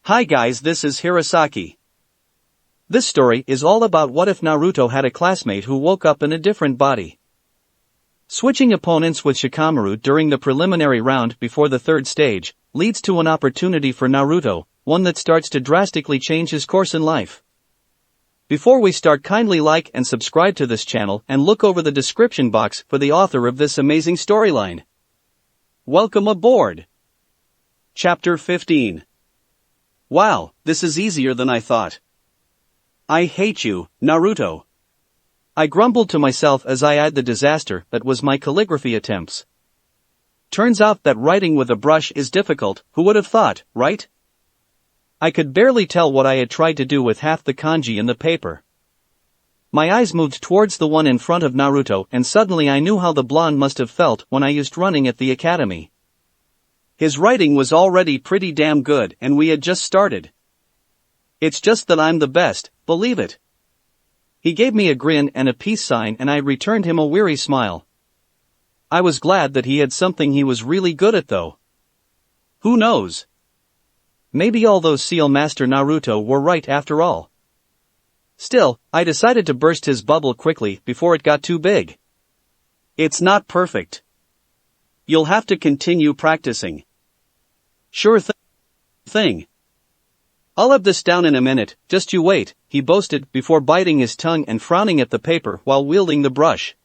Hi guys, this is Hirosaki. This story is all about what if Naruto had a classmate who woke up in a different body. Switching opponents with Shikamaru during the preliminary round before the third stage leads to an opportunity for Naruto, one that starts to drastically change his course in life. Before we start, kindly like and subscribe to this channel and look over the description box for the author of this amazing storyline. Welcome aboard! Chapter 15. Wow, this is easier than I thought. I hate you, Naruto. I grumbled to myself as I eyed the disaster that was my calligraphy attempts. Turns out that writing with a brush is difficult, who would have thought, right? I could barely tell what I had tried to do with half the kanji in the paper. My eyes moved towards the one in front of Naruto, and suddenly I knew how the blonde must have felt when I used running at the academy. His writing was already pretty damn good and we had just started. It's just that I'm the best, believe it. He gave me a grin and a peace sign and I returned him a weary smile. I was glad that he had something he was really good at though. Who knows? Maybe all those Seal Master Naruto were right after all. Still, I decided to burst his bubble quickly before it got too big. It's not perfect. You'll have to continue practicing. Sure thing. I'll have this down in a minute, just you wait, he boasted before biting his tongue and frowning at the paper while wielding the brush.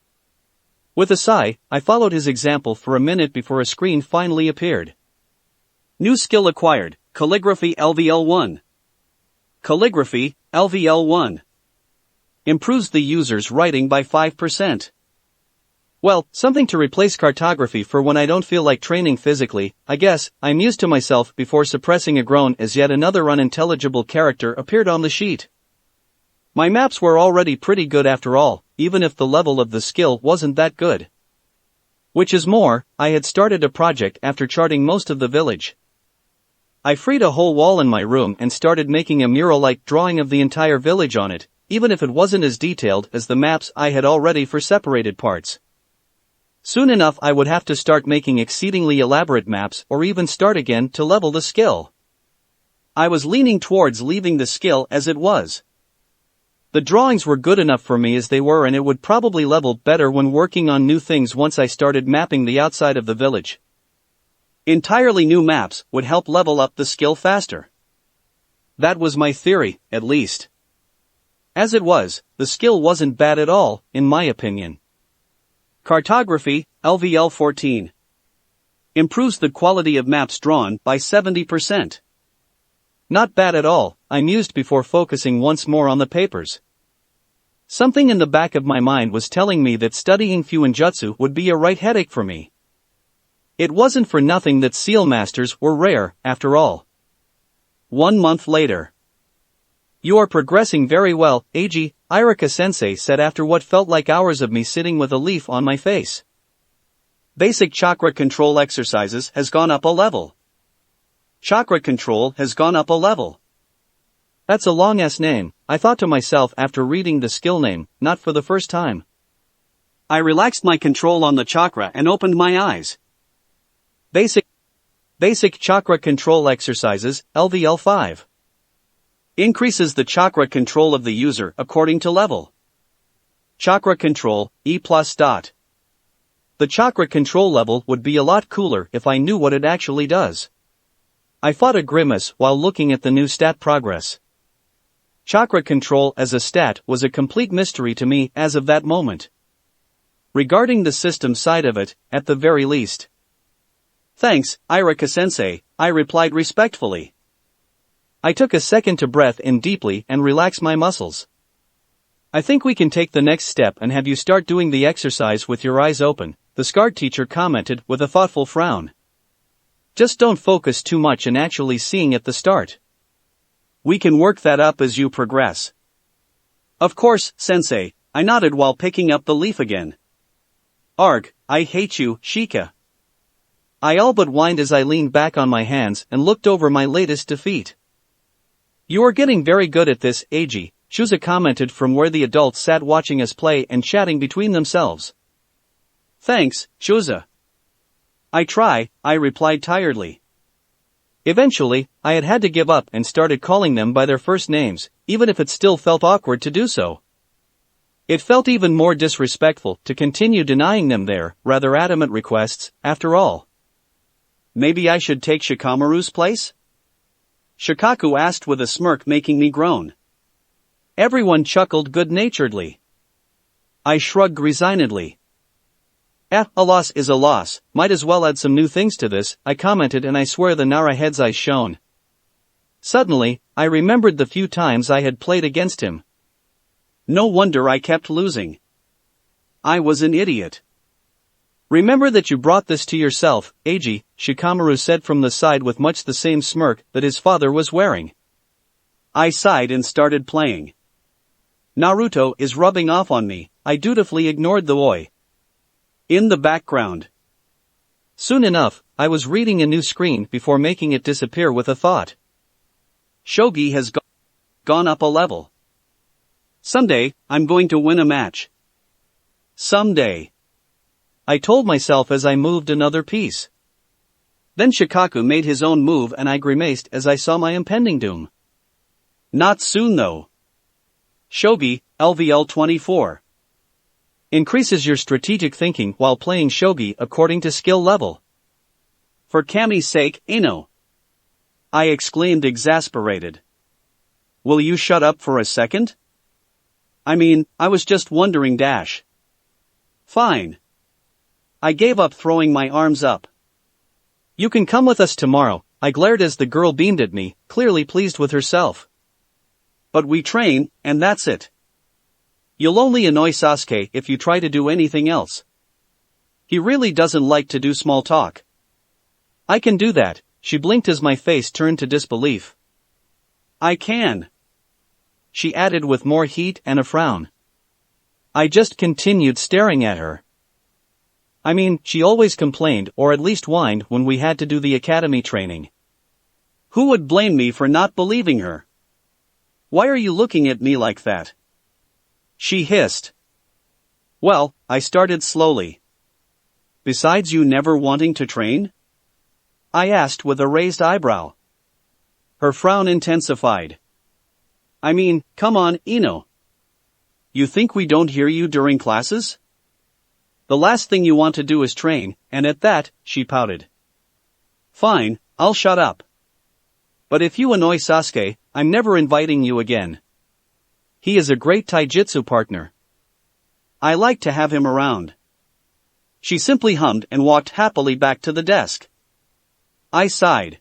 With a sigh, I followed his example for a minute before a screen finally appeared. New skill acquired, Calligraphy LVL1. Calligraphy, LVL1. Improves the user's writing by 5%. Well, something to replace cartography for when I don't feel like training physically, I guess, I mused to myself before suppressing a groan as yet another unintelligible character appeared on the sheet. My maps were already pretty good after all, even if the level of the skill wasn't that good. Which is more, I had started a project after charting most of the village. I freed a whole wall in my room and started making a mural-like drawing of the entire village on it, even if it wasn't as detailed as the maps I had already for separated parts. Soon enough I would have to start making exceedingly elaborate maps or even start again to level the skill. I was leaning towards leaving the skill as it was. The drawings were good enough for me as they were and it would probably level better when working on new things once I started mapping the outside of the village. Entirely new maps would help level up the skill faster. That was my theory, at least. As it was, the skill wasn't bad at all, in my opinion. Cartography, LVL14. Improves the quality of maps drawn by 70%. Not bad at all, I mused before focusing once more on the papers. Something in the back of my mind was telling me that studying Fuinjutsu would be a right headache for me. It wasn't for nothing that Seal Masters were rare, after all. 1 month later. You are progressing very well, Eiji, Irika-sensei said after what felt like hours of me sitting with a leaf on my face. Basic chakra control exercises has gone up a level. Chakra control has gone up a level. That's a long-ass name, I thought to myself after reading the skill name, not for the first time. I relaxed my control on the chakra and opened my eyes. Basic chakra control exercises, LVL5. Increases the chakra control of the user according to level. Chakra control, E+. The chakra control level would be a lot cooler if I knew what it actually does. I fought a grimace while looking at the new stat progress. Chakra control as a stat was a complete mystery to me as of that moment. Regarding the system side of it, at the very least. Thanks, Irika-sensei, I replied respectfully. I took a second to breathe in deeply and relax my muscles. I think we can take the next step and have you start doing the exercise with your eyes open, the scarred teacher commented with a thoughtful frown. Just don't focus too much in actually seeing at the start. We can work that up as you progress. Of course, sensei, I nodded while picking up the leaf again. Arg, I hate you, Shika. I all but whined as I leaned back on my hands and looked over my latest defeat. You are getting very good at this, Eiji, Shuza commented from where the adults sat watching us play and chatting between themselves. Thanks, Shuza. I try, I replied tiredly. Eventually, I had to give up and started calling them by their first names, even if it still felt awkward to do so. It felt even more disrespectful to continue denying them their rather adamant requests, after all. Maybe I should take Shikamaru's place? Shikaku asked with a smirk making me groan. Everyone chuckled good-naturedly. I shrugged resignedly. A loss is a loss, might as well add some new things to this, I commented, and I swear the Nara head's eyes shone. Suddenly, I remembered the few times I had played against him. No wonder I kept losing. I was an idiot. Remember that you brought this to yourself, Eiji, Shikamaru said from the side with much the same smirk that his father was wearing. I sighed and started playing. Naruto is rubbing off on me, I dutifully ignored the oi in the background. Soon enough, I was reading a new screen before making it disappear with a thought. Shogi has gone up a level. Someday, I'm going to win a match. Someday. I told myself as I moved another piece. Then Shikaku made his own move and I grimaced as I saw my impending doom. Not soon though. Shogi, LVL 24. Increases your strategic thinking while playing shogi according to skill level. For Kami's sake, Ino. I exclaimed exasperated. Will you shut up for a second? I mean, I was just wondering dash. Fine. I gave up throwing my arms up. You can come with us tomorrow, I glared as the girl beamed at me, clearly pleased with herself. But we train, and that's it. You'll only annoy Sasuke if you try to do anything else. He really doesn't like to do small talk. I can do that, she blinked as my face turned to disbelief. I can. She added with more heat and a frown. I just continued staring at her. I mean, she always complained or at least whined when we had to do the academy training. Who would blame me for not believing her? Why are you looking at me like that? She hissed. Well, I started slowly. Besides you never wanting to train? I asked with a raised eyebrow. Her frown intensified. I mean, come on, Ino. You think we don't hear you during classes? The last thing you want to do is train, and at that, she pouted. Fine, I'll shut up. But if you annoy Sasuke, I'm never inviting you again. He is a great taijutsu partner. I like to have him around. She simply hummed and walked happily back to the desk. I sighed.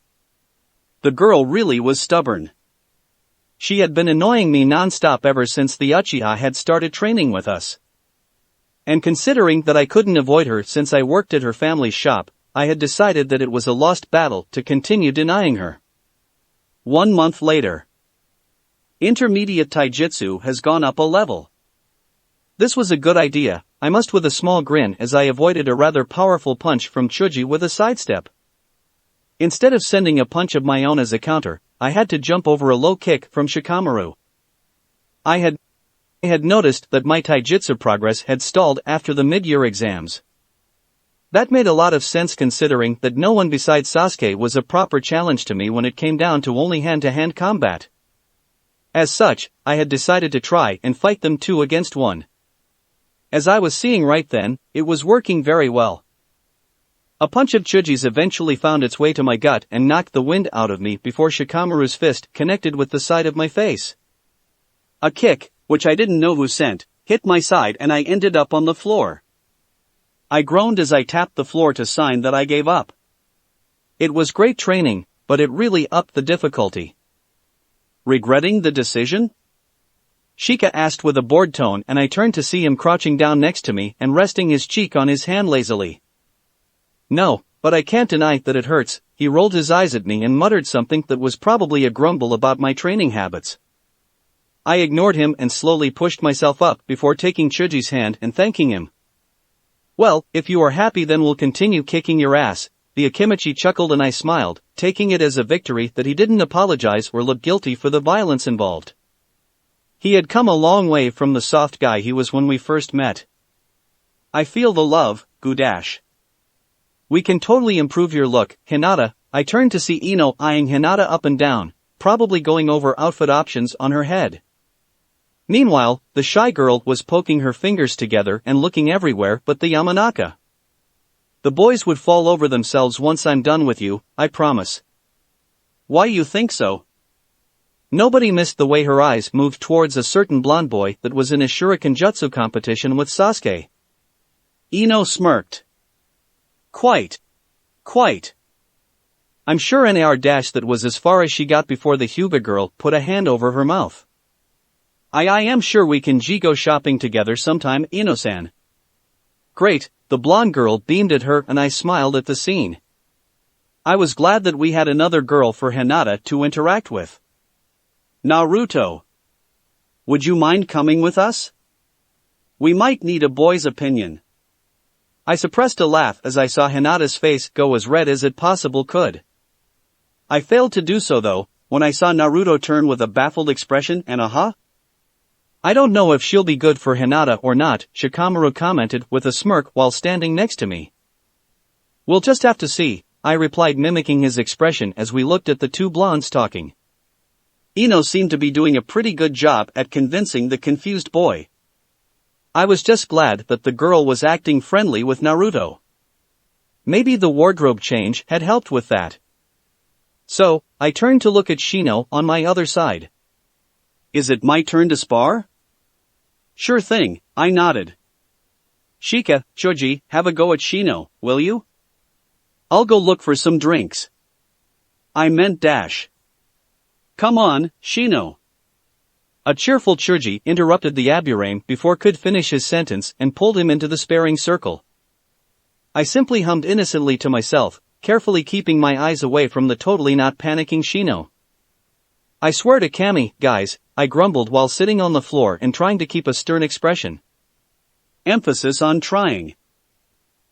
The girl really was stubborn. She had been annoying me non-stop ever since the Uchiha had started training with us. And considering that I couldn't avoid her since I worked at her family's shop, I had decided that it was a lost battle to continue denying her. 1 month later. Intermediate taijutsu has gone up a level. This was a good idea, I must with a small grin as I avoided a rather powerful punch from Chuji with a sidestep. Instead of sending a punch of my own as a counter, I had to jump over a low kick from Shikamaru. I had noticed that my taijutsu progress had stalled after the mid-year exams. That made a lot of sense considering that no one besides Sasuke was a proper challenge to me when it came down to only hand-to-hand combat. As such, I had decided to try and fight them 2 against 1. As I was seeing right then, it was working very well. A punch of Chuji's eventually found its way to my gut and knocked the wind out of me before Shikamaru's fist connected with the side of my face. A kick, which I didn't know who sent, hit my side and I ended up on the floor. I groaned as I tapped the floor to sign that I gave up. It was great training, but it really upped the difficulty. Regretting the decision? Shika asked with a bored tone and I turned to see him crouching down next to me and resting his cheek on his hand lazily. No, but I can't deny that it hurts, he rolled his eyes at me and muttered something that was probably a grumble about my training habits. I ignored him and slowly pushed myself up before taking Chuji's hand and thanking him. Well, if you are happy then we'll continue kicking your ass, the Akimichi chuckled and I smiled, taking it as a victory that he didn't apologize or look guilty for the violence involved. He had come a long way from the soft guy he was when we first met. I feel the love, Gudash. We can totally improve your look, Hinata, I turned to see Ino eyeing Hinata up and down, probably going over outfit options on her head. Meanwhile, the shy girl was poking her fingers together and looking everywhere but the Yamanaka. The boys would fall over themselves once I'm done with you, I promise. Why you think so? Nobody missed the way her eyes moved towards a certain blonde boy that was in a shuriken jutsu competition with Sasuke. Ino smirked. Quite. I'm sure NAR that was as far as she got before the Hyuga girl put a hand over her mouth. I am sure we can go shopping together sometime, Ino-san. Great, the blonde girl beamed at her and I smiled at the scene. I was glad that we had another girl for Hinata to interact with. Naruto. Would you mind coming with us? We might need a boy's opinion. I suppressed a laugh as I saw Hinata's face go as red as it possible could. I failed to do so though, when I saw Naruto turn with a baffled expression and a huh? I don't know if she'll be good for Hinata or not, Shikamaru commented with a smirk while standing next to me. We'll just have to see, I replied mimicking his expression as we looked at the two blondes talking. Ino seemed to be doing a pretty good job at convincing the confused boy. I was just glad that the girl was acting friendly with Naruto. Maybe the wardrobe change had helped with that. So, I turned to look at Shino on my other side. Is it my turn to spar? Sure thing, I nodded. Shika, Choji, have a go at Shino, will you? I'll go look for some drinks. I meant dash. Come on, Shino. A cheerful Choji interrupted the Aburame before could finish his sentence and pulled him into the sparring circle. I simply hummed innocently to myself, carefully keeping my eyes away from the totally not panicking Shino. I swear to Kami, guys, I grumbled while sitting on the floor and trying to keep a stern expression. Emphasis on trying.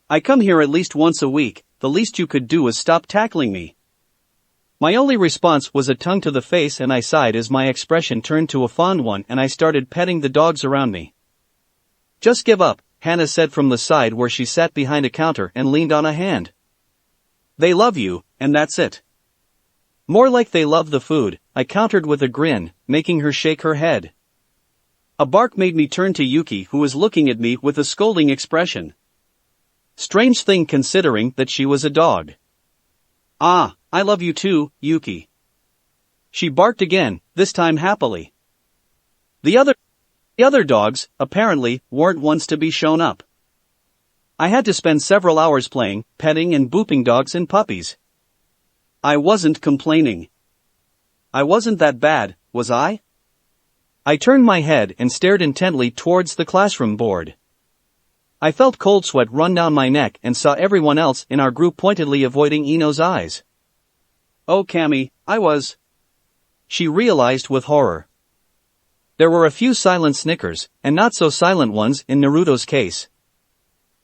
I come here at least once a week, the least you could do is stop tackling me. My only response was a tongue to the face and I sighed as my expression turned to a fond one and I started petting the dogs around me. Just give up, Hannah said from the side where she sat behind a counter and leaned on a hand. They love you, and that's it. More like they love the food, I countered with a grin, making her shake her head. A bark made me turn to Yuki who was looking at me with a scolding expression. Strange thing considering that she was a dog. Ah, I love you too, Yuki. She barked again, this time happily. The other dogs, apparently, weren't ones to be shown up. I had to spend several hours playing, petting and booping dogs and puppies. I wasn't complaining. I wasn't that bad, was I? I turned my head and stared intently towards the classroom board. I felt cold sweat run down my neck and saw everyone else in our group pointedly avoiding Ino's eyes. Oh Kami, I was. She realized with horror. There were a few silent snickers, and not so silent ones in Naruto's case.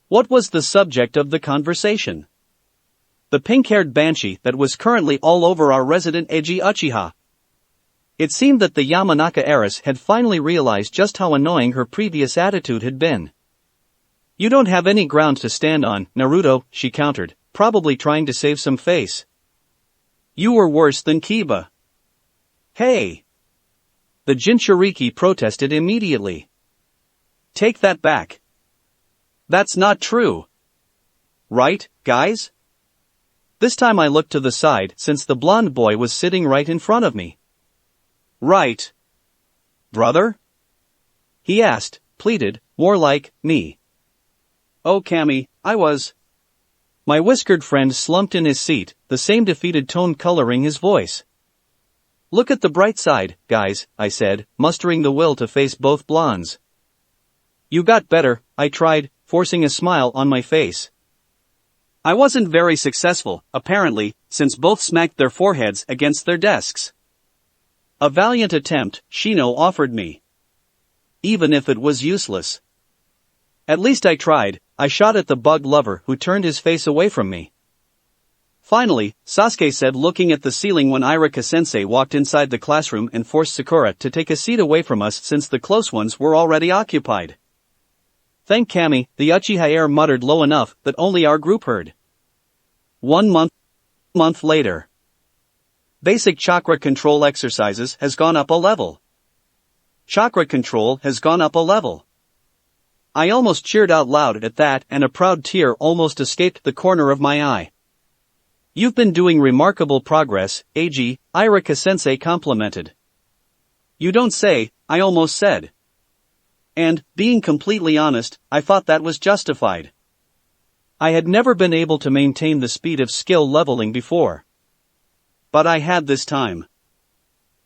What was the subject of the conversation? The pink-haired banshee that was currently all over our resident Eiji Uchiha. It seemed that the Yamanaka heiress had finally realized just how annoying her previous attitude had been. You don't have any ground to stand on, Naruto, she countered, probably trying to save some face. You were worse than Kiba. Hey! The Jinchuriki protested immediately. Take that back. That's not true. Right, guys? This time I looked to the side since the blonde boy was sitting right in front of me. Right. Brother? He asked, pleaded, more like, me. Oh Kami, I was. My whiskered friend slumped in his seat, the same defeated tone coloring his voice. Look at the bright side, guys, I said, mustering the will to face both blondes. You got better, I tried, forcing a smile on my face. I wasn't very successful, apparently, since both smacked their foreheads against their desks. A valiant attempt, Shino offered me. Even if it was useless. At least I tried, I shot at the bug lover who turned his face away from me. Finally, Sasuke said looking at the ceiling when Irika-sensei walked inside the classroom and forced Sakura to take a seat away from us since the close ones were already occupied. Thank Kami, the Uchiha heir muttered low enough that only our group heard. 1 month Month later. Basic chakra control exercises has gone up a level. Chakra control has gone up a level. I almost cheered out loud at that, and a proud tear almost escaped the corner of my eye. You've been doing remarkable progress, AG, Irika-sensei complimented. You don't say, I almost said. And, being completely honest, I thought that was justified. I had never been able to maintain the speed of skill leveling before. But I had this time.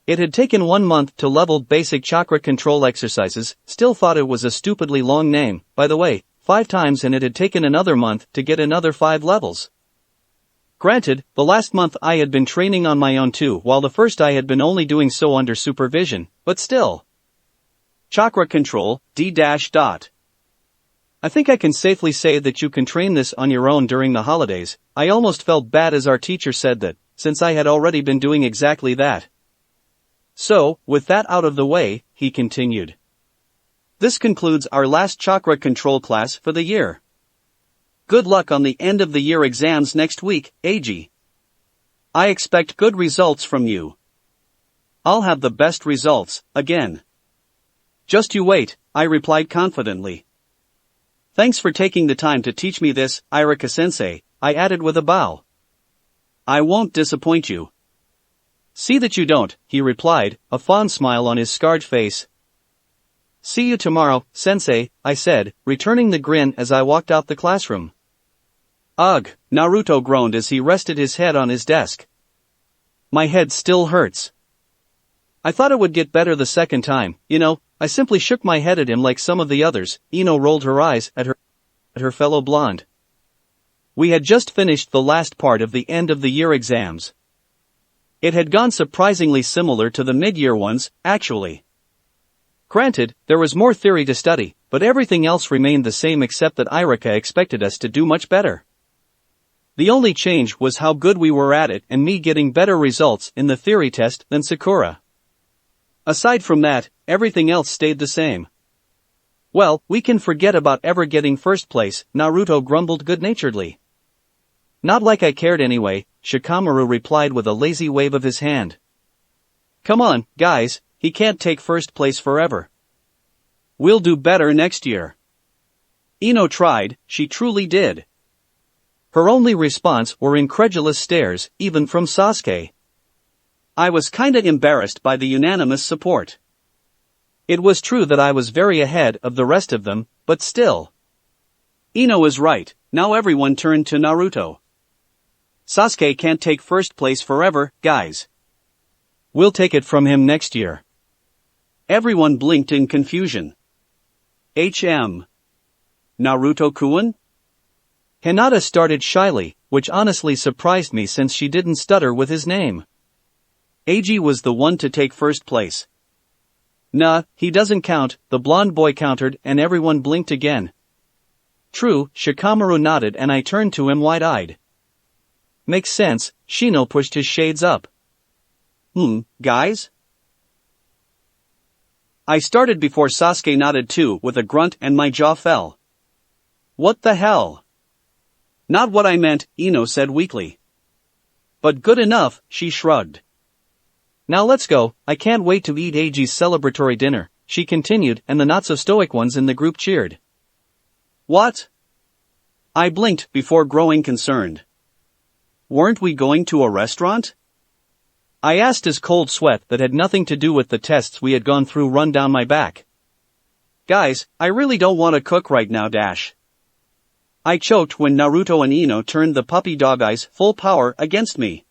It had taken 1 month to level basic chakra control exercises, still thought it was a stupidly long name, by the way, 5 times, and it had taken another month to get another 5 levels. Granted, the last month I had been training on my own too, while the first I had been only doing so under supervision, but still. Chakra control, D-. I think I can safely say that you can train this on your own during the holidays. I almost felt bad as our teacher said that, since I had already been doing exactly that. So, with that out of the way, he continued. This concludes our last chakra control class for the year. Good luck on the end of the year exams next week, AG. I expect good results from you. I'll have the best results, again. Just you wait, I replied confidently. Thanks for taking the time to teach me this, Irika-sensei, I added with a bow. I won't disappoint you. See that you don't, he replied, a fond smile on his scarred face. See you tomorrow, sensei, I said, returning the grin as I walked out the classroom. Ugh, Naruto groaned as he rested his head on his desk. My head still hurts. I thought it would get better the second time, I simply shook my head at him like some of the others. Ino rolled her eyes at her fellow blonde. We had just finished the last part of the end of the year exams. It had gone surprisingly similar to the mid-year ones, actually. Granted, there was more theory to study, but everything else remained the same except that Irika expected us to do much better. The only change was how good we were at it and me getting better results in the theory test than Sakura. Aside from that, everything else stayed the same. Well, we can forget about ever getting first place, Naruto grumbled good-naturedly. Not like I cared anyway, Shikamaru replied with a lazy wave of his hand. Come on, guys, he can't take first place forever. We'll do better next year. Ino tried, she truly did. Her only response were incredulous stares, even from Sasuke. I was kinda embarrassed by the unanimous support. It was true that I was very ahead of the rest of them, but still. Ino is right, now everyone turned to Naruto. Sasuke can't take first place forever, guys. We'll take it from him next year. Everyone blinked in confusion. Naruto-kun? Hinata started shyly, which honestly surprised me since she didn't stutter with his name. AG was the one to take first place. Nah, he doesn't count, the blonde boy countered, and everyone blinked again. True, Shikamaru nodded and I turned to him wide-eyed. Makes sense, Shino pushed his shades up. Guys? I started before Sasuke nodded too with a grunt and my jaw fell. What the hell? Not what I meant, Ino said weakly. But good enough, she shrugged. Now let's go, I can't wait to eat AG's celebratory dinner, she continued, and the not-so-stoic ones in the group cheered. What? I blinked before growing concerned. Weren't we going to a restaurant? I asked as cold sweat that had nothing to do with the tests we had gone through run down my back. Guys, I really don't want to cook right now. I choked when Naruto and Ino turned the puppy dog eyes full power against me.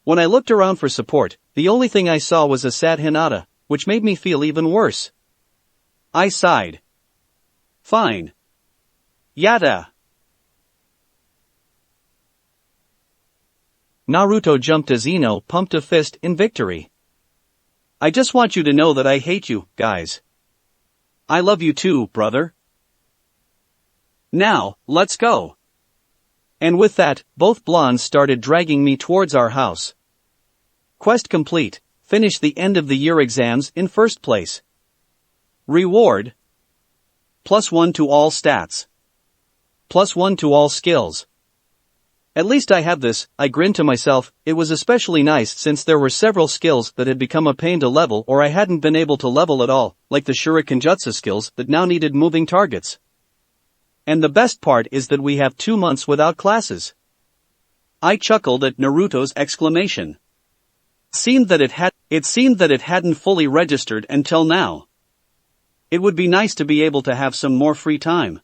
When I looked around for support, the only thing I saw was a sad Hinata, which made me feel even worse. I sighed. Fine. Yada. Naruto jumped as Ino pumped a fist in victory. I just want you to know that I hate you, guys. I love you too, brother. Now, let's go. And with that, both blondes started dragging me towards our house. Quest complete, finish the end of the year exams in first place. Reward. +1 to all stats. +1 to all skills. At least I have this, I grinned to myself. It was especially nice since there were several skills that had become a pain to level or I hadn't been able to level at all, like the shuriken jutsu skills that now needed moving targets. And the best part is that we have 2 months without classes. I chuckled at Naruto's exclamation. It seemed that it hadn't fully registered until now. It would be nice to be able to have some more free time.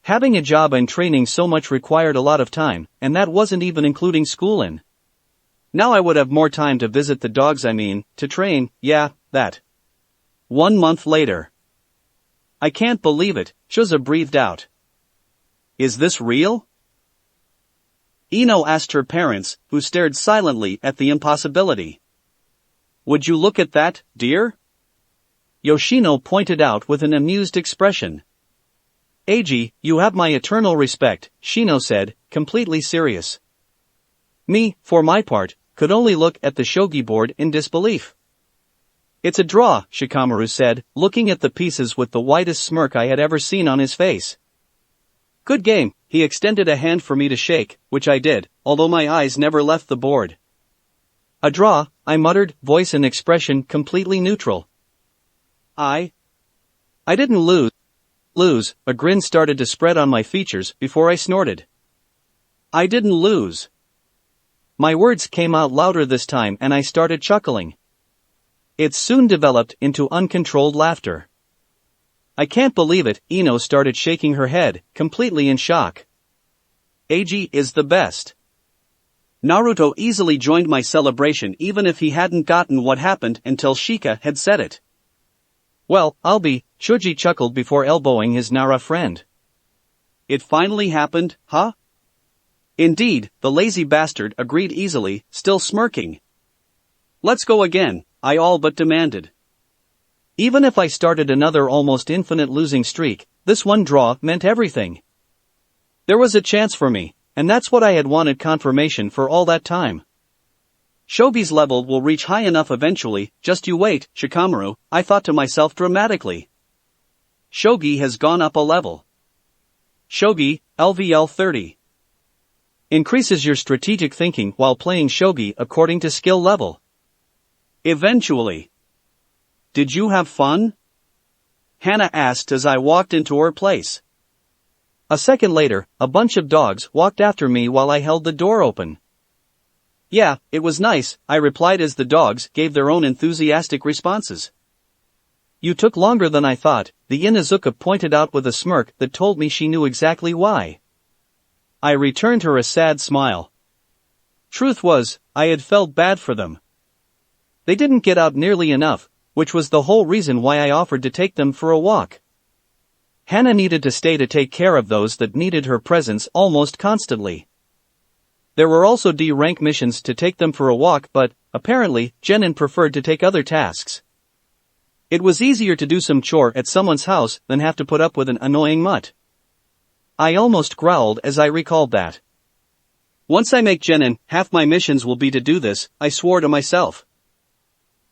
Having a job and training so much required a lot of time, and that wasn't even including school in. Now I would have more time to visit the dogs, to train, that. 1 month later. I can't believe it, Shuza breathed out. Is this real? Ino asked her parents, who stared silently at the impossibility. Would you look at that, dear? Yoshino pointed out with an amused expression. Eiji, you have my eternal respect, Shino said, completely serious. Me, for my part, could only look at the shogi board in disbelief. It's a draw, Shikamaru said, looking at the pieces with the widest smirk I had ever seen on his face. Good game, he extended a hand for me to shake, which I did, although my eyes never left the board. A draw, I muttered, voice and expression completely neutral. I didn't lose, a grin started to spread on my features before I snorted. I didn't lose. My words came out louder this time and I started chuckling. It soon developed into uncontrolled laughter. I can't believe it, Ino started shaking her head, completely in shock. Eiji is the best. Naruto easily joined my celebration even if he hadn't gotten what happened until Shika had said it. Well, I'll be, Choji chuckled before elbowing his Nara friend. It finally happened, huh? Indeed, the lazy bastard agreed easily, still smirking. Let's go again, I all but demanded. Even if I started another almost infinite losing streak, this one draw meant everything. There was a chance for me, and that's what I had wanted confirmation for all that time. Shogi's level will reach high enough eventually, just you wait, Shikamaru, I thought to myself dramatically. Shogi has gone up a level. Shogi, LVL 30. Increases your strategic thinking while playing shogi according to skill level. Eventually. Did you have fun? Hannah asked as I walked into her place. A second later, a bunch of dogs walked after me while I held the door open. Yeah, it was nice, I replied as the dogs gave their own enthusiastic responses. You took longer than I thought, the Inuzuka pointed out with a smirk that told me she knew exactly why. I returned her a sad smile. Truth was, I had felt bad for them. They didn't get out nearly enough, which was the whole reason why I offered to take them for a walk. Hannah needed to stay to take care of those that needed her presence almost constantly. There were also D-rank missions to take them for a walk but, apparently, Jenin preferred to take other tasks. It was easier to do some chore at someone's house than have to put up with an annoying mutt. I almost growled as I recalled that. Once I make Jenin, half my missions will be to do this, I swore to myself.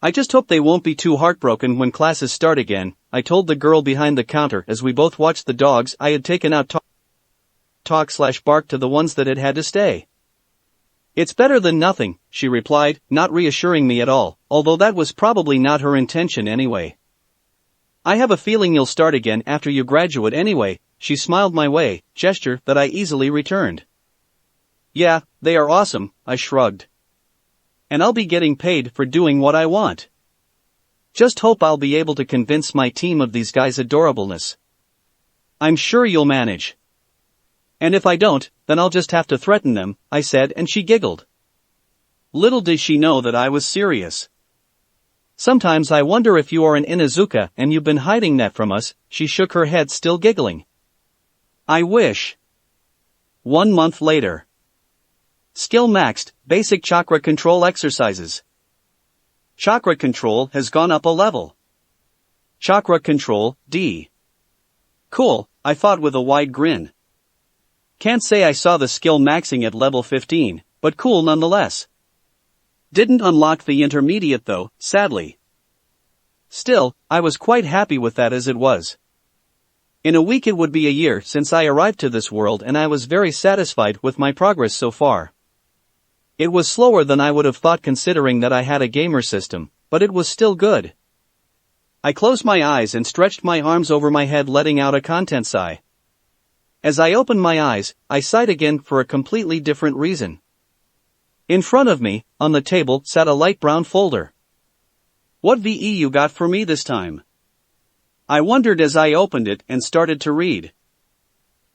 I just hope they won't be too heartbroken when classes start again, I told the girl behind the counter as we both watched the dogs I had taken out talk/bark to the ones that had had to stay. It's better than nothing, she replied, not reassuring me at all, although that was probably not her intention anyway. I have a feeling you'll start again after you graduate anyway, she smiled my way, gesture that I easily returned. Yeah, they are awesome, I shrugged. And I'll be getting paid for doing what I want. Just hope I'll be able to convince my team of these guys' adorableness. I'm sure you'll manage. And if I don't, then I'll just have to threaten them, I said, and she giggled. Little did she know that I was serious. Sometimes I wonder if you are an Inuzuka and you've been hiding that from us, she shook her head still giggling. I wish. 1 month later. Skill maxed, basic chakra control exercises. Chakra control has gone up a level. Chakra control, D. Cool, I thought with a wide grin. Can't say I saw the skill maxing at level 15, but cool nonetheless. Didn't unlock the intermediate though, sadly. Still, I was quite happy with that as it was. In a week it would be a year since I arrived to this world, and I was very satisfied with my progress so far. It was slower than I would have thought considering that I had a gamer system, but it was still good. I closed my eyes and stretched my arms over my head, letting out a content sigh. As I opened my eyes, I sighed again for a completely different reason. In front of me, on the table, sat a light brown folder. What VE you got for me this time? I wondered as I opened it and started to read.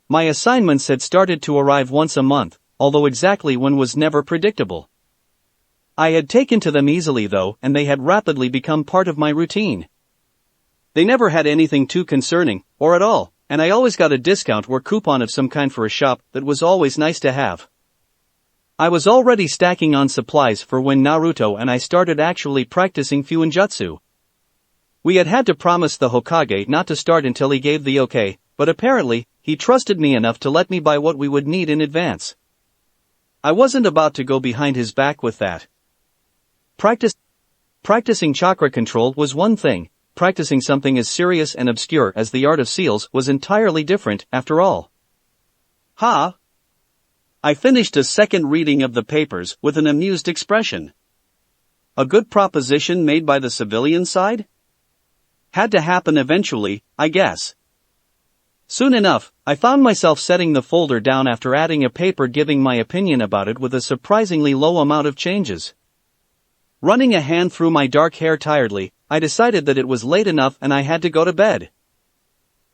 My assignments had started to arrive once a month, although exactly when was never predictable. I had taken to them easily though, and they had rapidly become part of my routine. They never had anything too concerning, or at all, and I always got a discount or coupon of some kind for a shop that was always nice to have. I was already stacking on supplies for when Naruto and I started actually practicing Fuinjutsu. We had to promise the Hokage not to start until he gave the okay, but apparently, he trusted me enough to let me buy what we would need in advance. I wasn't about to go behind his back with that. Practicing chakra control was one thing. Practicing something as serious and obscure as the art of seals was entirely different, after all. I finished a second reading of the papers with an amused expression. A good proposition made by the civilian side? Had to happen eventually, I guess. Soon enough, I found myself setting the folder down after adding a paper giving my opinion about it with a surprisingly low amount of changes. Running a hand through my dark hair tiredly, I decided that it was late enough and I had to go to bed.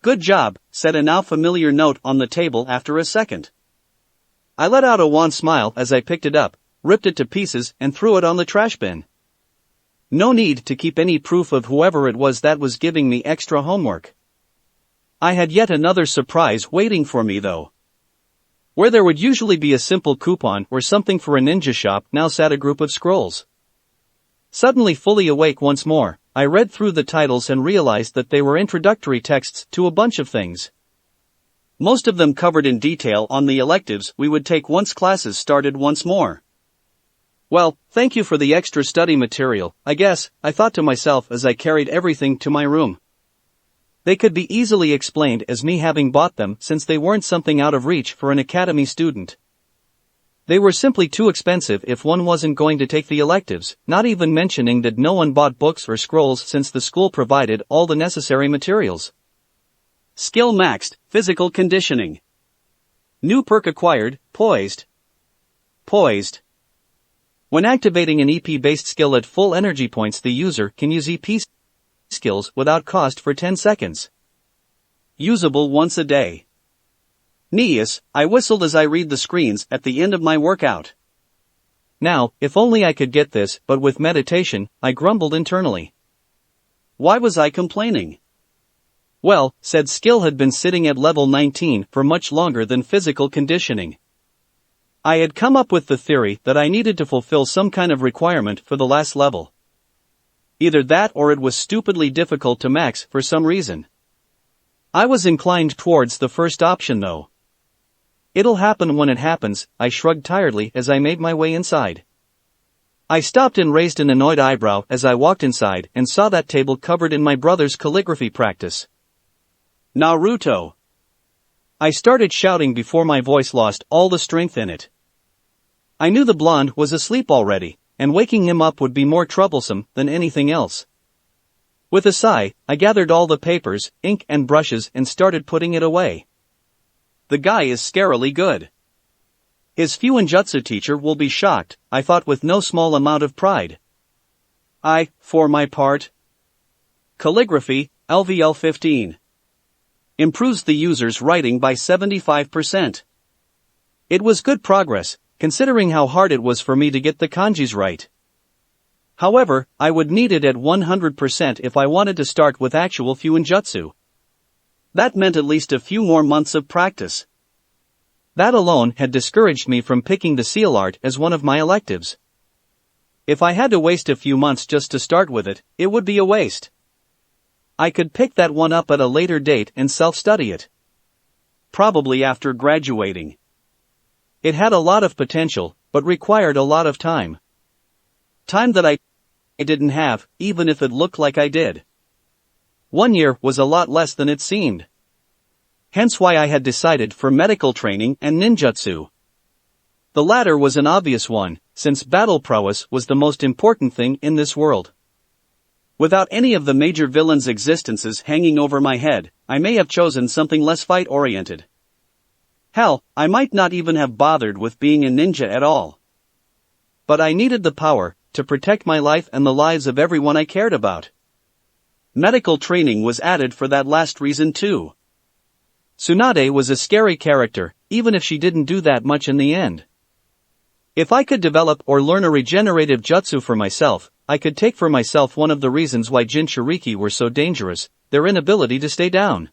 Good job, said a now familiar note on the table after a second. I let out a wan smile as I picked it up, ripped it to pieces and threw it on the trash bin. No need to keep any proof of whoever it was that was giving me extra homework. I had yet another surprise waiting for me though. Where there would usually be a simple coupon or something for a ninja shop, now sat a group of scrolls. Suddenly fully awake once more, I read through the titles and realized that they were introductory texts to a bunch of things. Most of them covered in detail on the electives we would take once classes started once more. Well, thank you for the extra study material, I guess, I thought to myself as I carried everything to my room. They could be easily explained as me having bought them since they weren't something out of reach for an academy student. They were simply too expensive if one wasn't going to take the electives, not even mentioning that no one bought books or scrolls since the school provided all the necessary materials. Skill maxed, physical conditioning. New perk acquired, poised. Poised. When activating an EP-based skill at full energy points, the user can use EP skills without cost for 10 seconds. Usable once a day. Neas, I whistled as I read the screens at the end of my workout. Now, if only I could get this, but with meditation, I grumbled internally. Why was I complaining? Well, said skill had been sitting at level 19 for much longer than physical conditioning. I had come up with the theory that I needed to fulfill some kind of requirement for the last level. Either that or it was stupidly difficult to max for some reason. I was inclined towards the first option though. It'll happen when it happens, I shrugged tiredly as I made my way inside. I stopped and raised an annoyed eyebrow as I walked inside and saw that table covered in my brother's calligraphy practice. Naruto! I started shouting before my voice lost all the strength in it. I knew the blonde was asleep already, and waking him up would be more troublesome than anything else. With a sigh, I gathered all the papers, ink and brushes and started putting it away. The guy is scarily good. His Fuinjutsu teacher will be shocked, I thought with no small amount of pride. For my part. Calligraphy, LVL 15. Improves the user's writing by 75%. It was good progress, considering how hard it was for me to get the kanjis right. However, I would need it at 100% if I wanted to start with actual Fuinjutsu. That meant at least a few more months of practice. That alone had discouraged me from picking the seal art as one of my electives. If I had to waste a few months just to start with it, it would be a waste. I could pick that one up at a later date and self-study it. Probably after graduating. It had a lot of potential, but required a lot of time. Time that I didn't have, even if it looked like I did. 1 year was a lot less than it seemed. Hence why I had decided for medical training and ninjutsu. The latter was an obvious one, since battle prowess was the most important thing in this world. Without any of the major villains' existences hanging over my head, I may have chosen something less fight-oriented. Hell, I might not even have bothered with being a ninja at all. But I needed the power to protect my life and the lives of everyone I cared about. Medical training was added for that last reason too. Tsunade was a scary character, even if she didn't do that much in the end. If I could develop or learn a regenerative jutsu for myself, I could take for myself one of the reasons why Jinchuriki were so dangerous, their inability to stay down.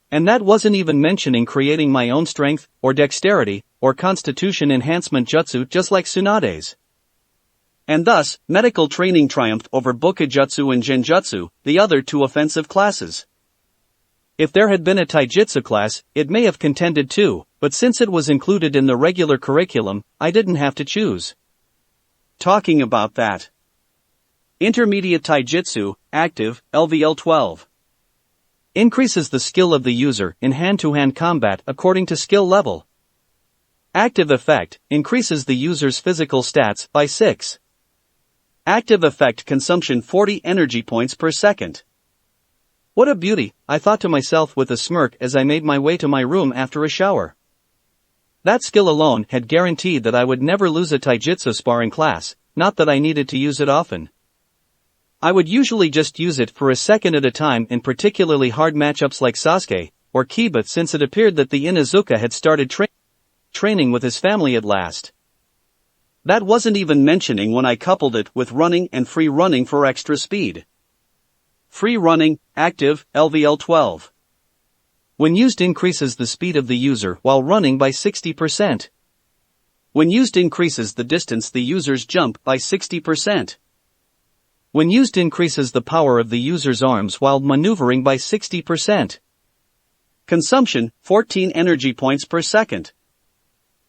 And that wasn't even mentioning creating my own strength, or dexterity, or constitution enhancement jutsu just like Tsunade's. And thus, medical training triumphed over Bokujutsu and Genjutsu, the other two offensive classes. If there had been a Taijutsu class, it may have contended too, but since it was included in the regular curriculum, I didn't have to choose. Talking about that. Intermediate Taijutsu, active, LVL 12. Increases the skill of the user in hand-to-hand combat according to skill level. Active effect, increases the user's physical stats by 6. Active effect consumption 40 energy points per second. What a beauty, I thought to myself with a smirk as I made my way to my room after a shower. That skill alone had guaranteed that I would never lose a taijutsu sparring class, not that I needed to use it often. I would usually just use it for a second at a time in particularly hard matchups like Sasuke, or Kiba, since it appeared that the Inuzuka had started training with his family at last. That wasn't even mentioning when I coupled it with running and free running for extra speed. Free running, active, LVL 12. When used increases the speed of the user while running by 60%. When used increases the distance the users jump by 60%. When used increases the power of the user's arms while maneuvering by 60%. Consumption, 14 energy points per second.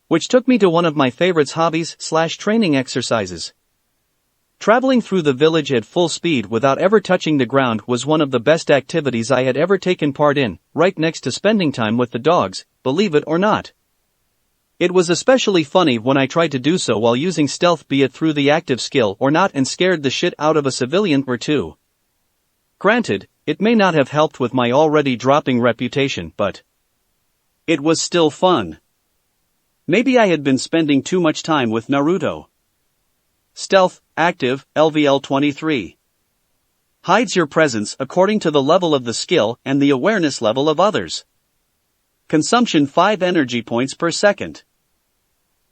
Which took me to one of my favorites hobbies/training exercises. Traveling through the village at full speed without ever touching the ground was one of the best activities I had ever taken part in, right next to spending time with the dogs, believe it or not. It was especially funny when I tried to do so while using stealth, be it through the active skill or not, and scared the shit out of a civilian or two. Granted, it may not have helped with my already dropping reputation, but it was still fun. Maybe I had been spending too much time with Naruto. Stealth, active, LVL 23. Hides your presence according to the level of the skill and the awareness level of others. Consumption 5 energy points per second.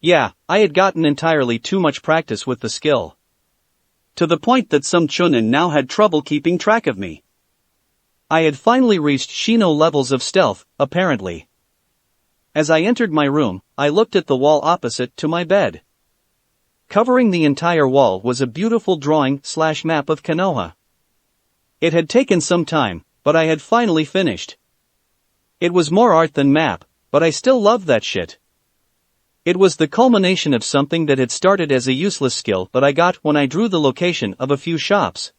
Yeah, I had gotten entirely too much practice with the skill. To the point that some chunin now had trouble keeping track of me. I had finally reached Shino levels of stealth, apparently. As I entered my room, I looked at the wall opposite to my bed. Covering the entire wall was a beautiful drawing/map of Konoha. It had taken some time, but I had finally finished. It was more art than map, but I still loved that shit. It was the culmination of something that had started as a useless skill that I got when I drew the location of a few shops.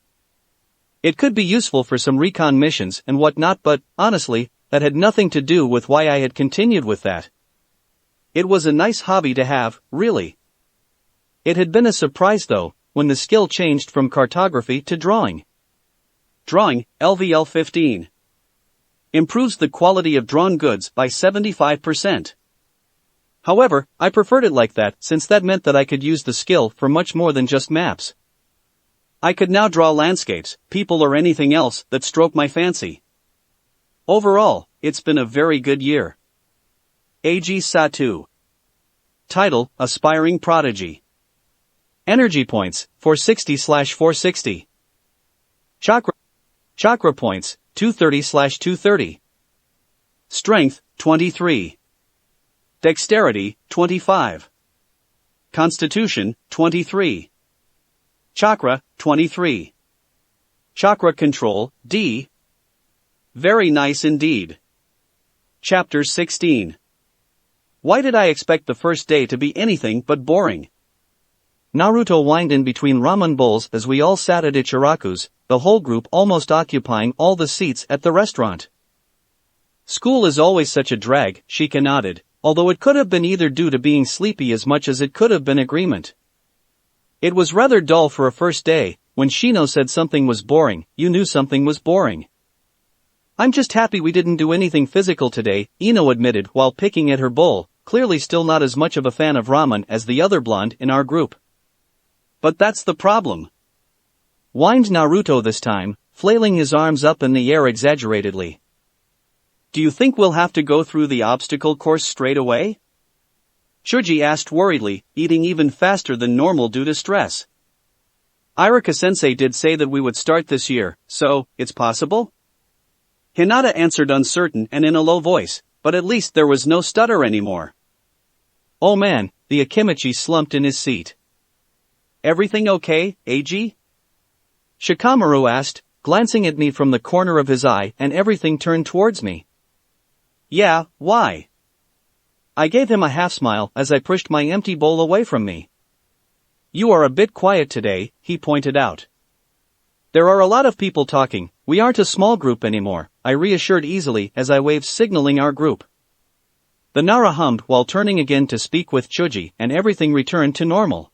It could be useful for some recon missions and whatnot, but, honestly, that had nothing to do with why I had continued with that. It was a nice hobby to have, really. It had been a surprise though, when the skill changed from cartography to drawing. Drawing, LVL 15. Improves the quality of drawn goods by 75%. However, I preferred it like that since that meant that I could use the skill for much more than just maps. I could now draw landscapes, people or anything else that stroked my fancy. Overall, it's been a very good year. Eiji Satu. Title, Aspiring Prodigy. Energy points, 460/460. Chakra points, 230/230. Strength, 23. Dexterity, 25. Constitution, 23. Chakra, 23. Chakra control, D. Very nice indeed. Chapter 16. Why did I expect the first day to be anything but boring? Naruto whined in between ramen bowls as we all sat at Ichiraku's, the whole group almost occupying all the seats at the restaurant. School is always such a drag, Shika nodded, although it could have been either due to being sleepy as much as it could have been agreement. It was rather dull for a first day. When Shino said something was boring, you knew something was boring. I'm just happy we didn't do anything physical today, Ino admitted while picking at her bowl, clearly still not as much of a fan of ramen as the other blonde in our group. But that's the problem, whined Naruto this time, flailing his arms up in the air exaggeratedly. Do you think we'll have to go through the obstacle course straight away? Shuji asked worriedly, eating even faster than normal due to stress. Irika-sensei did say that we would start this year, so, it's possible? Hinata answered uncertain and in a low voice, but at least there was no stutter anymore. Oh man, the Akimichi slumped in his seat. Everything okay, Eiji? Shikamaru asked, glancing at me from the corner of his eye, and everything turned towards me. Yeah, why? I gave him a half-smile as I pushed my empty bowl away from me. You are a bit quiet today, he pointed out. There are a lot of people talking, we aren't a small group anymore, I reassured easily as I waved signaling our group. The Nara hummed while turning again to speak with Chuji, and everything returned to normal.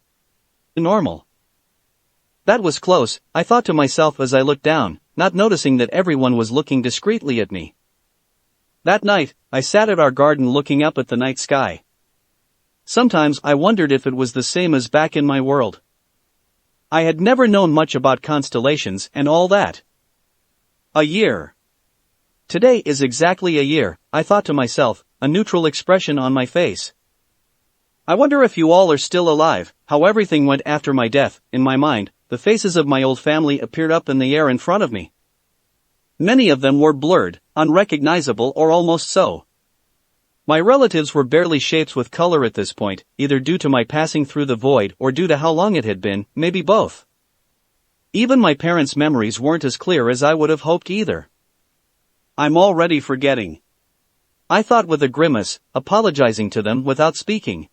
That was close, I thought to myself as I looked down, not noticing that everyone was looking discreetly at me. That night, I sat at our garden looking up at the night sky. Sometimes I wondered if it was the same as back in my world. I had never known much about constellations and all that. A year. Today is exactly a year, I thought to myself, a neutral expression on my face. I wonder if you all are still alive, how everything went after my death. In my mind, the faces of my old family appeared up in the air in front of me. Many of them were blurred, unrecognizable or almost so. My relatives were barely shapes with color at this point, either due to my passing through the void or due to how long it had been, maybe both. Even my parents' memories weren't as clear as I would have hoped either. I'm already forgetting, I thought with a grimace, apologizing to them without speaking.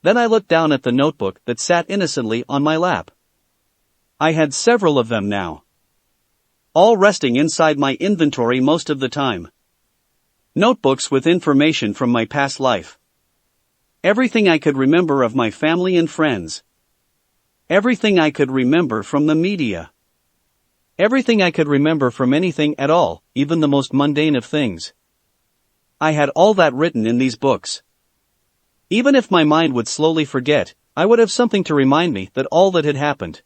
Then I looked down at the notebook that sat innocently on my lap. I had several of them now, all resting inside my inventory most of the time. Notebooks with information from my past life. Everything I could remember of my family and friends. Everything I could remember from the media. Everything I could remember from anything at all, even the most mundane of things. I had all that written in these books. Even if my mind would slowly forget, I would have something to remind me that all that had happened.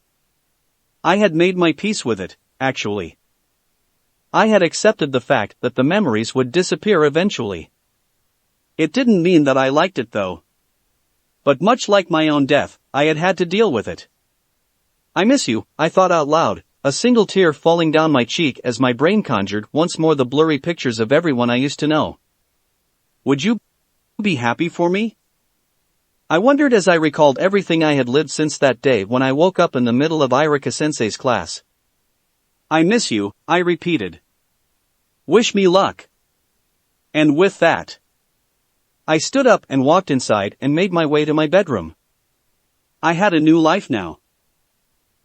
I had made my peace with it, actually. I had accepted the fact that the memories would disappear eventually. It didn't mean that I liked it though. But much like my own death, I had had to deal with it. I miss you, I thought out loud, a single tear falling down my cheek as my brain conjured once more the blurry pictures of everyone I used to know. Would you be happy for me? I wondered as I recalled everything I had lived since that day when I woke up in the middle of Irika-sensei's class. I miss you, I repeated. Wish me luck. And with that, I stood up and walked inside and made my way to my bedroom. I had a new life now.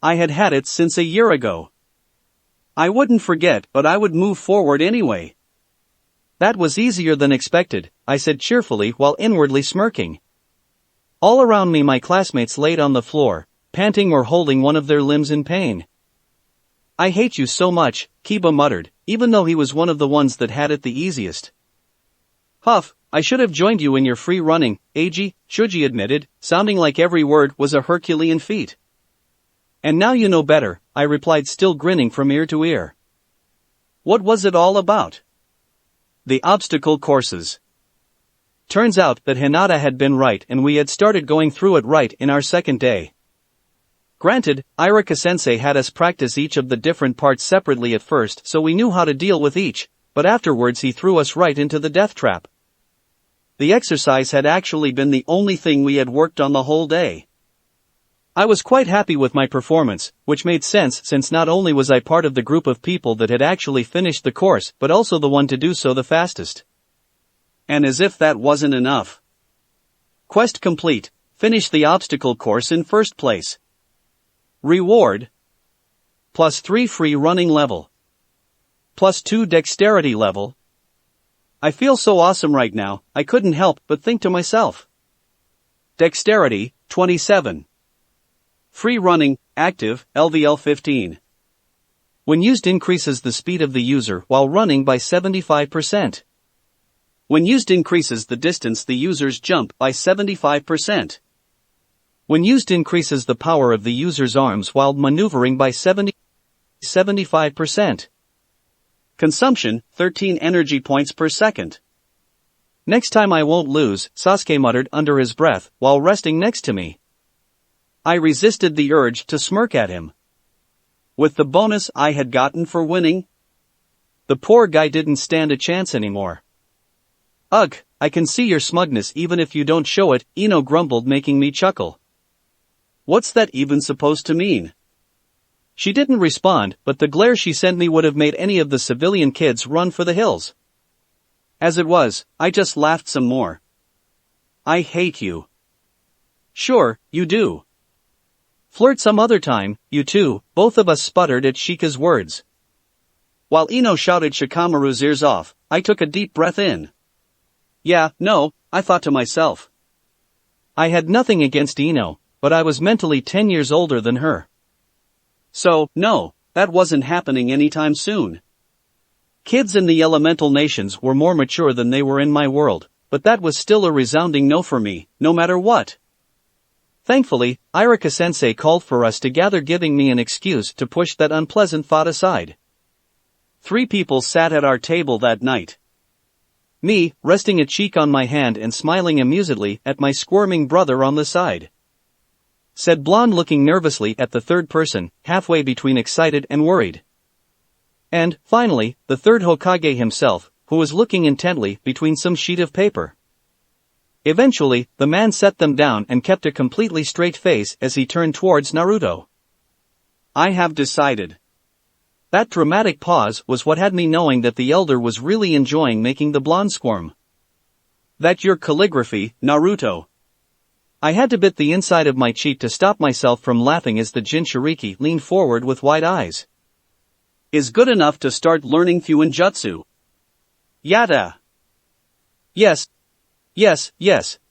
I had had it since a year ago. I wouldn't forget, but I would move forward anyway. That was easier than expected, I said cheerfully while inwardly smirking. All around me my classmates laid on the floor, panting or holding one of their limbs in pain. I hate you so much, Kiba muttered, even though he was one of the ones that had it the easiest. Huff, I should have joined you in your free running, Eiji, Shuji admitted, sounding like every word was a Herculean feat. And now you know better, I replied, still grinning from ear to ear. What was it all about? The obstacle courses. Turns out that Hinata had been right and we had started going through it right in our second day. Granted, Irika-sensei had us practice each of the different parts separately at first so we knew how to deal with each, but afterwards he threw us right into the death trap. The exercise had actually been the only thing we had worked on the whole day. I was quite happy with my performance, which made sense since not only was I part of the group of people that had actually finished the course but also the one to do so the fastest. And as if that wasn't enough. Quest complete, finish the obstacle course in first place. Reward. +3 free running level. +2 dexterity level. I feel so awesome right now, I couldn't help but think to myself. Dexterity, 27. Free running, active, LVL 15. When used increases the speed of the user while running by 75%. When used increases the distance the users jump by 75%. When used increases the power of the user's arms while maneuvering by 75%. Consumption, 13 energy points per second. Next time I won't lose, Sasuke muttered under his breath while resting next to me. I resisted the urge to smirk at him. With the bonus I had gotten for winning, the poor guy didn't stand a chance anymore. Ugh, I can see your smugness even if you don't show it, Ino grumbled, making me chuckle. What's that even supposed to mean? She didn't respond, but the glare she sent me would have made any of the civilian kids run for the hills. As it was, I just laughed some more. I hate you. Sure, you do. Flirt some other time, you two, both of us sputtered at Shika's words. While Ino shouted Shikamaru's ears off, I took a deep breath in. Yeah, no, I thought to myself. I had nothing against Ino, but I was mentally 10 years older than her. So, no, that wasn't happening anytime soon. Kids in the elemental nations were more mature than they were in my world, but that was still a resounding no for me, no matter what. Thankfully, Irika-sensei called for us to gather, giving me an excuse to push that unpleasant thought aside. 3 people sat at our table that night. Me, resting a cheek on my hand and smiling amusedly at my squirming brother on the side. Said Blonde, looking nervously at the third person, halfway between excited and worried. And, finally, the third Hokage himself, who was looking intently between some sheet of paper. Eventually, the man set them down and kept a completely straight face as he turned towards Naruto. I have decided. That dramatic pause was what had me knowing that the elder was really enjoying making the blonde squirm. That your calligraphy, Naruto. I had to bit the inside of my cheek to stop myself from laughing as the Jinchuriki leaned forward with wide eyes. Is good enough to start learning Fuinjutsu. Yada. Yes,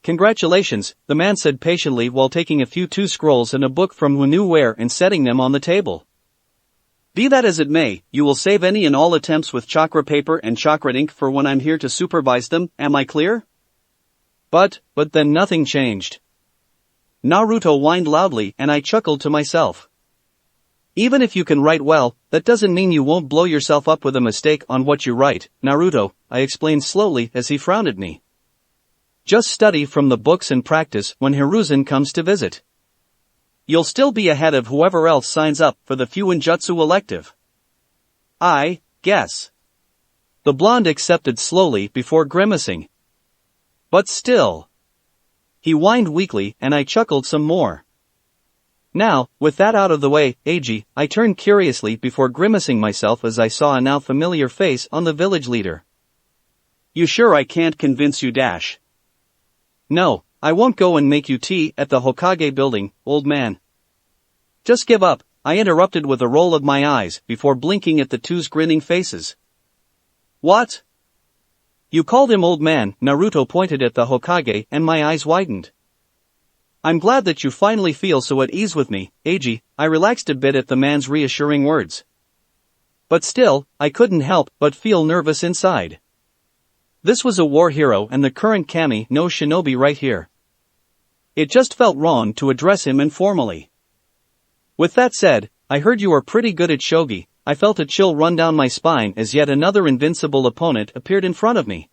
congratulations, the man said patiently while taking a few 2 scrolls and a book from Wuneware and setting them on the table. Be that as it may, you will save any and all attempts with chakra paper and chakra ink for when I'm here to supervise them, am I clear? But then nothing changed. Naruto whined loudly and I chuckled to myself. Even if you can write well, that doesn't mean you won't blow yourself up with a mistake on what you write, Naruto, I explained slowly as he frowned at me. Just study from the books and practice when Hiruzen comes to visit. You'll still be ahead of whoever else signs up for the Fuinjutsu elective. I guess. The blonde accepted slowly before grimacing. But still. He whined weakly and I chuckled some more. Now, with that out of the way, Eiji, I turned curiously before grimacing myself as I saw a now familiar face on the village leader. You sure I can't convince you, Dash? No, I won't go and make you tea at the Hokage building, old man. Just give up, I interrupted with a roll of my eyes before blinking at the two's grinning faces. What? You called him old man, Naruto pointed at the Hokage and my eyes widened. I'm glad that you finally feel so at ease with me, Eiji, I relaxed a bit at the man's reassuring words. But still, I couldn't help but feel nervous inside. This was a war hero and the current Kami no shinobi right here. It just felt wrong to address him informally. With that said, I heard you are pretty good at shogi. I felt a chill run down my spine as yet another invincible opponent appeared in front of me.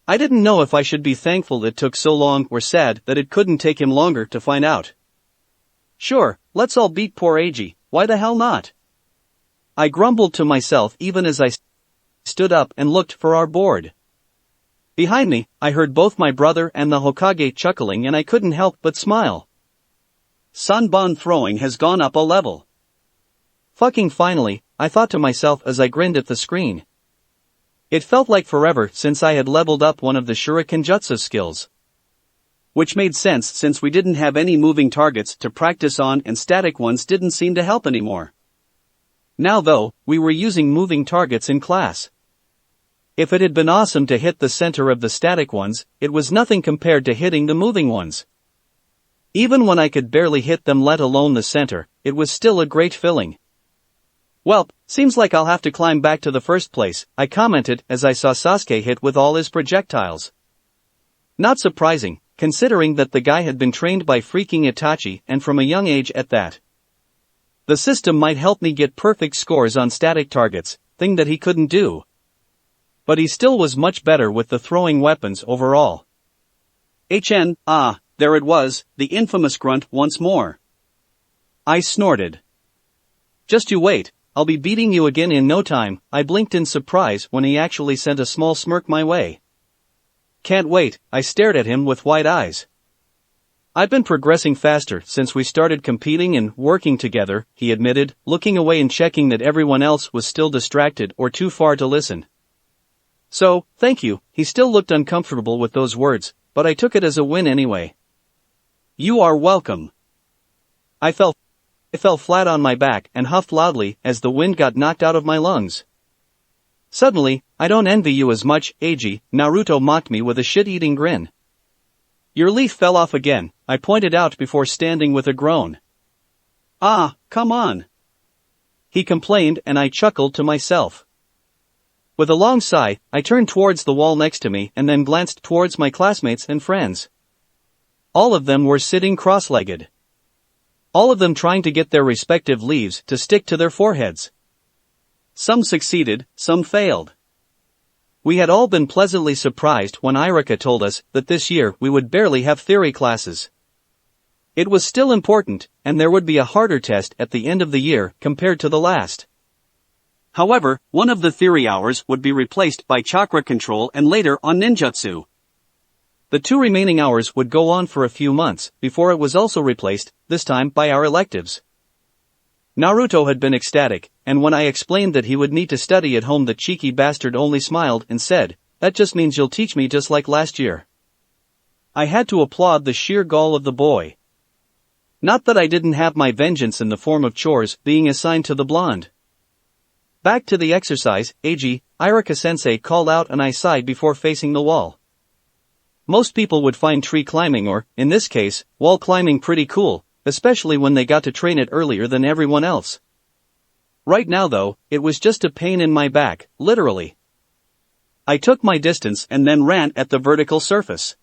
I didn't know if I should be thankful it took so long or sad that it couldn't take him longer to find out. Sure, let's all beat poor Eiji, why the hell not? I grumbled to myself even as I stood up and looked for our board. Behind me, I heard both my brother and the Hokage chuckling and I couldn't help but smile. Sanbon throwing has gone up a level. Fucking finally, I thought to myself as I grinned at the screen. It felt like forever since I had leveled up one of the Shuriken Jutsu skills. Which made sense since we didn't have any moving targets to practice on and static ones didn't seem to help anymore. Now though, we were using moving targets in class. If it had been awesome to hit the center of the static ones, it was nothing compared to hitting the moving ones. Even when I could barely hit them, let alone the center, it was still a great feeling. "Well, seems like I'll have to climb back to the first place," I commented as I saw Sasuke hit with all his projectiles. Not surprising, considering that the guy had been trained by freaking Itachi and from a young age at that. The system might help me get perfect scores on static targets, thing that he couldn't do. But he still was much better with the throwing weapons overall. There it was, the infamous grunt once more. I snorted. "Just you wait, I'll be beating you again in no time," I blinked in surprise when he actually sent a small smirk my way. "Can't wait," I stared at him with wide eyes. "I've been progressing faster since we started competing and working together," he admitted, looking away and checking that everyone else was still distracted or too far to listen. "So, thank you." He still looked uncomfortable with those words, but I took it as a win anyway. "You are welcome." I fell flat on my back and huffed loudly as the wind got knocked out of my lungs. "Suddenly, I don't envy you as much, Ag," Naruto mocked me with a shit-eating grin. "Your leaf fell off again," I pointed out before standing with a groan. "Ah, come on," he complained, and I chuckled to myself. With a long sigh, I turned towards the wall next to me and then glanced towards my classmates and friends. All of them were sitting cross-legged. All of them trying to get their respective leaves to stick to their foreheads. Some succeeded, some failed. We had all been pleasantly surprised when Irika told us that this year we would barely have theory classes. It was still important, and there would be a harder test at the end of the year compared to the last. However, one of the theory hours would be replaced by chakra control and later on ninjutsu. The 2 remaining hours would go on for a few months before it was also replaced, this time by our electives. Naruto had been ecstatic, and when I explained that he would need to study at home, the cheeky bastard only smiled and said, "That just means you'll teach me just like last year." I had to applaud the sheer gall of the boy. Not that I didn't have my vengeance in the form of chores being assigned to the blonde. "Back to the exercise, Ag," Irika-sensei called out, and I sighed before facing the wall. Most people would find tree climbing or, in this case, wall climbing pretty cool, especially when they got to train it earlier than everyone else. Right now though, it was just a pain in my back, literally. I took my distance and then ran at the vertical surface.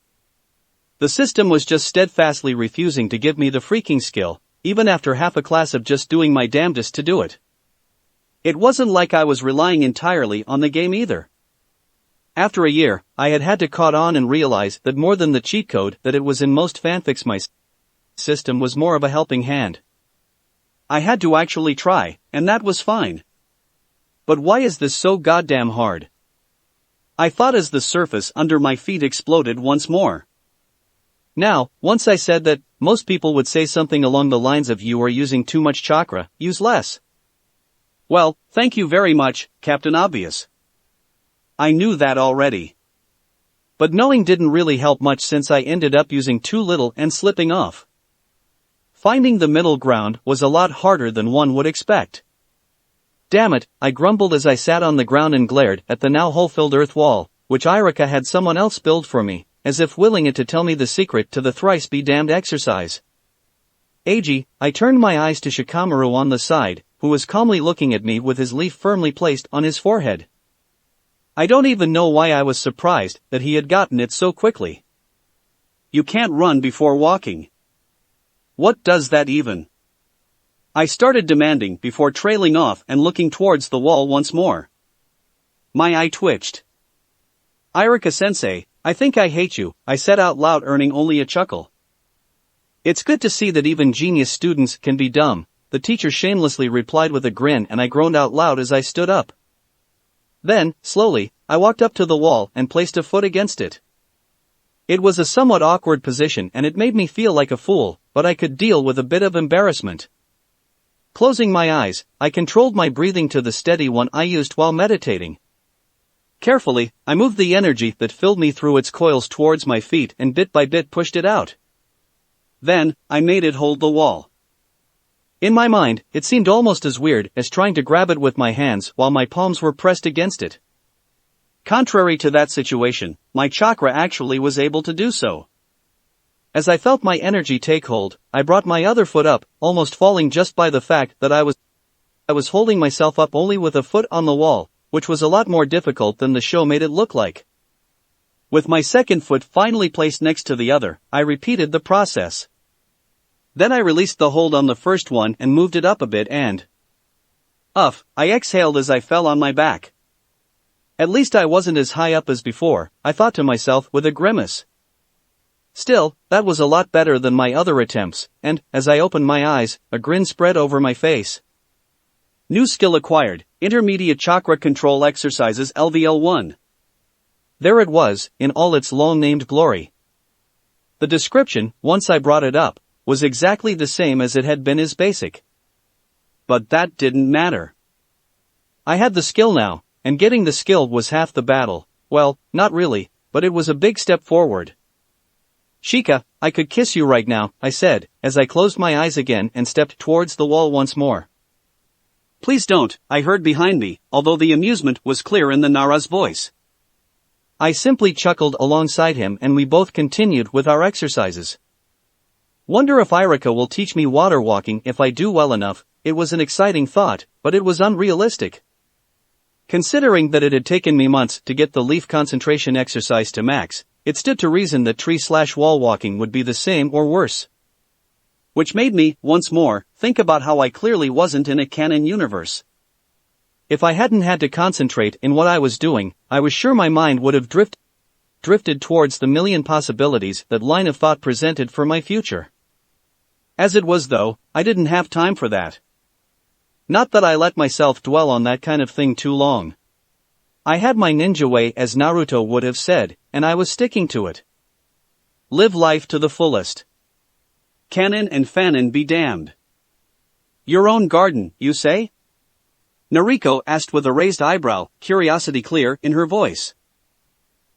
The system was just steadfastly refusing to give me the freaking skill, even after half a class of just doing my damnedest to do it. It wasn't like I was relying entirely on the game either. After a year, I had to caught on and realize that more than the cheat code that it was in most fanfics, my system was more of a helping hand. I had to actually try, and that was fine. But why is this so goddamn hard? I thought as the surface under my feet exploded once more. Now, once I said that, most people would say something along the lines of, "You are using too much chakra, use less." Well, thank you very much, Captain Obvious. I knew that already. But knowing didn't really help much since I ended up using too little and slipping off. Finding the middle ground was a lot harder than one would expect. "Damn it," I grumbled as I sat on the ground and glared at the now hole-filled earth wall, which Irika had someone else build for me, as if willing it to tell me the secret to the thrice-be-damned exercise. "Ag," I turned my eyes to Shikamaru on the side, who was calmly looking at me with his leaf firmly placed on his forehead. I don't even know why I was surprised that he had gotten it so quickly. "You can't run before walking." "What does that even?" I started demanding before trailing off and looking towards the wall once more. My eye twitched. "Irika-sensei, I think I hate you," I said out loud, earning only a chuckle. "It's good to see that even genius students can be dumb," the teacher shamelessly replied with a grin, and I groaned out loud as I stood up. Then, slowly, I walked up to the wall and placed a foot against it. It was a somewhat awkward position and it made me feel like a fool, but I could deal with a bit of embarrassment. Closing my eyes, I controlled my breathing to the steady one I used while meditating. Carefully, I moved the energy that filled me through its coils towards my feet and bit by bit pushed it out. Then, I made it hold the wall. In my mind, it seemed almost as weird as trying to grab it with my hands while my palms were pressed against it. Contrary to that situation, my chakra actually was able to do so. As I felt my energy take hold, I brought my other foot up, almost falling just by the fact that I was holding myself up only with a foot on the wall, which was a lot more difficult than the show made it look like. With my second foot finally placed next to the other, I repeated the process. Then I released the hold on the first one and moved it up a bit and I exhaled as I fell on my back. At least I wasn't as high up as before, I thought to myself with a grimace. Still, that was a lot better than my other attempts, and, as I opened my eyes, a grin spread over my face. New skill acquired, Intermediate Chakra Control Exercises LVL1. There it was, in all its long-named glory. The description, once I brought it up, was exactly the same as it had been as basic. But that didn't matter. I had the skill now, and getting the skill was half the battle. Well, not really, but it was a big step forward. Chica, I could kiss you right now, I said, as I closed my eyes again and stepped towards the wall once more. Please don't, I heard behind me, although the amusement was clear in the Nara's voice. I simply chuckled alongside him and we both continued with our exercises. Wonder if Irika will teach me water walking if I do well enough. It was an exciting thought, but it was unrealistic. Considering that it had taken me months to get the leaf concentration exercise to max, it stood to reason that tree/wall walking would be the same or worse. Which made me, once more, think about how I clearly wasn't in a canon universe. If I hadn't had to concentrate in what I was doing, I was sure my mind would have drifted towards the million possibilities that line of thought presented for my future. As it was though, I didn't have time for that. Not that I let myself dwell on that kind of thing too long. I had my ninja way as Naruto would have said, and I was sticking to it. Live life to the fullest. Canon and fanon be damned. Your own garden, you say? Nariko asked with a raised eyebrow, curiosity clear in her voice.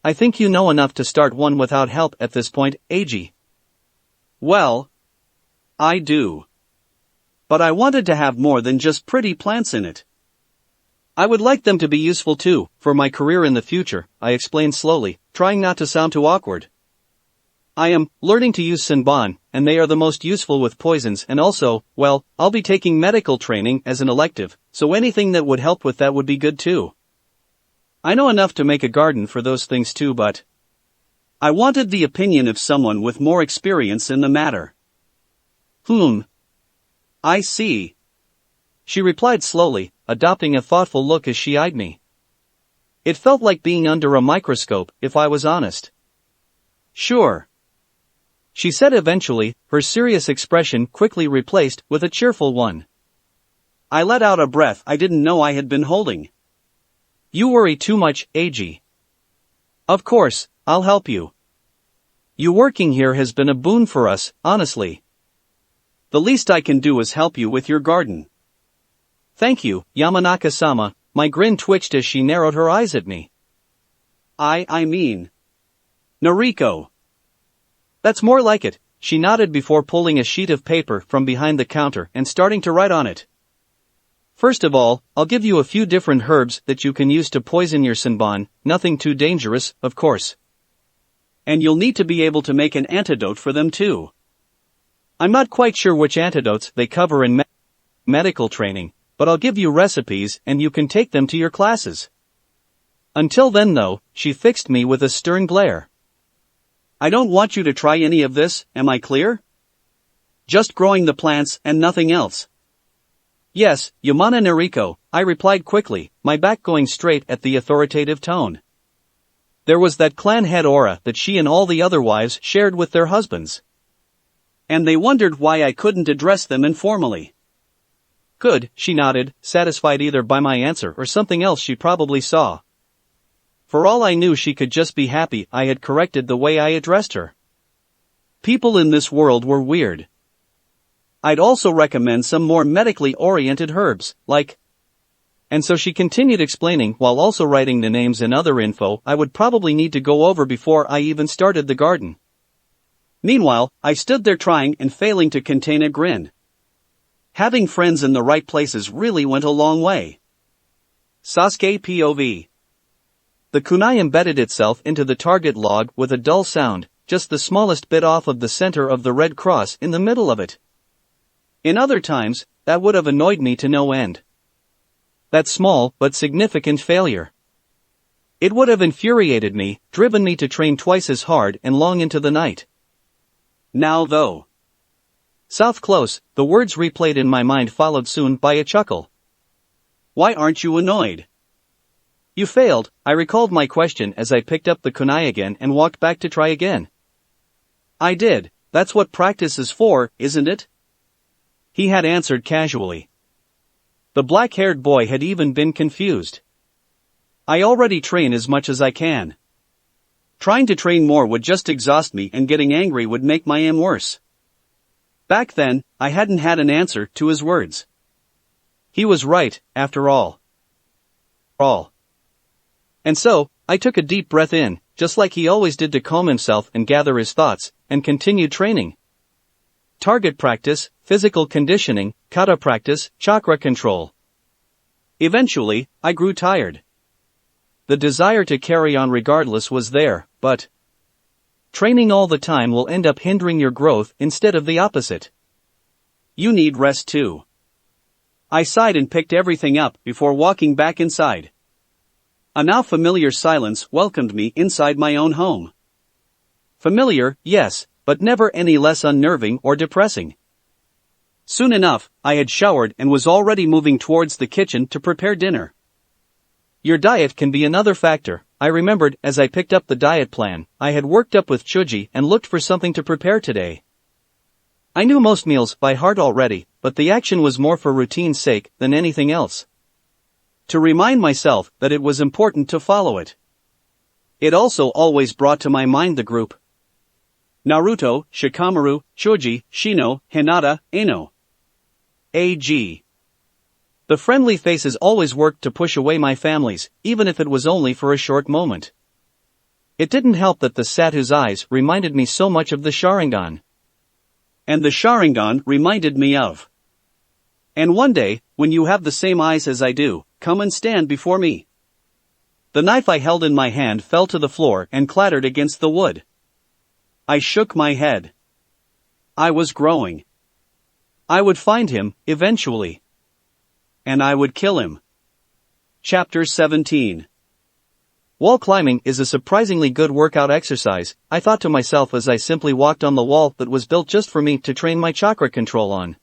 I think you know enough to start one without help at this point, Ag. Well, I do. But I wanted to have more than just pretty plants in it. I would like them to be useful too, for my career in the future, I explained slowly, trying not to sound too awkward. I am learning to use Senbon, and they are the most useful with poisons and also, well, I'll be taking medical training as an elective, so anything that would help with that would be good too. I know enough to make a garden for those things too, but I wanted the opinion of someone with more experience in the matter. I see. She replied slowly, adopting a thoughtful look as she eyed me. It felt like being under a microscope, if I was honest. Sure. She said eventually, her serious expression quickly replaced with a cheerful one. I let out a breath I didn't know I had been holding. You worry too much, Ag. Of course, I'll help you. You working here has been a boon for us, honestly. The least I can do is help you with your garden. Thank you, Yamanaka-sama. My grin twitched as she narrowed her eyes at me. I mean. Nariko. That's more like it, she nodded before pulling a sheet of paper from behind the counter and starting to write on it. First of all, I'll give you a few different herbs that you can use to poison your Senbon, nothing too dangerous, of course. And you'll need to be able to make an antidote for them too. I'm not quite sure which antidotes they cover in medical training, but I'll give you recipes and you can take them to your classes. Until then though, she fixed me with a stern glare. I don't want you to try any of this, am I clear? Just growing the plants and nothing else. Yes, Yamana Nariko, I replied quickly, my back going straight at the authoritative tone. There was that clan head aura that she and all the other wives shared with their husbands. And they wondered why I couldn't address them informally. Good, she nodded, satisfied either by my answer or something else she probably saw. For all I knew, she could just be happy I had corrected the way I addressed her. People in this world were weird. I'd also recommend some more medically oriented herbs, like. And so she continued explaining while also writing the names and other info I would probably need to go over before I even started the garden. Meanwhile, I stood there trying and failing to contain a grin. Having friends in the right places really went a long way. Sasuke POV. The kunai embedded itself into the target log with a dull sound, just the smallest bit off of the center of the red cross in the middle of it. In other times, that would have annoyed me to no end. That small but significant failure. It would have infuriated me, driven me to train twice as hard and long into the night. Now though. South close, the words replayed in my mind followed soon by a chuckle. Why aren't you annoyed? You failed, I recalled my question as I picked up the kunai again and walked back to try again. I did, that's what practice is for, isn't it? He had answered casually. The black-haired boy had even been confused. I already train as much as I can. Trying to train more would just exhaust me and getting angry would make my aim worse. Back then, I hadn't had an answer to his words. He was right, after all. And so, I took a deep breath in, just like he always did to calm himself and gather his thoughts, and continued training. Target practice, physical conditioning, kata practice, chakra control. Eventually, I grew tired. The desire to carry on regardless was there, but training all the time will end up hindering your growth instead of the opposite. You need rest too. I sighed and picked everything up before walking back inside. A now familiar silence welcomed me inside my own home. Familiar, yes, but never any less unnerving or depressing. Soon enough, I had showered and was already moving towards the kitchen to prepare dinner. Your diet can be another factor, I remembered as I picked up the diet plan I had worked up with Chuji and looked for something to prepare today. I knew most meals by heart already, but the action was more for routine's sake than anything else. To remind myself that it was important to follow it. It also always brought to my mind the group. Naruto, Shikamaru, Choji, Shino, Hinata, Ino. A.G. The friendly faces always worked to push away my families, even if it was only for a short moment. It didn't help that the Satu's eyes reminded me so much of the Sharingan. And the Sharingan reminded me of. And one day, when you have the same eyes as I do, come and stand before me. The knife I held in my hand fell to the floor and clattered against the wood. I shook my head. I was growing. I would find him, eventually. And I would kill him. Chapter 17. Wall climbing is a surprisingly good workout exercise, I thought to myself as I simply walked on the wall that was built just for me to train my chakra control on.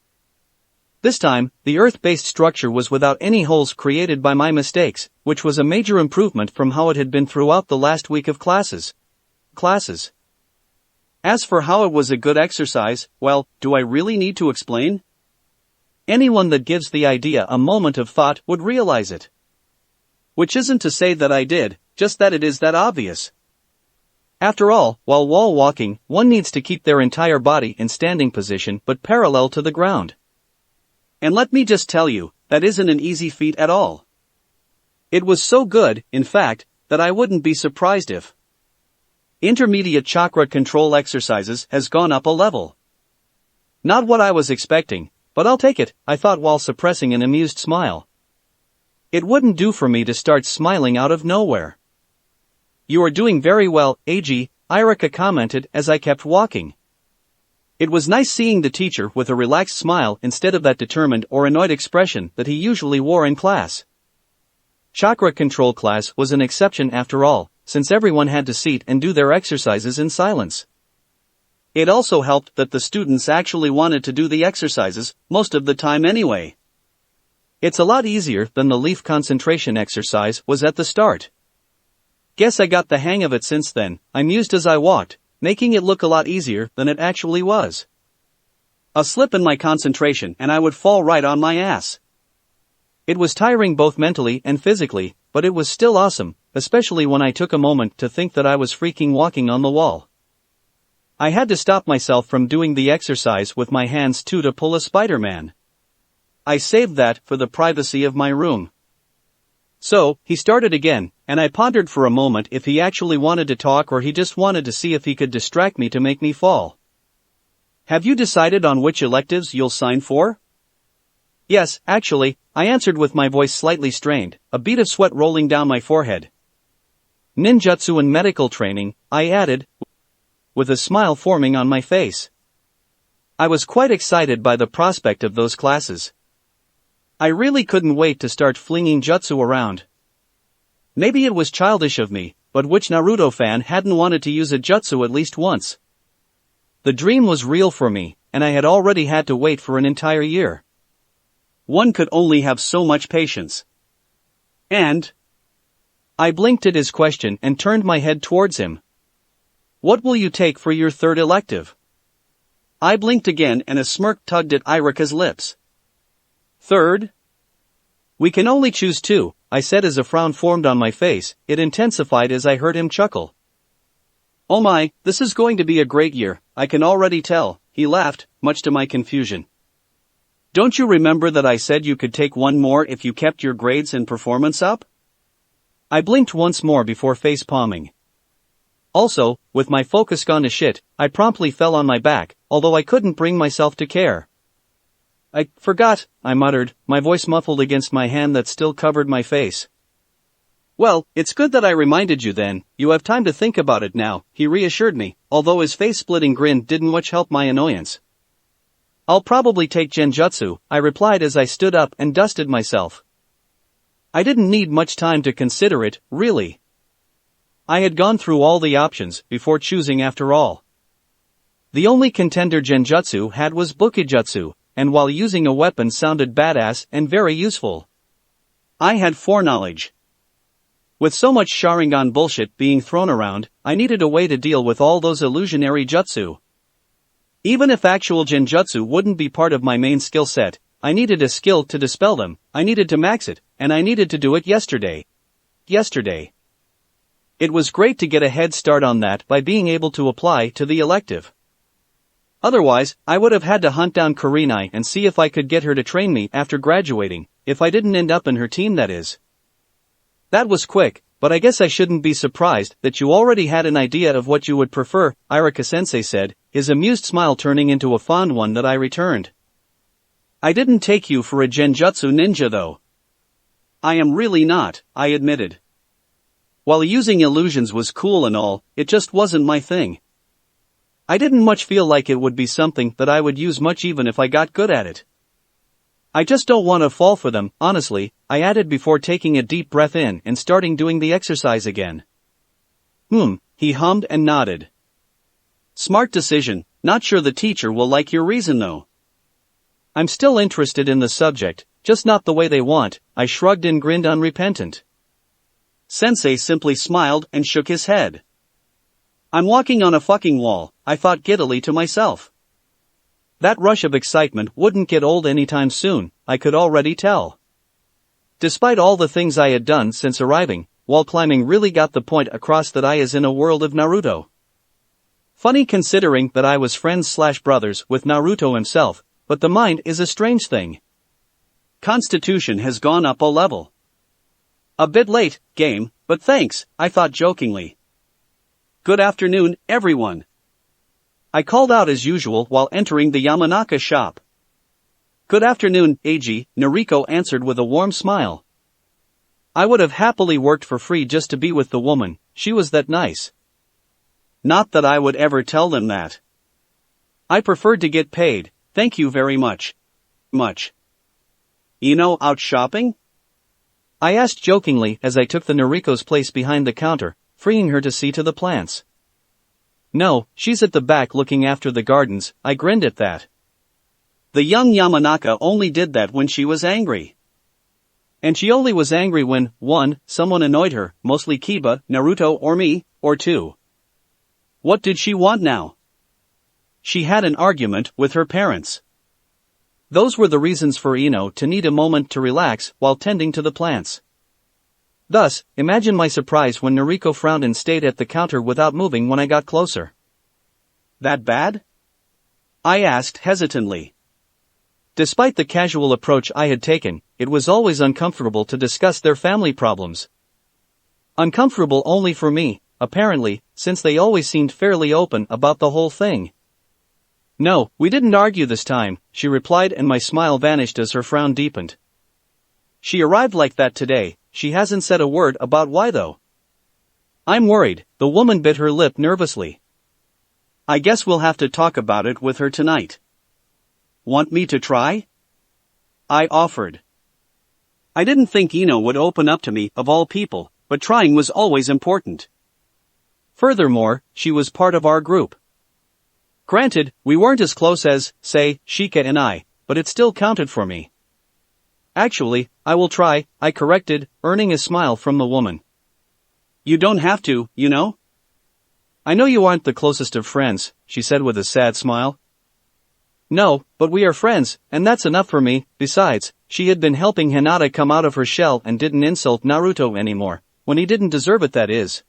This time, the earth-based structure was without any holes created by my mistakes, which was a major improvement from how it had been throughout the last week of classes. As for how it was a good exercise, well, do I really need to explain? Anyone that gives the idea a moment of thought would realize it. Which isn't to say that I did, just that it is that obvious. After all, while wall walking, one needs to keep their entire body in standing position but parallel to the ground. And let me just tell you, that isn't an easy feat at all. It was so good, in fact, that I wouldn't be surprised if intermediate chakra control exercises has gone up a level. Not what I was expecting, but I'll take it, I thought while suppressing an amused smile. It wouldn't do for me to start smiling out of nowhere. You are doing very well, AG, Irika commented as I kept walking. It was nice seeing the teacher with a relaxed smile instead of that determined or annoyed expression that he usually wore in class. Chakra control class was an exception after all, since everyone had to sit and do their exercises in silence. It also helped that the students actually wanted to do the exercises, most of the time anyway. It's a lot easier than the leaf concentration exercise was at the start. Guess I got the hang of it since then, I mused as I walked, making it look a lot easier than it actually was. A slip in my concentration and I would fall right on my ass. It was tiring both mentally and physically, but it was still awesome, especially when I took a moment to think that I was freaking walking on the wall. I had to stop myself from doing the exercise with my hands too to pull a Spider-Man. I saved that for the privacy of my room. So, he started again, and I pondered for a moment if he actually wanted to talk or he just wanted to see if he could distract me to make me fall. Have you decided on which electives you'll sign for? Yes, actually, I answered with my voice slightly strained, a bead of sweat rolling down my forehead. Ninjutsu and medical training, I added, with a smile forming on my face. I was quite excited by the prospect of those classes. I really couldn't wait to start flinging jutsu around. Maybe it was childish of me, but which Naruto fan hadn't wanted to use a jutsu at least once? The dream was real for me, and I had already had to wait for an entire year. One could only have so much patience. And I blinked at his question and turned my head towards him. What will you take for your third elective? I blinked again and a smirk tugged at Irika's lips. Third? We can only choose two, I said as a frown formed on my face. It intensified as I heard him chuckle. Oh my, this is going to be a great year, I can already tell, he laughed, much to my confusion. Don't you remember that I said you could take one more if you kept your grades and performance up? I blinked once more before face palming. Also, with my focus gone to shit, I promptly fell on my back, although I couldn't bring myself to care. I forgot, I muttered, my voice muffled against my hand that still covered my face. Well, it's good that I reminded you then, you have time to think about it now, he reassured me, although his face-splitting grin didn't much help my annoyance. I'll probably take Genjutsu, I replied as I stood up and dusted myself. I didn't need much time to consider it, really. I had gone through all the options before choosing after all. The only contender Genjutsu had was Bukijutsu, and while using a weapon sounded badass and very useful, I had foreknowledge. With so much Sharingan bullshit being thrown around, I needed a way to deal with all those illusionary jutsu. Even if actual Genjutsu wouldn't be part of my main skill set, I needed a skill to dispel them, I needed to max it, and I needed to do it yesterday. It was great to get a head start on that by being able to apply to the elective. Otherwise, I would have had to hunt down Kurenai and see if I could get her to train me after graduating, if I didn't end up in her team that is. That was quick, but I guess I shouldn't be surprised that you already had an idea of what you would prefer, Irika-sensei said, his amused smile turning into a fond one that I returned. I didn't take you for a Genjutsu ninja though. I am really not, I admitted. While using illusions was cool and all, it just wasn't my thing. I didn't much feel like it would be something that I would use much even if I got good at it. I just don't want to fall for them, honestly, I added before taking a deep breath in and starting doing the exercise again. He hummed and nodded. Smart decision, not sure the teacher will like your reason though. I'm still interested in the subject, just not the way they want, I shrugged and grinned unrepentant. Sensei simply smiled and shook his head. I'm walking on a fucking wall, I thought giddily to myself. That rush of excitement wouldn't get old anytime soon, I could already tell. Despite all the things I had done since arriving, wall climbing really got the point across that I is in a world of Naruto. Funny considering that I was friends/brothers with Naruto himself, but the mind is a strange thing. Constitution has gone up a level. A bit late, game, but thanks, I thought jokingly. Good afternoon, everyone. I called out as usual while entering the Yamanaka shop. Good afternoon, Eiji, Noriko answered with a warm smile. I would have happily worked for free just to be with the woman, she was that nice. Not that I would ever tell them that. I preferred to get paid, thank you very much. Out shopping? I asked jokingly as I took the Noriko's place behind the counter, freeing her to see to the plants. No, she's at the back looking after the gardens, I grinned at that. The young Yamanaka only did that when she was angry. And she only was angry when, 1, someone annoyed her, mostly Kiba, Naruto or me, or 2. What did she want now? She had an argument with her parents. Those were the reasons for Ino to need a moment to relax while tending to the plants. Thus, imagine my surprise when Noriko frowned and stayed at the counter without moving when I got closer. That bad? I asked hesitantly. Despite the casual approach I had taken, it was always uncomfortable to discuss their family problems. Uncomfortable only for me, apparently, since they always seemed fairly open about the whole thing. No, we didn't argue this time, she replied, and my smile vanished as her frown deepened. She arrived like that today, she hasn't said a word about why though. I'm worried, the woman bit her lip nervously. I guess we'll have to talk about it with her tonight. Want me to try? I offered. I didn't think Ino would open up to me, of all people, but trying was always important. Furthermore, she was part of our group. Granted, we weren't as close as, say, Shika and I, but it still counted for me. Actually, I will try, I corrected, earning a smile from the woman. You don't have to, you know? I know you aren't the closest of friends, she said with a sad smile. No, but we are friends, and that's enough for me. Besides, she had been helping Hinata come out of her shell and didn't insult Naruto anymore, when he didn't deserve it, that is.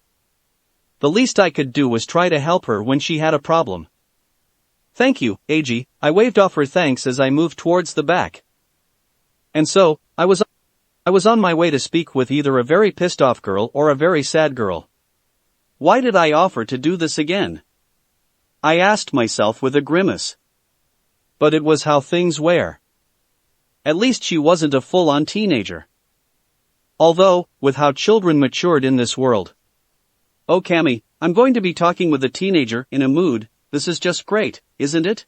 The least I could do was try to help her when she had a problem. Thank you, Eiji, I waved off her thanks as I moved towards the back. And so, I was on my way to speak with either a very pissed off girl or a very sad girl. Why did I offer to do this again? I asked myself with a grimace. But it was how things were. At least she wasn't a full-on teenager. Although, with how children matured in this world. Oh Cammy, I'm going to be talking with a teenager in a mood, this is just great, isn't it?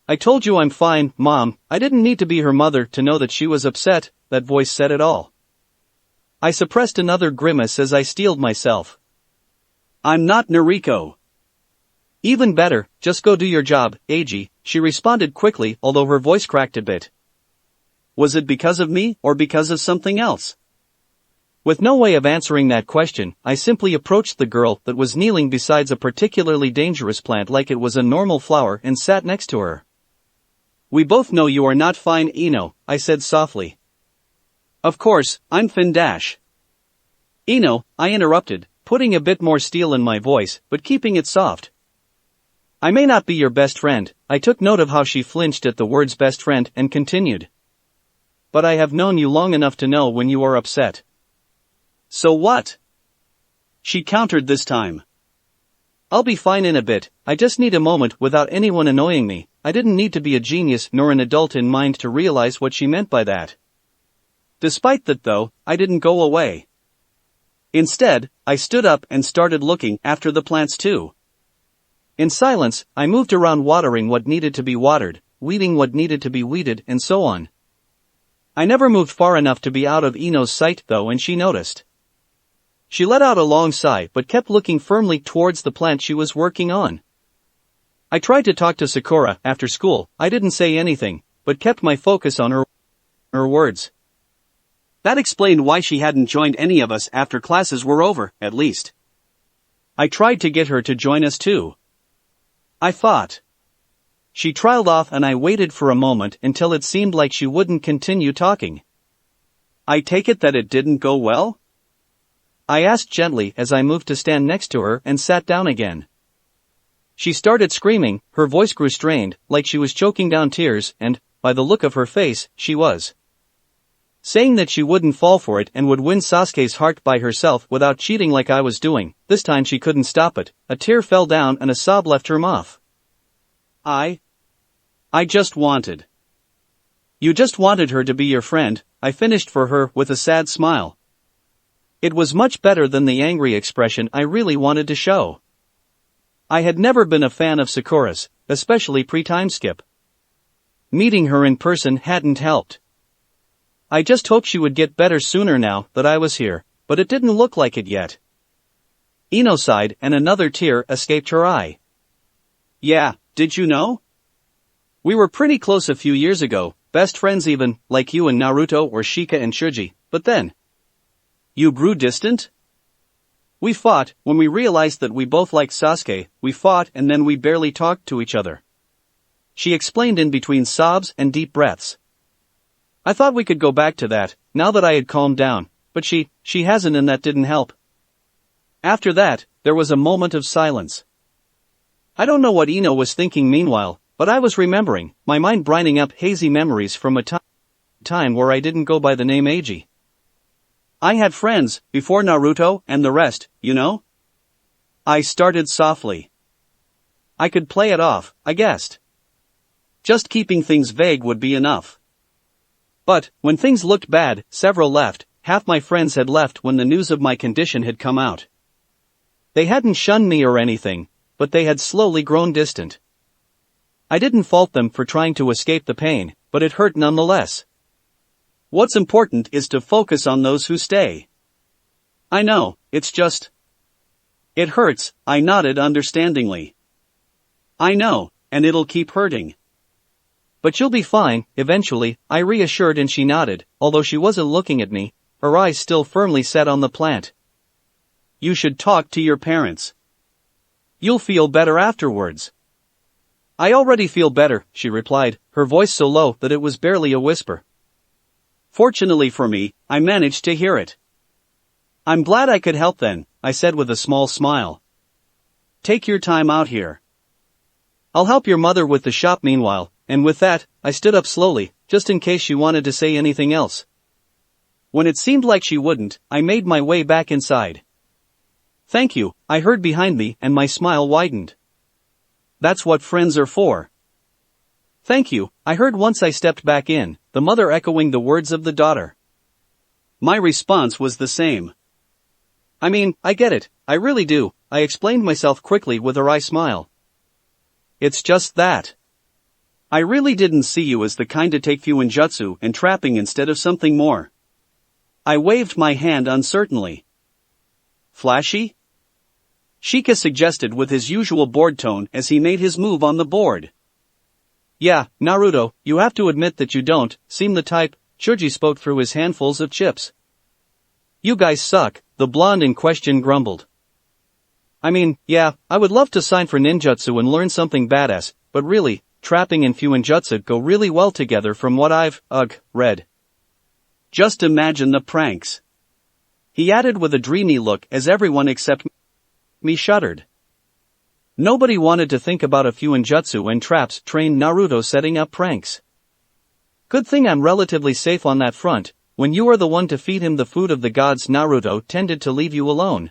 I told you I'm fine, Mom. I didn't need to be her mother to know that she was upset, that voice said it all. I suppressed another grimace as I steeled myself. I'm not Nariko. Even better, just go do your job, Eiji, she responded quickly, although her voice cracked a bit. Was it because of me, or because of something else? With no way of answering that question, I simply approached the girl that was kneeling beside a particularly dangerous plant like it was a normal flower and sat next to her. We both know you are not fine, Ino, I said softly. Of course, I'm Findash. Ino, I interrupted, putting a bit more steel in my voice, but keeping it soft. I may not be your best friend, I took note of how she flinched at the words best friend and continued. But I have known you long enough to know when you are upset. So what? She countered this time. I'll be fine in a bit, I just need a moment without anyone annoying me. I didn't need to be a genius nor an adult in mind to realize what she meant by that. Despite that though, I didn't go away. Instead, I stood up and started looking after the plants too. In silence, I moved around watering what needed to be watered, weeding what needed to be weeded and so on. I never moved far enough to be out of Ino's sight though, and she noticed. She let out a long sigh but kept looking firmly towards the plant she was working on. I tried to talk to Sakura after school. I didn't say anything, but kept my focus on her words. That explained why she hadn't joined any of us after classes were over, at least. I tried to get her to join us too. I thought. She trailed off and I waited for a moment until it seemed like she wouldn't continue talking. I take it that it didn't go well? I asked gently as I moved to stand next to her and sat down again. She started screaming, her voice grew strained, like she was choking down tears, and, by the look of her face, she was saying that she wouldn't fall for it and would win Sasuke's heart by herself without cheating like I was doing. This time she couldn't stop it, a tear fell down and a sob left her mouth. I just wanted. You just wanted her to be your friend, I finished for her with a sad smile. It was much better than the angry expression I really wanted to show. I had never been a fan of Sakura's, especially pre-time skip. Meeting her in person hadn't helped. I just hoped she would get better sooner now that I was here, but it didn't look like it yet. Ino sighed and another tear escaped her eye. Yeah, did you know? We were pretty close a few years ago, best friends even, like you and Naruto or Shika and Shuji, but then. You grew distant? We fought. When we realized that we both liked Sasuke, we fought and then we barely talked to each other. She explained in between sobs and deep breaths. I thought we could go back to that, now that I had calmed down, but she hasn't, and that didn't help. After that, there was a moment of silence. I don't know what Ino was thinking meanwhile, but I was remembering, my mind brining up hazy memories from a time where I didn't go by the name Eiji. I had friends, before Naruto and the rest, you know? I started softly. I could play it off, I guessed. Just keeping things vague would be enough. But, when things looked bad, several left. Half my friends had left when the news of my condition had come out. They hadn't shunned me or anything, but they had slowly grown distant. I didn't fault them for trying to escape the pain, but it hurt nonetheless. What's important is to focus on those who stay. I know, it's just... It hurts, I nodded understandingly. I know, and it'll keep hurting. But you'll be fine, eventually, I reassured, and she nodded, although she wasn't looking at me, her eyes still firmly set on the plant. You should talk to your parents. You'll feel better afterwards. I already feel better, she replied, her voice so low that it was barely a whisper. Fortunately for me, I managed to hear it. I'm glad I could help then, I said with a small smile. Take your time out here. I'll help your mother with the shop meanwhile, and with that, I stood up slowly, just in case she wanted to say anything else. When it seemed like she wouldn't, I made my way back inside. Thank you, I heard behind me, and my smile widened. That's what friends are for. Thank you, I heard once I stepped back in, the mother echoing the words of the daughter. My response was the same. I mean, I get it, I really do, I explained myself quickly with a wry smile. It's just that. I really didn't see you as the kind to take fuinjutsu and trapping instead of something more. I waved my hand uncertainly. Flashy? Shika suggested with his usual bored tone as he made his move on the board. Yeah, Naruto, you have to admit that you don't seem the type, Choji spoke through his handfuls of chips. You guys suck, the blonde in question grumbled. I mean, yeah, I would love to sign for ninjutsu and learn something badass, but really, trapping and fuinjutsu go really well together from what I've, read. Just imagine the pranks. He added with a dreamy look as everyone except me shuddered. Nobody wanted to think about a fuinjutsu and traps trained Naruto setting up pranks. Good thing I'm relatively safe on that front. When you are the one to feed him the food of the gods, Naruto tended to leave you alone.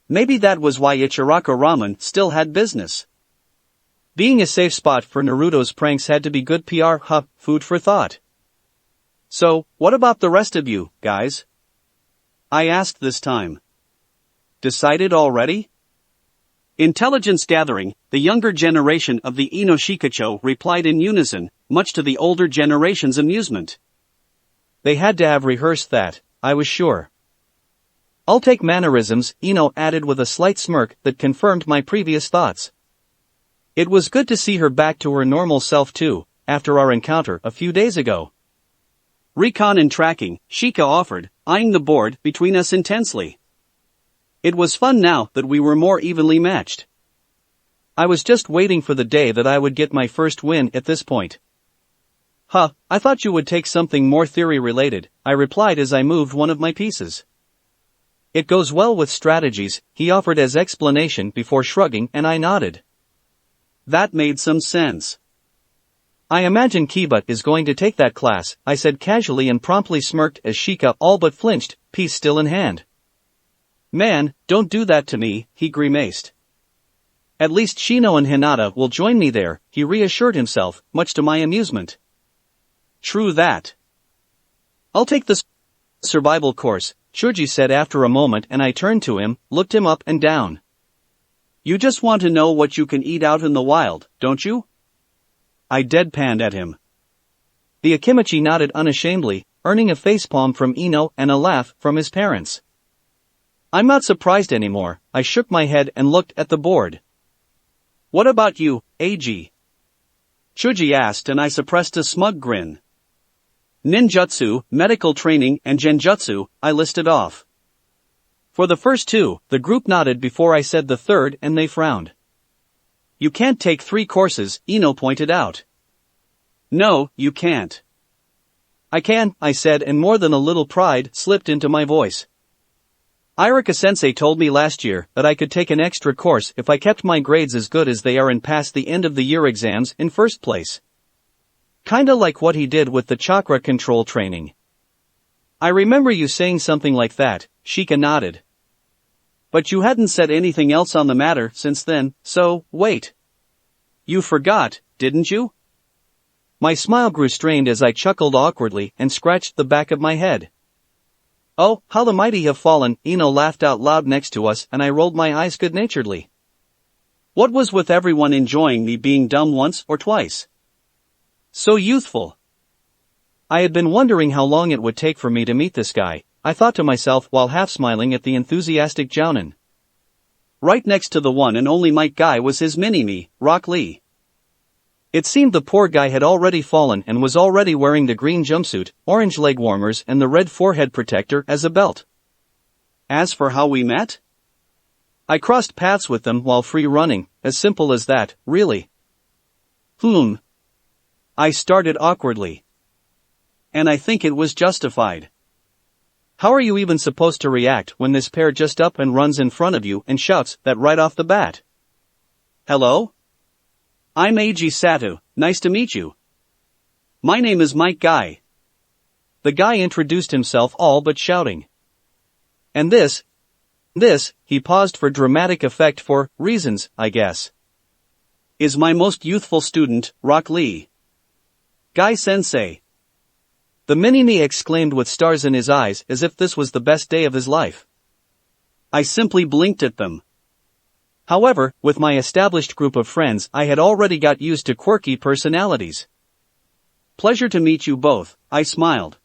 Maybe that was why Ichiraka Ramen still had business. Being a safe spot for Naruto's pranks had to be good PR, food for thought. So, what about the rest of you, guys? I asked this time. Decided already? Intelligence gathering, the younger generation of the Ino Shikacho replied in unison, much to the older generation's amusement. They had to have rehearsed that, I was sure. I'll take mannerisms, Ino added with a slight smirk that confirmed my previous thoughts. It was good to see her back to her normal self too, after our encounter a few days ago. Recon and tracking, Shika offered, eyeing the board between us intensely. It was fun now that we were more evenly matched. I was just waiting for the day that I would get my first win at this point. I thought you would take something more theory-related, I replied as I moved one of my pieces. It goes well with strategies, he offered as explanation before shrugging, and I nodded. That made some sense. I imagine Kiba is going to take that class, I said casually and promptly smirked as Shika all but flinched, piece still in hand. Man, don't do that to me, he grimaced. At least Shino and Hinata will join me there, he reassured himself, much to my amusement. True that. I'll take the survival course, Choji said after a moment, and I turned to him, looked him up and down. You just want to know what you can eat out in the wild, don't you? I deadpanned at him. The Akimichi nodded unashamedly, earning a facepalm from Ino and a laugh from his parents. I'm not surprised anymore, I shook my head and looked at the board. What about you, AG? Choji asked, and I suppressed a smug grin. Ninjutsu, medical training, and genjutsu, I listed off. For the first two, the group nodded before I said the third, and they frowned. You can't take 3 courses, Ino pointed out. No, you can't. I can, I said, and more than a little pride slipped into my voice. Irika-sensei told me last year that I could take an extra course if I kept my grades as good as they are and passed the end-of-the-year exams in first place. Kinda like what he did with the chakra control training. I remember you saying something like that, Shika nodded. But you hadn't said anything else on the matter since then, so, wait. You forgot, didn't you? My smile grew strained as I chuckled awkwardly and scratched the back of my head. Oh, how the mighty have fallen, Ino laughed out loud next to us and I rolled my eyes good-naturedly. What was with everyone enjoying me being dumb once or twice? So youthful. I had been wondering how long it would take for me to meet this guy, I thought to myself while half smiling at the enthusiastic Jounin. Right next to the one and only Mike guy was his mini-me, Rock Lee. It seemed the poor guy had already fallen and was already wearing the green jumpsuit, orange leg warmers and the red forehead protector as a belt. As for how we met? I crossed paths with them while free running, as simple as that, really. I started awkwardly. And I think it was justified. How are you even supposed to react when this pair just up and runs in front of you and shouts that right off the bat? Hello? I'm Eiji Sato, nice to meet you. My name is Mike Guy. The guy introduced himself all but shouting. And this, he paused for dramatic effect for reasons, I guess. Is my most youthful student, Rock Lee. Guy-sensei. The mini-me exclaimed with stars in his eyes as if this was the best day of his life. I simply blinked at them. However, with my established group of friends I had already got used to quirky personalities. Pleasure to meet you both, I smiled.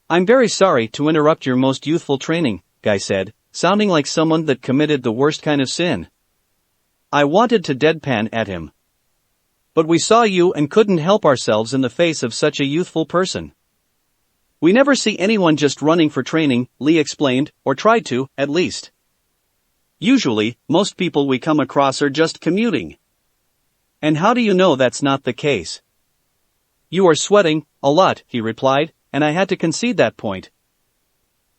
I'm very sorry to interrupt your most youthful training, Guy said, sounding like someone that committed the worst kind of sin. I wanted to deadpan at him. But we saw you and couldn't help ourselves in the face of such a youthful person. We never see anyone just running for training, Lee explained, or tried to, at least. Usually, most people we come across are just commuting. And how do you know that's not the case? You are sweating, a lot, he replied, and I had to concede that point.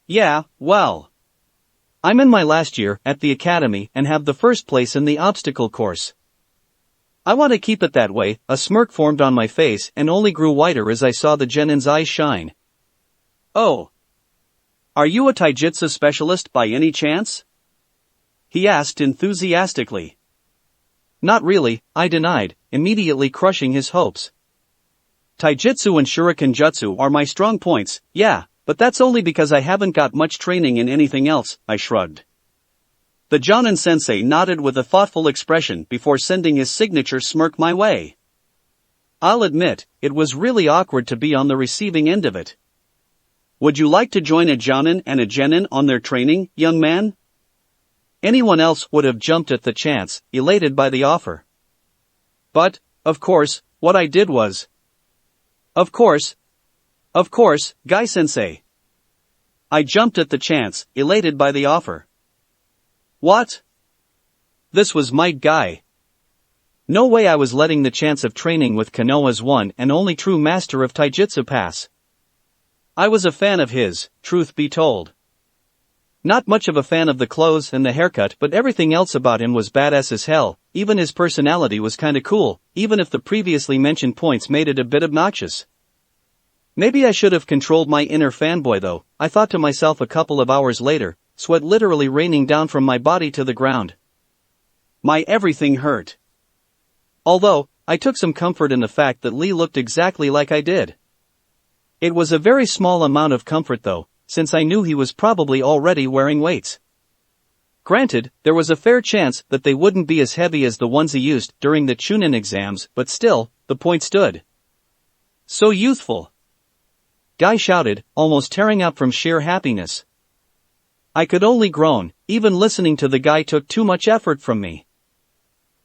Yeah, well. I'm in my last year at the academy and have the first place in the obstacle course. I want to keep it that way, a smirk formed on my face and only grew whiter as I saw the genin's eyes shine. Oh. Are you a taijutsu specialist by any chance? He asked enthusiastically. Not really, I denied, immediately crushing his hopes. Taijutsu and shuriken jutsu are my strong points, yeah, but that's only because I haven't got much training in anything else, I shrugged. The Jounin-sensei nodded with a thoughtful expression before sending his signature smirk my way. I'll admit, it was really awkward to be on the receiving end of it. Would you like to join a Jounin and a genin on their training, young man? Anyone else would have jumped at the chance, elated by the offer. But, of course, what I did was... Of course, Guy-sensei. I jumped at the chance, elated by the offer. What? This was Mike Guy. No way I was letting the chance of training with Konoha's one and only true master of taijutsu pass. I was a fan of his, truth be told. Not much of a fan of the clothes and the haircut, but everything else about him was badass as hell. Even his personality was kinda cool, even if the previously mentioned points made it a bit obnoxious. Maybe I should have controlled my inner fanboy though, I thought to myself a couple of hours later, sweat literally raining down from my body to the ground. My everything hurt. Although, I took some comfort in the fact that Lee looked exactly like I did. It was a very small amount of comfort though, since I knew he was probably already wearing weights. Granted, there was a fair chance that they wouldn't be as heavy as the ones he used during the Chunin exams, but still, the point stood. So youthful. Guy shouted, almost tearing up from sheer happiness. I could only groan, even listening to the guy took too much effort from me.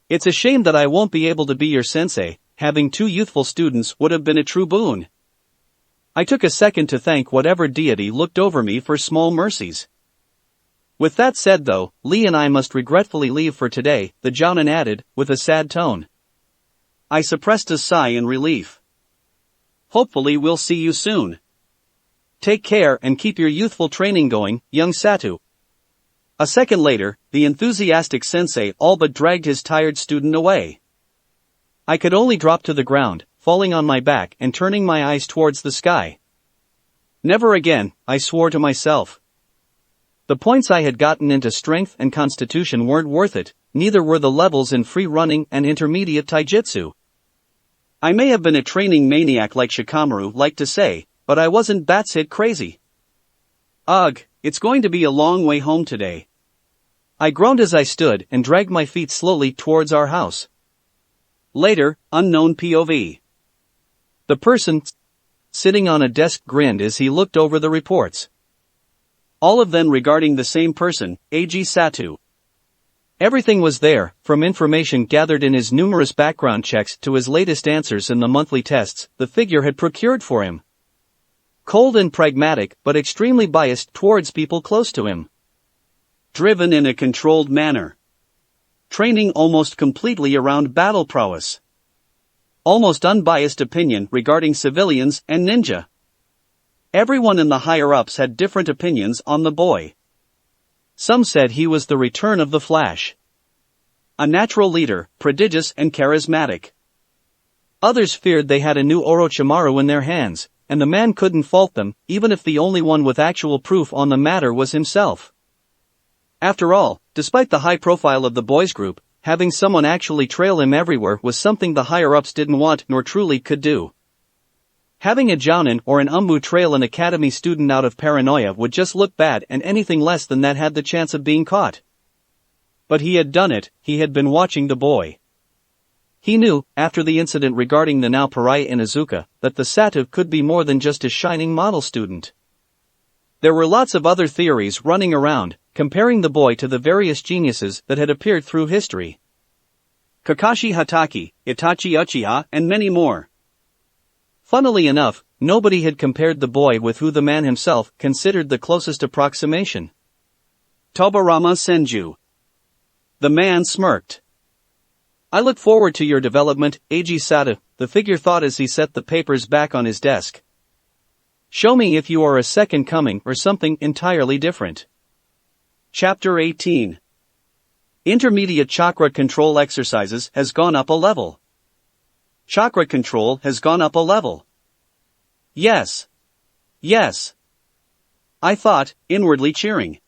It's a shame that I won't be able to be your sensei, having two youthful students would have been a true boon. I took a second to thank whatever deity looked over me for small mercies. With that said though, Lee and I must regretfully leave for today, the Jounin added, with a sad tone. I suppressed a sigh in relief. Hopefully we'll see you soon. Take care and keep your youthful training going, young Satu. A second later, the enthusiastic sensei all but dragged his tired student away. I could only drop to the ground, falling on my back and turning my eyes towards the sky. Never again, I swore to myself. The points I had gotten into strength and constitution weren't worth it, neither were the levels in free running and intermediate taijutsu. I may have been a training maniac like Shikamaru liked to say, but I wasn't batshit crazy. Ugh, it's going to be a long way home today. I groaned as I stood and dragged my feet slowly towards our house. Later, unknown POV. The person sitting on a desk grinned as he looked over the reports. All of them regarding the same person, Eiji Sato. Everything was there, from information gathered in his numerous background checks to his latest answers in the monthly tests the figure had procured for him. Cold and pragmatic, but extremely biased towards people close to him. Driven in a controlled manner. Training almost completely around battle prowess. Almost unbiased opinion regarding civilians and ninja. Everyone in the higher-ups had different opinions on the boy. Some said he was the return of the Flash. A natural leader, prodigious and charismatic. Others feared they had a new Orochimaru in their hands, and the man couldn't fault them, even if the only one with actual proof on the matter was himself. After all, despite the high profile of the boys group, having someone actually trail him everywhere was something the higher-ups didn't want nor truly could do. Having a Jounin or an Umbu trail an academy student out of paranoia would just look bad, and anything less than that had the chance of being caught. But he had done it, he had been watching the boy. He knew, after the incident regarding the now pariah Inuzuka, that the Sato could be more than just a shining model student. There were lots of other theories running around, comparing the boy to the various geniuses that had appeared through history. Kakashi Hatake, Itachi Uchiha, and many more. Funnily enough, nobody had compared the boy with who the man himself considered the closest approximation. Tobarama Senju. The man smirked. I look forward to your development, Eiji Sato, the figure thought as he set the papers back on his desk. Show me if you are a second coming or something entirely different. Chapter 18. Intermediate chakra control exercises has gone up a level. Chakra control has gone up a level. Yes. Yes. I thought, inwardly cheering.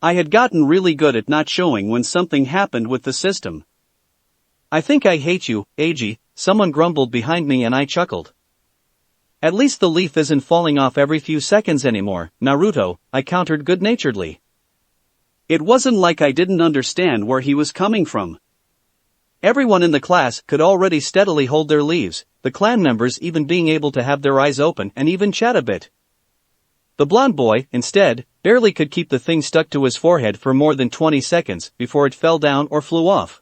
I had gotten really good at not showing when something happened with the system. I think I hate you, Eiji, someone grumbled behind me and I chuckled. At least the leaf isn't falling off every few seconds anymore, Naruto, I countered good-naturedly. It wasn't like I didn't understand where he was coming from. Everyone in the class could already steadily hold their leaves, the clan members even being able to have their eyes open and even chat a bit. The blonde boy, instead, barely could keep the thing stuck to his forehead for more than 20 seconds before it fell down or flew off.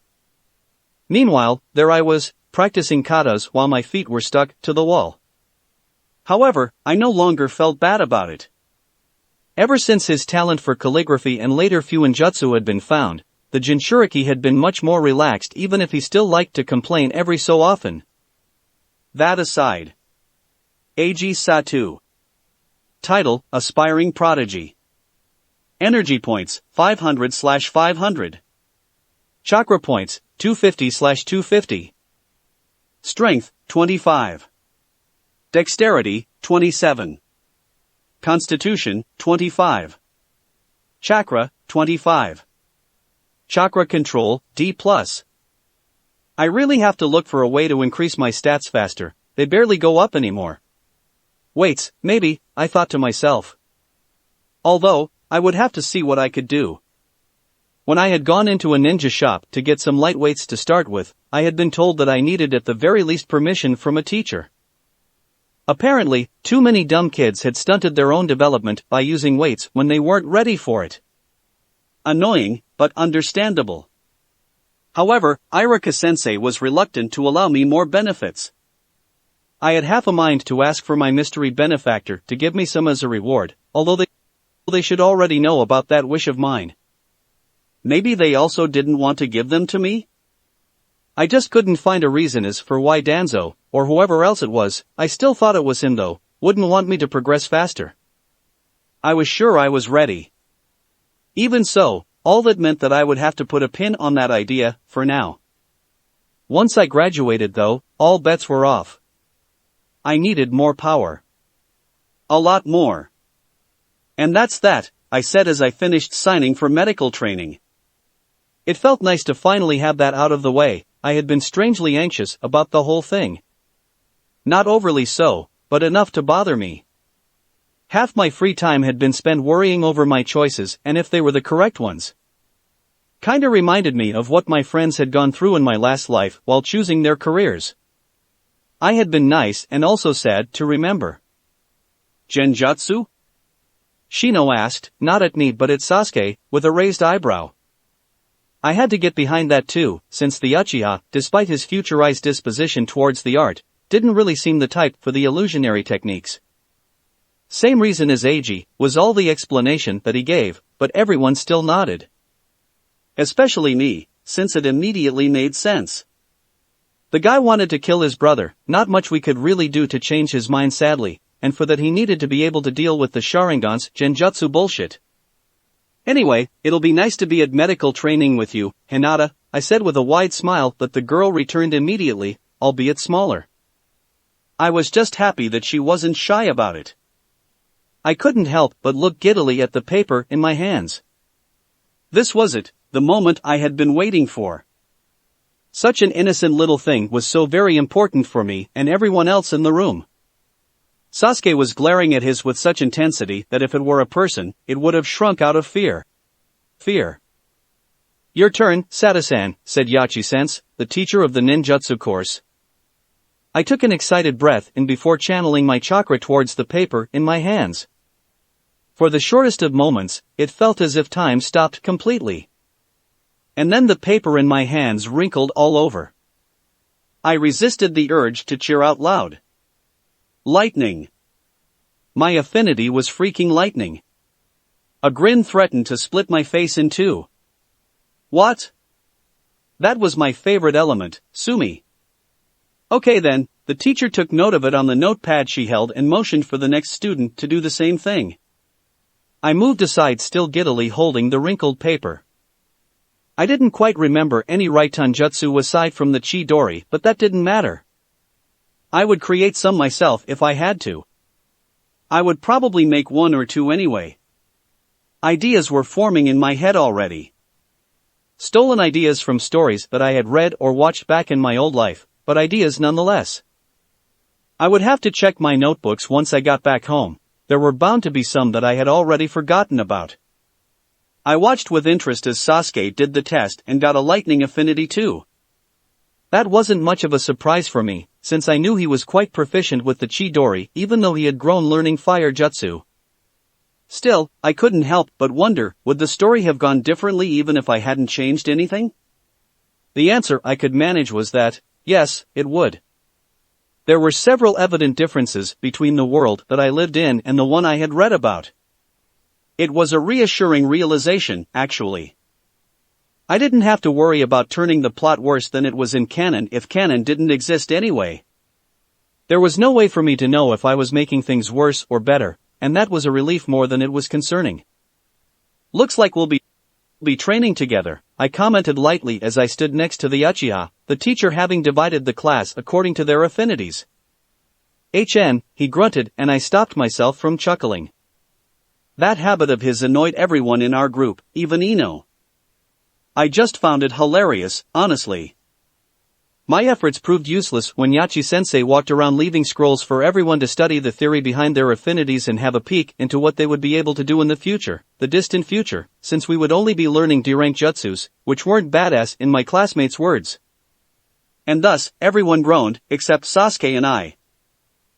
Meanwhile, there I was, practicing katas while my feet were stuck to the wall. However, I no longer felt bad about it. Ever since his talent for calligraphy and later Fuinjutsu had been found, the Jinchuriki had been much more relaxed, even if he still liked to complain every so often. That aside. Eiji Sato. Title, Aspiring Prodigy. Energy points, 500/500. Chakra points, 250/250. Strength, 25. Dexterity, 27. Constitution, 25. Chakra, 25. Chakra control, D+. I really have to look for a way to increase my stats faster, they barely go up anymore. Weights, maybe, I thought to myself. Although, I would have to see what I could do. When I had gone into a ninja shop to get some light weights to start with, I had been told that I needed at the very least permission from a teacher. Apparently, too many dumb kids had stunted their own development by using weights when they weren't ready for it. Annoying, but understandable. However, Iraka-sensei was reluctant to allow me more benefits. I had half a mind to ask for my mystery benefactor to give me some as a reward, although they should already know about that wish of mine. Maybe they also didn't want to give them to me? I just couldn't find a reason as for why Danzo, or whoever else it was, I still thought it was him though, wouldn't want me to progress faster. I was sure I was ready. Even so, all that meant that I would have to put a pin on that idea, for now. Once I graduated though, all bets were off. I needed more power. A lot more. And that's that, I said as I finished signing for medical training. It felt nice to finally have that out of the way. I had been strangely anxious about the whole thing. Not overly so, but enough to bother me. Half my free time had been spent worrying over my choices and if they were the correct ones. Kinda reminded me of what my friends had gone through in my last life while choosing their careers. I had been nice and also sad to remember. Genjutsu? Shino asked, not at me but at Sasuke, with a raised eyebrow. I had to get behind that too, since the Uchiha, despite his futurized disposition towards the art, didn't really seem the type for the illusionary techniques. Same reason as Eiji, was all the explanation that he gave, but everyone still nodded. Especially me, since it immediately made sense. The guy wanted to kill his brother, not much we could really do to change his mind sadly, and for that he needed to be able to deal with the Sharingan's genjutsu bullshit. Anyway, it'll be nice to be at medical training with you, Hinata, I said with a wide smile that the girl returned immediately, albeit smaller. I was just happy that she wasn't shy about it. I couldn't help but look giddily at the paper in my hands. This was it, the moment I had been waiting for. Such an innocent little thing was so very important for me and everyone else in the room. Sasuke was glaring at his with such intensity that if it were a person, it would have shrunk out of fear. Fear. Your turn, Sada-san, said Yachi-sense, the teacher of the ninjutsu course. I took an excited breath in before channeling my chakra towards the paper in my hands. For the shortest of moments, it felt as if time stopped completely. And then the paper in my hands wrinkled all over. I resisted the urge to cheer out loud. Lightning. My affinity was freaking lightning. A grin threatened to split my face in two. What? That was my favorite element, Sumi. Okay then, the teacher took note of it on the notepad she held and motioned for the next student to do the same thing. I moved aside, still giddily holding the wrinkled paper. I didn't quite remember any Raiton jutsu aside from the Chidori, but that didn't matter. I would create some myself if I had to. I would probably make one or two anyway. Ideas were forming in my head already. Stolen ideas from stories that I had read or watched back in my old life, but ideas nonetheless. I would have to check my notebooks once I got back home. There were bound to be some that I had already forgotten about. I watched with interest as Sasuke did the test and got a lightning affinity too. That wasn't much of a surprise for me, since I knew he was quite proficient with the Chidori even though he had grown learning fire jutsu. Still, I couldn't help but wonder, would the story have gone differently even if I hadn't changed anything? The answer I could manage was that, yes, it would. There were several evident differences between the world that I lived in and the one I had read about. It was a reassuring realization, actually. I didn't have to worry about turning the plot worse than it was in canon if canon didn't exist anyway. There was no way for me to know if I was making things worse or better, and that was a relief more than it was concerning. Looks like we'll be training together, I commented lightly as I stood next to the Uchiha, the teacher having divided the class according to their affinities. He grunted, and I stopped myself from chuckling. That habit of his annoyed everyone in our group, even Ino. I just found it hilarious, honestly. My efforts proved useless when Yachi-sensei walked around leaving scrolls for everyone to study the theory behind their affinities and have a peek into what they would be able to do in the future, the distant future, since we would only be learning D-rank jutsus, which weren't badass in my classmates' words. And thus, everyone groaned, except Sasuke and I.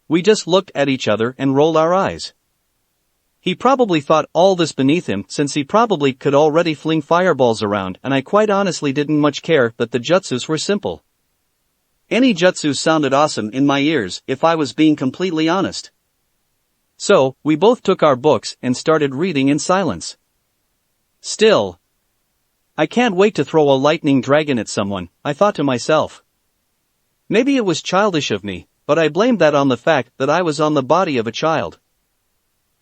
We just looked at each other and rolled our eyes. He probably thought all this beneath him since he probably could already fling fireballs around, and I quite honestly didn't much care that the jutsus were simple. Any jutsu sounded awesome in my ears if I was being completely honest. So, we both took our books and started reading in silence. Still, I can't wait to throw a lightning dragon at someone, I thought to myself. Maybe it was childish of me, but I blamed that on the fact that I was on the body of a child.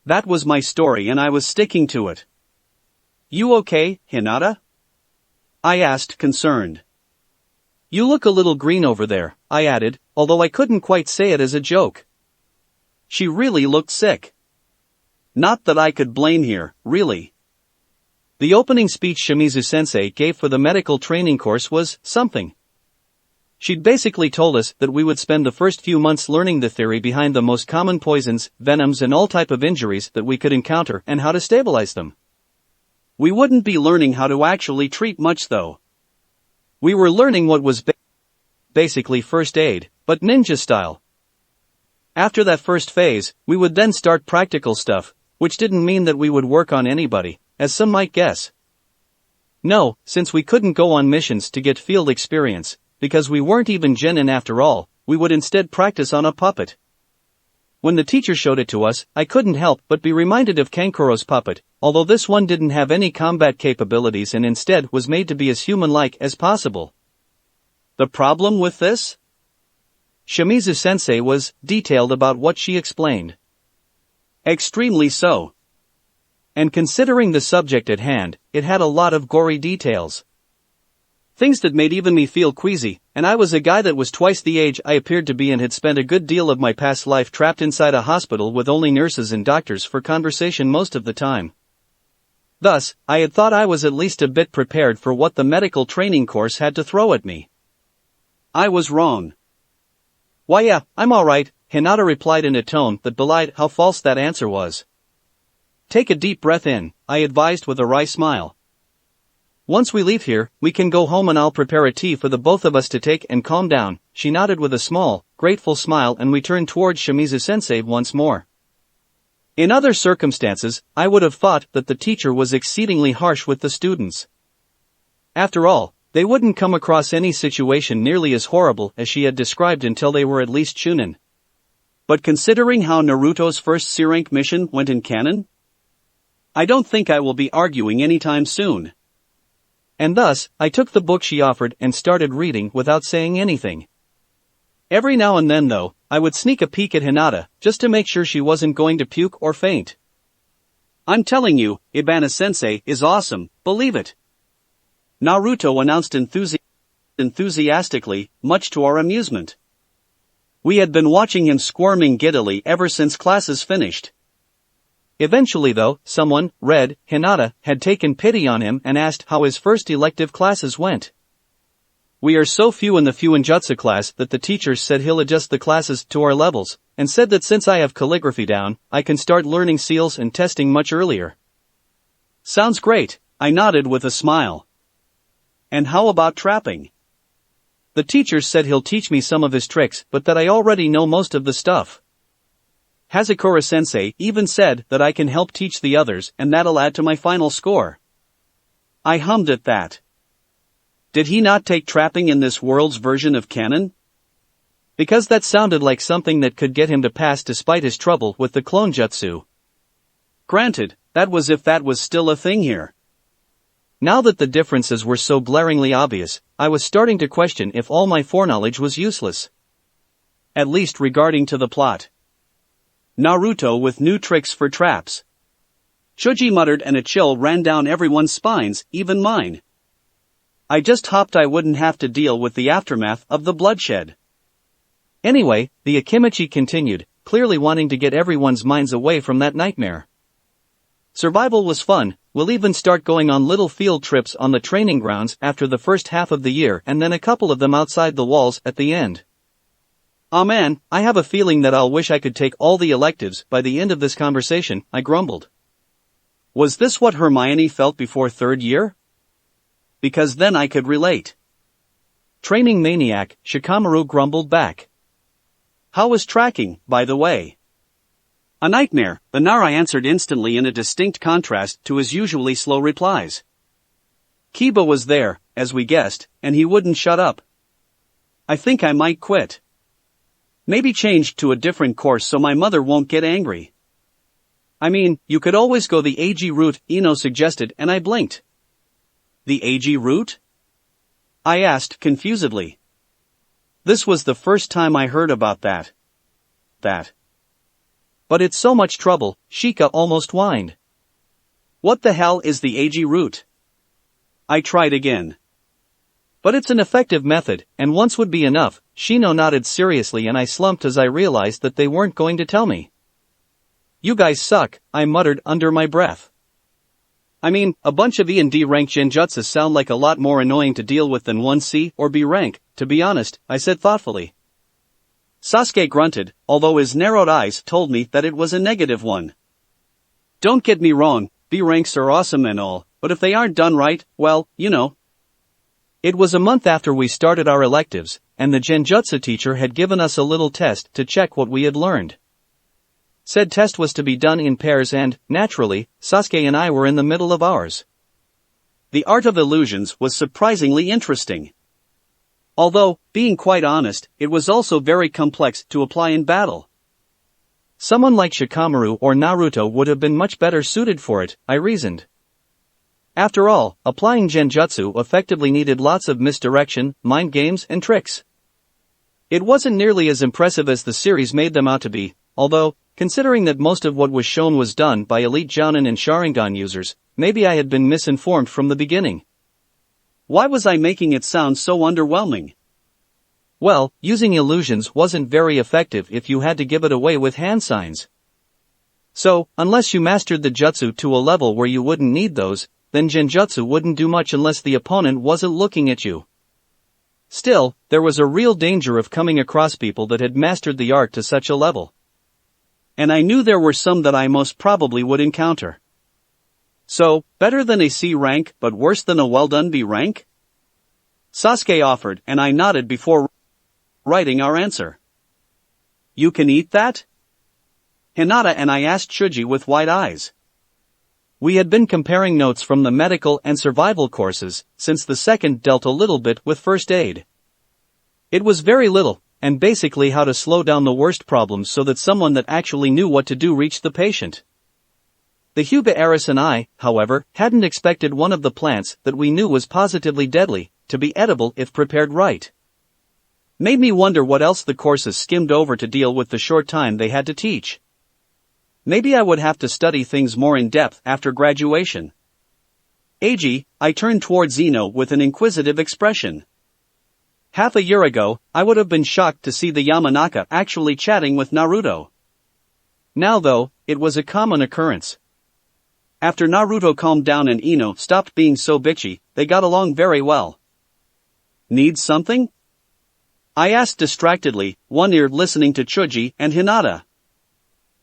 That was my story and I was sticking to it. You okay, Hinata? I asked, concerned. You look a little green over there, I added, although I couldn't quite say it as a joke. She really looked sick. Not that I could blame here, really. The opening speech Shimizu-sensei gave for the medical training course was something. She'd basically told us that we would spend the first few months learning the theory behind the most common poisons, venoms and all type of injuries that we could encounter and how to stabilize them. We wouldn't be learning how to actually treat much though. We were learning what was basically first aid, but ninja style. After that first phase, we would then start practical stuff, which didn't mean that we would work on anybody, as some might guess. No, since we couldn't go on missions to get field experience, because we weren't even genin after all, we would instead practice on a puppet. When the teacher showed it to us, I couldn't help but be reminded of Kankuro's puppet, although this one didn't have any combat capabilities and instead was made to be as human-like as possible. The problem with this? Shimizu-sensei was detailed about what she explained. Extremely so. And considering the subject at hand, it had a lot of gory details. Things that made even me feel queasy, and I was a guy that was twice the age I appeared to be and had spent a good deal of my past life trapped inside a hospital with only nurses and doctors for conversation most of the time. Thus, I had thought I was at least a bit prepared for what the medical training course had to throw at me. I was wrong. Why yeah, I'm alright, Hinata replied in a tone that belied how false that answer was. Take a deep breath in, I advised with a wry smile. Once we leave here, we can go home and I'll prepare a tea for the both of us to take and calm down. She nodded with a small, grateful smile and we turned towards Shimizu-sensei once more. In other circumstances, I would have thought that the teacher was exceedingly harsh with the students. After all, they wouldn't come across any situation nearly as horrible as she had described until they were at least chunin. But considering how Naruto's first C-rank mission went in canon, I don't think I will be arguing anytime soon. And thus, I took the book she offered and started reading without saying anything. Every now and then though, I would sneak a peek at Hinata, just to make sure she wasn't going to puke or faint. I'm telling you, Ibana-sensei is awesome, believe it. Naruto announced enthusiastically, much to our amusement. We had been watching him squirming giddily ever since classes finished. Eventually though, someone, Red, Hinata, had taken pity on him and asked how his first elective classes went. We are so few in the Fuinjutsu class that the teacher said he'll adjust the classes to our levels, and said that since I have calligraphy down, I can start learning seals and testing much earlier. Sounds great, I nodded with a smile. And how about trapping? The teacher said he'll teach me some of his tricks, but that I already know most of the stuff. Hazakura-sensei even said that I can help teach the others and that'll add to my final score. I hummed at that. Did he not take trapping in this world's version of canon? Because that sounded like something that could get him to pass despite his trouble with the clone jutsu. Granted, that was if that was still a thing here. Now that the differences were so glaringly obvious, I was starting to question if all my foreknowledge was useless. At least regarding to the plot. Naruto with new tricks for traps. Choji muttered and a chill ran down everyone's spines, even mine. I just hoped I wouldn't have to deal with the aftermath of the bloodshed. Anyway, the Akimichi continued, clearly wanting to get everyone's minds away from that nightmare. Survival was fun, we'll even start going on little field trips on the training grounds after the first half of the year and then a couple of them outside the walls at the end. Aw man, I have a feeling that I'll wish I could take all the electives by the end of this conversation, I grumbled. Was this what Hermione felt before third year? Because then I could relate. Training maniac, Shikamaru grumbled back. How was tracking, by the way? A nightmare, the Nara answered instantly in a distinct contrast to his usually slow replies. Kiba was there, as we guessed, and he wouldn't shut up. I think I might quit. Maybe change to a different course so my mother won't get angry. I mean, you could always go the AG route, Ino suggested, and I blinked. The AG route? I asked confusedly. This was the first time I heard about that. But it's so much trouble, Shika almost whined. What the hell is the AG route? I tried again. But it's an effective method, and once would be enough. Shino nodded seriously and I slumped as I realized that they weren't going to tell me. You guys suck, I muttered under my breath. I mean, a bunch of E and D rank genjutsu sound like a lot more annoying to deal with than one C or B rank, to be honest, I said thoughtfully. Sasuke grunted, although his narrowed eyes told me that it was a negative one. Don't get me wrong, B ranks are awesome and all, but if they aren't done right, well, you know. It was a month after we started our electives, and the genjutsu teacher had given us a little test to check what we had learned. Said test was to be done in pairs and, naturally, Sasuke and I were in the middle of ours. The art of illusions was surprisingly interesting. Although, being quite honest, it was also very complex to apply in battle. Someone like Shikamaru or Naruto would have been much better suited for it, I reasoned. After all, applying genjutsu effectively needed lots of misdirection, mind games, and tricks. It wasn't nearly as impressive as the series made them out to be, although, considering that most of what was shown was done by elite Jounin and Sharingan users, maybe I had been misinformed from the beginning. Why was I making it sound so underwhelming? Well, using illusions wasn't very effective if you had to give it away with hand signs. So, unless you mastered the jutsu to a level where you wouldn't need those, then genjutsu wouldn't do much unless the opponent wasn't looking at you. Still, there was a real danger of coming across people that had mastered the art to such a level. And I knew there were some that I most probably would encounter. So, better than a C rank but worse than a well-done B rank? Sasuke offered and I nodded before writing our answer. You can eat that? Hinata and I asked Shuji with wide eyes. We had been comparing notes from the medical and survival courses, since the second dealt a little bit with first aid. It was very little, and basically how to slow down the worst problems so that someone that actually knew what to do reached the patient. The Hyuga heiress and I, however, hadn't expected one of the plants that we knew was positively deadly, to be edible if prepared right. Made me wonder what else the courses skimmed over to deal with the short time they had to teach. Maybe I would have to study things more in depth after graduation. Ag, I turned towards Ino with an inquisitive expression. Half a year ago, I would have been shocked to see the Yamanaka actually chatting with Naruto. Now though, it was a common occurrence. After Naruto calmed down and Ino stopped being so bitchy, they got along very well. Need something? I asked distractedly, one ear listening to Chuji and Hinata.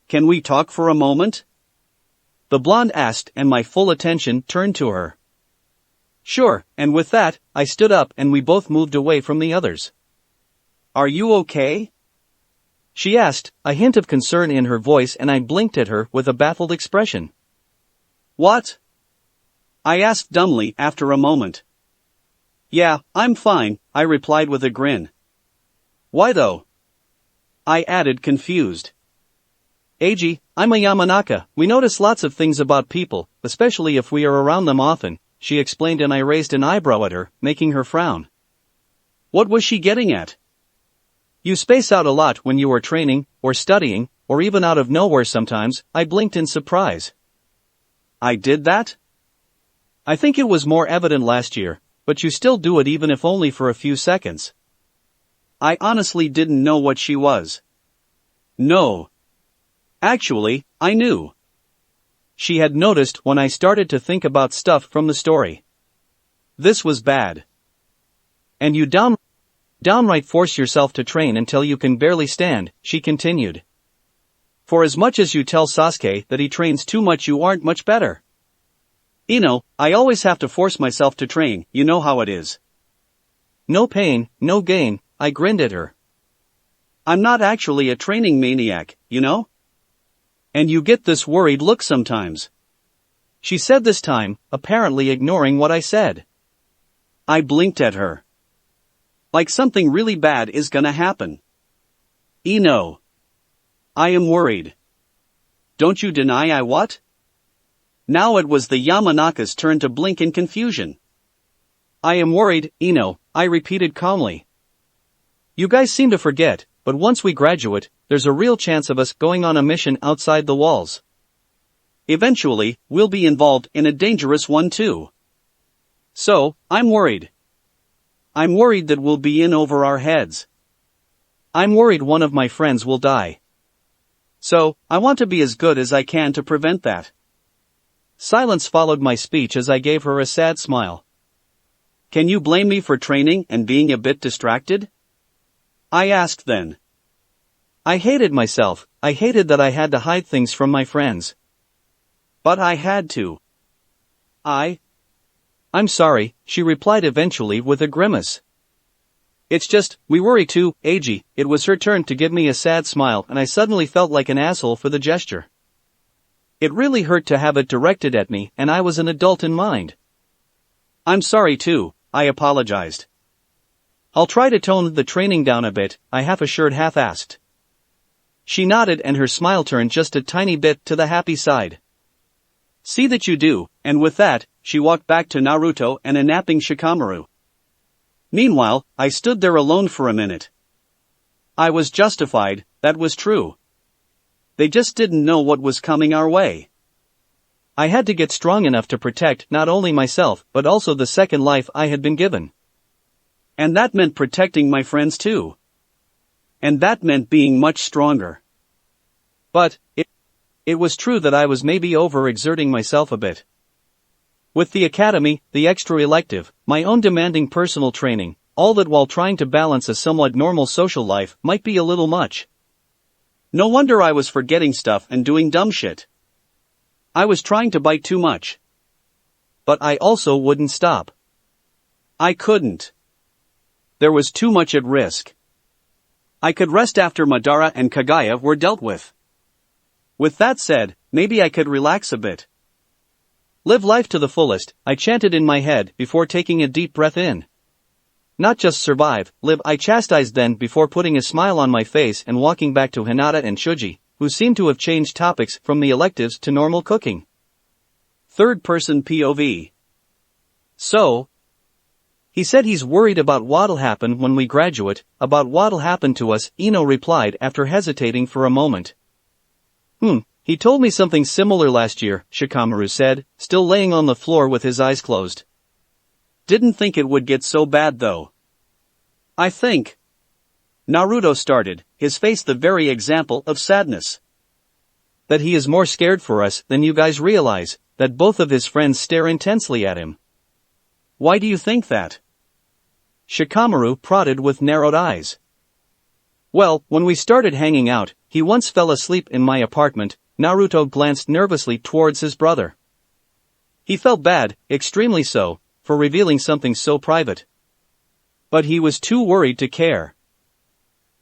Can we talk for a moment? The blonde asked and my full attention turned to her. Sure, and with that, I stood up and we both moved away from the others. Are you okay? She asked, a hint of concern in her voice, and I blinked at her with a baffled expression. What? I asked dumbly after a moment. Yeah, I'm fine, I replied with a grin. Why though? I added confused. Ag, I'm a Yamanaka, we notice lots of things about people, especially if we are around them often, she explained, and I raised an eyebrow at her, making her frown. What was she getting at? You space out a lot when you are training, or studying, or even out of nowhere sometimes, I blinked in surprise. I did that? I think it was more evident last year, but you still do it even if only for a few seconds. I honestly didn't know what she was. No. Actually, I knew. She had noticed when I started to think about stuff from the story. This was bad. And you downright force yourself to train until you can barely stand, she continued. For as much as you tell Sasuke that he trains too much, you aren't much better. Ino, I always have to force myself to train, you know how it is. No pain, no gain, I grinned at her. I'm not actually a training maniac, you know? And you get this worried look sometimes. She said this time, apparently ignoring what I said. I blinked at her. Like something really bad is gonna happen. Ino. I am worried. Don't you deny I what? Now it was the Yamanaka's turn to blink in confusion. I am worried, Ino, I repeated calmly. You guys seem to forget, but once we graduate, there's a real chance of us going on a mission outside the walls. Eventually, we'll be involved in a dangerous one too. So, I'm worried. I'm worried that we'll be in over our heads. I'm worried one of my friends will die. So, I want to be as good as I can to prevent that. Silence followed my speech as I gave her a sad smile. Can you blame me for training and being a bit distracted? I asked then. I hated myself. I hated that I had to hide things from my friends. But I had to. I'm sorry, she replied eventually with a grimace. It's just, we worry too, Ag. It was her turn to give me a sad smile and I suddenly felt like an asshole for the gesture. It really hurt to have it directed at me and I was an adult in mind. I'm sorry too, I apologized. I'll try to tone the training down a bit, I half-assured half-asked. She nodded and her smile turned just a tiny bit to the happy side. See that you do, and with that, she walked back to Naruto and a napping Shikamaru. Meanwhile, I stood there alone for a minute. I was justified, that was true. They just didn't know what was coming our way. I had to get strong enough to protect not only myself but also the second life I had been given. And that meant protecting my friends too. And that meant being much stronger. But, it was true that I was maybe overexerting myself a bit. With the academy, the extra elective, my own demanding personal training, all that while trying to balance a somewhat normal social life might be a little much. No wonder I was forgetting stuff and doing dumb shit. I was trying to bite too much. But I also wouldn't stop. I couldn't. There was too much at risk. I could rest after Madara and Kagaya were dealt with. With that said, maybe I could relax a bit. Live life to the fullest, I chanted in my head before taking a deep breath in. Not just survive, live, I chastised then before putting a smile on my face and walking back to Hinata and Shuji, who seemed to have changed topics from the electives to normal cooking. Third-person POV. So, he said he's worried about what'll happen when we graduate, about what'll happen to us, Ino replied after hesitating for a moment. He told me something similar last year, Shikamaru said, still laying on the floor with his eyes closed. Didn't think it would get so bad though. I think. Naruto started, his face the very example of sadness. That he is more scared for us than you guys realize, that both of his friends stare intensely at him. Why do you think that? Shikamaru prodded with narrowed eyes. Well, when we started hanging out, he once fell asleep in my apartment. Naruto glanced nervously towards his brother. He felt bad, extremely so, for revealing something so private. But he was too worried to care.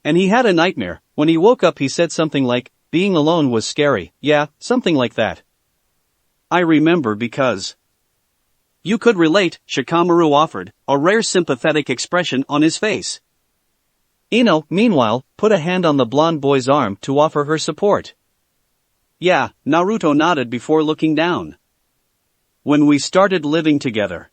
And he had a nightmare. When he woke up he said something like, being alone was scary, yeah, something like that. I remember because you could relate, Shikamaru offered, a rare sympathetic expression on his face. Ino, meanwhile, put a hand on the blonde boy's arm to offer her support. Yeah, Naruto nodded before looking down. When we started living together.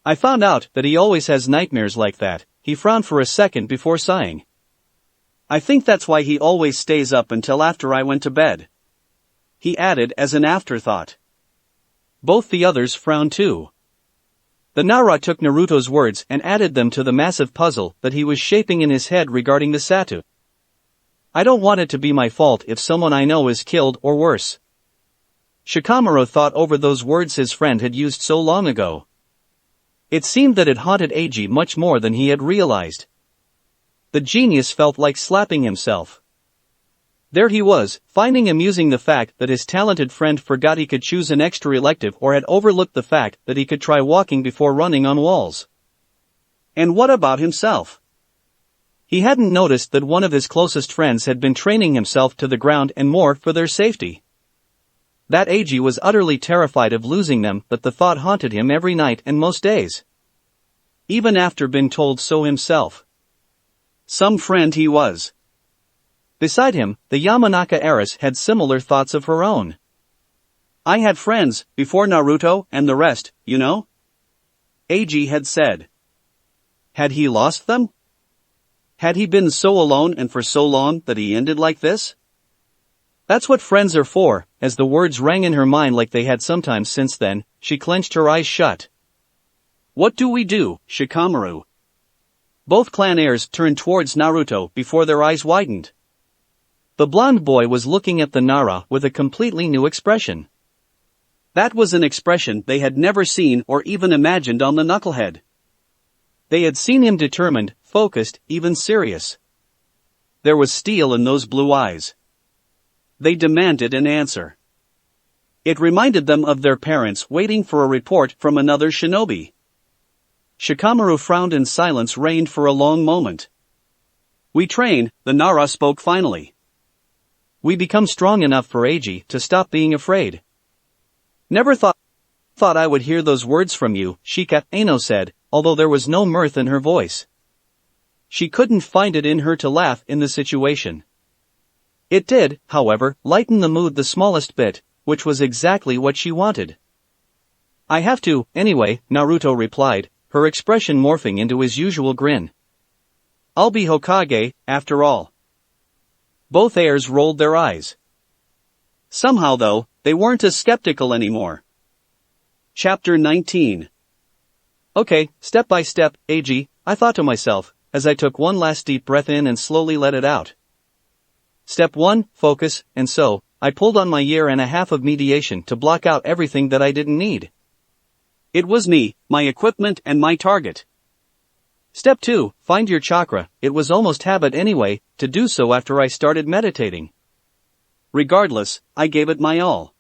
I found out that he always has nightmares like that. He frowned for a second before sighing. I think that's why he always stays up until after I went to bed. He added as an afterthought. Both the others frowned too. The Nara took Naruto's words and added them to the massive puzzle that he was shaping in his head regarding the Satu. I don't want it to be my fault if someone I know is killed or worse. Shikamaru thought over those words his friend had used so long ago. It seemed that it haunted Eiji much more than he had realized. The genius felt like slapping himself. There he was, finding amusing the fact that his talented friend forgot he could choose an extra elective or had overlooked the fact that he could try walking before running on walls. And what about himself? He hadn't noticed that one of his closest friends had been training himself to the ground and more for their safety. That Eiji was utterly terrified of losing them, but the thought haunted him every night and most days. Even after being told so himself. Some friend he was. Beside him, the Yamanaka heiress had similar thoughts of her own. I had friends, before Naruto and the rest, you know? Eiji had said. Had he lost them? Had he been so alone and for so long that he ended like this? That's what friends are for. As the words rang in her mind like they had sometimes since then, she clenched her eyes shut. What do we do, Shikamaru? Both clan heirs turned towards Naruto before their eyes widened. The blonde boy was looking at the Nara with a completely new expression. That was an expression they had never seen or even imagined on the knucklehead. They had seen him determined, focused, even serious. There was steel in those blue eyes. They demanded an answer. It reminded them of their parents waiting for a report from another shinobi. Shikamaru frowned and silence reigned for a long moment. We train, the Nara spoke finally. We become strong enough for Eiji to stop being afraid. Never thought I would hear those words from you, Shika, Ano said, although there was no mirth in her voice. She couldn't find it in her to laugh in the situation. It did, however, lighten the mood the smallest bit, which was exactly what she wanted. I have to, anyway, Naruto replied, her expression morphing into his usual grin. I'll be Hokage, after all. Both heirs rolled their eyes. Somehow though, they weren't as skeptical anymore. Chapter 19. Okay, step by step, Eiji, I thought to myself, as I took one last deep breath in and slowly let it out. Step 1, focus, and so, I pulled on my year and a half of mediation to block out everything that I didn't need. It was me, my equipment and my target. Step 2, find your chakra. It was almost habit anyway, to do so after I started meditating. Regardless, I gave it my all.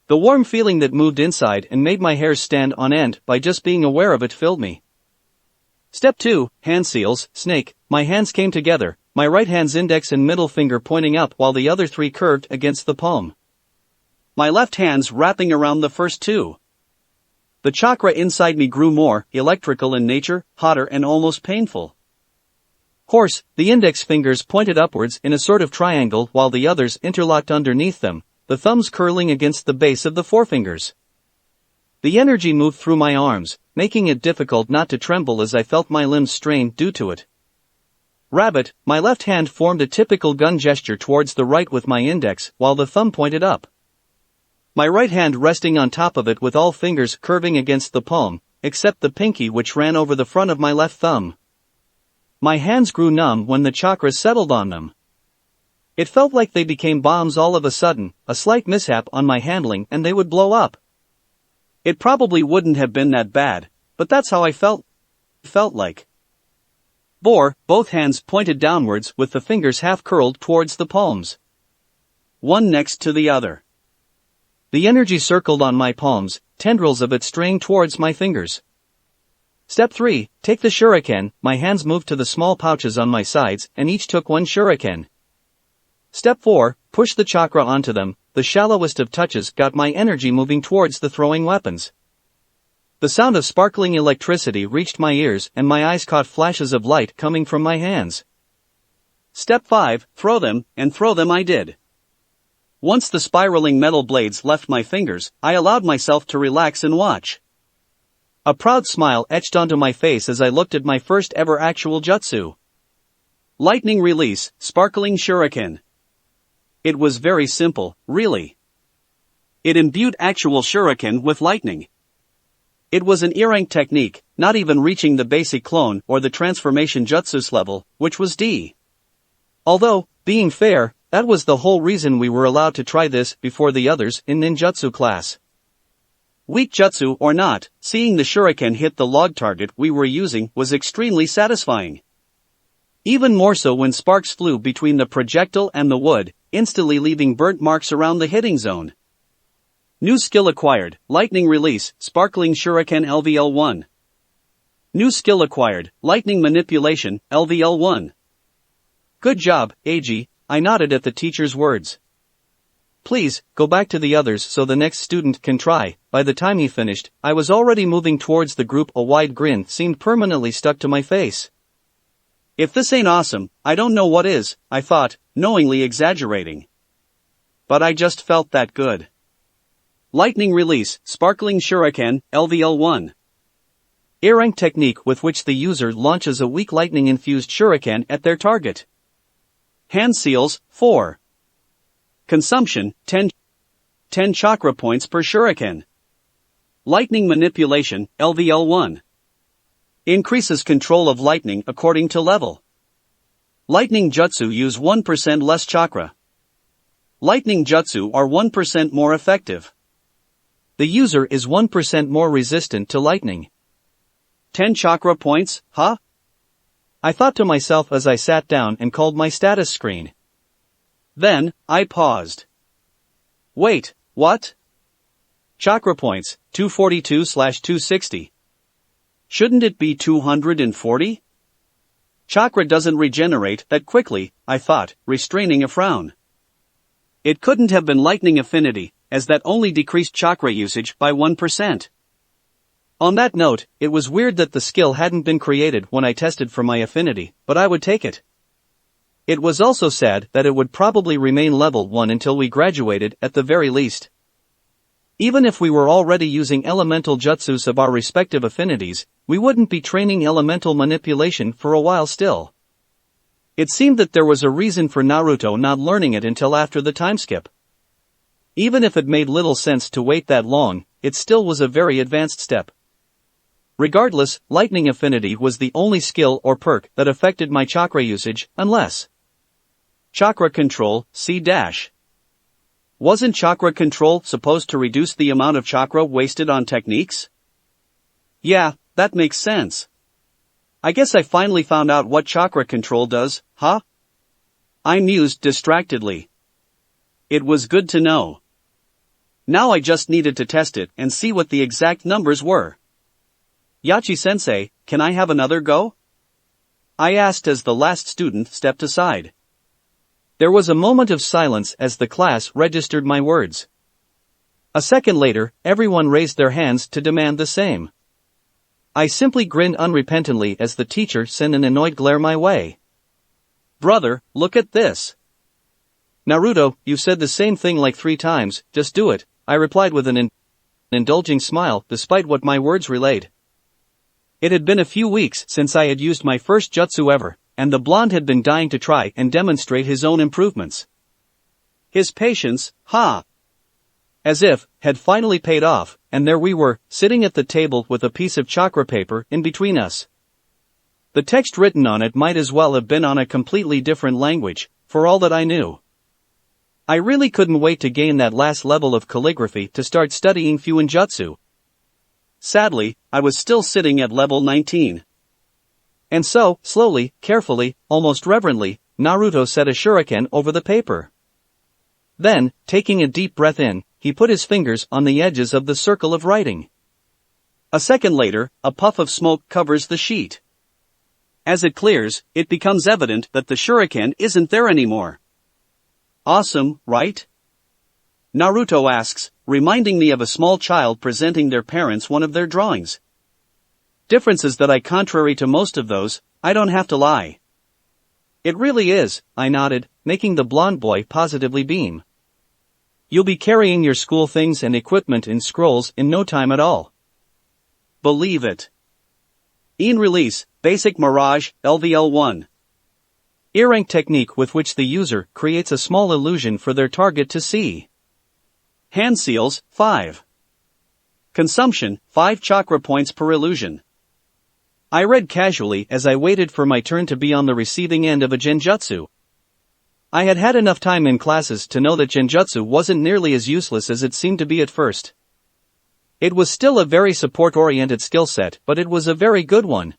The warm feeling that moved inside and made my hairs stand on end by just being aware of it filled me. Step 2, hand seals, snake. My hands came together, my right hand's index and middle finger pointing up while the other three curved against the palm. My left hand's wrapping around the first two. The chakra inside me grew more electrical in nature, hotter and almost painful. Horse, the index fingers pointed upwards in a sort of triangle while the others interlocked underneath them, the thumbs curling against the base of the forefingers. The energy moved through my arms, making it difficult not to tremble as I felt my limbs strain due to it. Rabbit, my left hand formed a typical gun gesture towards the right with my index while the thumb pointed up. My right hand resting on top of it with all fingers curving against the palm, except the pinky which ran over the front of my left thumb. My hands grew numb when the chakras settled on them. It felt like they became bombs all of a sudden, a slight mishap on my handling and they would blow up. It probably wouldn't have been that bad, but that's how I felt like. Both hands pointed downwards with the fingers half curled towards the palms. One next to the other. The energy circled on my palms, tendrils of it straying towards my fingers. Step 3, take the shuriken. My hands moved to the small pouches on my sides and each took one shuriken. Step 4, push the chakra onto them. The shallowest of touches got my energy moving towards the throwing weapons. The sound of sparkling electricity reached my ears and my eyes caught flashes of light coming from my hands. Step 5, throw them, and throw them I did. Once the spiraling metal blades left my fingers, I allowed myself to relax and watch. A proud smile etched onto my face as I looked at my first ever actual jutsu. Lightning release, sparkling shuriken. It was very simple, really. It imbued actual shuriken with lightning. It was an E-rank technique, not even reaching the basic clone or the transformation jutsus level, which was D. Although, being fair, that was the whole reason we were allowed to try this before the others in ninjutsu class. Weak jutsu or not, seeing the shuriken hit the log target we were using was extremely satisfying. Even more so when sparks flew between the projectile and the wood, instantly leaving burnt marks around the hitting zone. New skill acquired, lightning release, sparkling shuriken LVL1. New skill acquired, lightning manipulation, LVL1. Good job, Eiji, I nodded at the teacher's words. Please, go back to the others so the next student can try. By the time he finished, I was already moving towards the group. A wide grin seemed permanently stuck to my face. If this ain't awesome, I don't know what is, I thought, knowingly exaggerating. But I just felt that good. Lightning release, sparkling shuriken, LVL1. E-rank technique with which the user launches a weak lightning-infused shuriken at their target. Hand seals, 4. Consumption, 10 chakra points per shuriken. Lightning manipulation, LVL1. Increases control of lightning according to level. Lightning Jutsu use 1% less chakra. Lightning Jutsu are 1% more effective. The user is 1% more resistant to lightning. 10 chakra points, huh? I thought to myself as I sat down and called my status screen. Then, I paused. Wait, what? Chakra points, 242/260. Shouldn't it be 240? Chakra doesn't regenerate that quickly, I thought, restraining a frown. It couldn't have been lightning affinity, as that only decreased chakra usage by 1%. On that note, it was weird that the skill hadn't been created when I tested for my affinity, but I would take it. It was also sad that it would probably remain level 1 until we graduated at the very least. Even if we were already using elemental jutsus of our respective affinities, we wouldn't be training elemental manipulation for a while still. It seemed that there was a reason for Naruto not learning it until after the time skip. Even if it made little sense to wait that long, it still was a very advanced step. Regardless, lightning affinity was the only skill or perk that affected my chakra usage, unless chakra control, C-. Wasn't chakra control supposed to reduce the amount of chakra wasted on techniques? Yeah, that makes sense. I guess I finally found out what chakra control does, huh? I mused distractedly. It was good to know. Now I just needed to test it and see what the exact numbers were. Yachi-sensei, can I have another go? I asked as the last student stepped aside. There was a moment of silence as the class registered my words. A second later, everyone raised their hands to demand the same. I simply grinned unrepentantly as the teacher sent an annoyed glare my way. Brother, look at this. Naruto, you've said the same thing like 3 times, just do it, I replied with an indulging smile despite what my words relayed. It had been a few weeks since I had used my first jutsu ever, and the blonde had been dying to try and demonstrate his own improvements. His patience, as if, had finally paid off, and there we were, sitting at the table with a piece of chakra paper in between us. The text written on it might as well have been on a completely different language, for all that I knew. I really couldn't wait to gain that last level of calligraphy to start studying Fuinjutsu. Sadly, I was still sitting at level 19. And so, slowly, carefully, almost reverently, Naruto set a shuriken over the paper. Then, taking a deep breath in, he put his fingers on the edges of the circle of writing. A second later, a puff of smoke covers the sheet. As it clears, it becomes evident that the shuriken isn't there anymore. Awesome, right? Naruto asks, reminding me of a small child presenting their parents one of their drawings. Difference is that contrary to most of those, I don't have to lie. It really is, I nodded, making the blonde boy positively beam. You'll be carrying your school things and equipment in scrolls in no time at all. Believe it. In release, Basic Mirage, LVL1. E-rank technique with which the user creates a small illusion for their target to see. Hand seals, 5. Consumption, 5 chakra points per illusion. I read casually as I waited for my turn to be on the receiving end of a genjutsu. I had had enough time in classes to know that genjutsu wasn't nearly as useless as it seemed to be at first. It was still a very support-oriented skill set, but it was a very good one.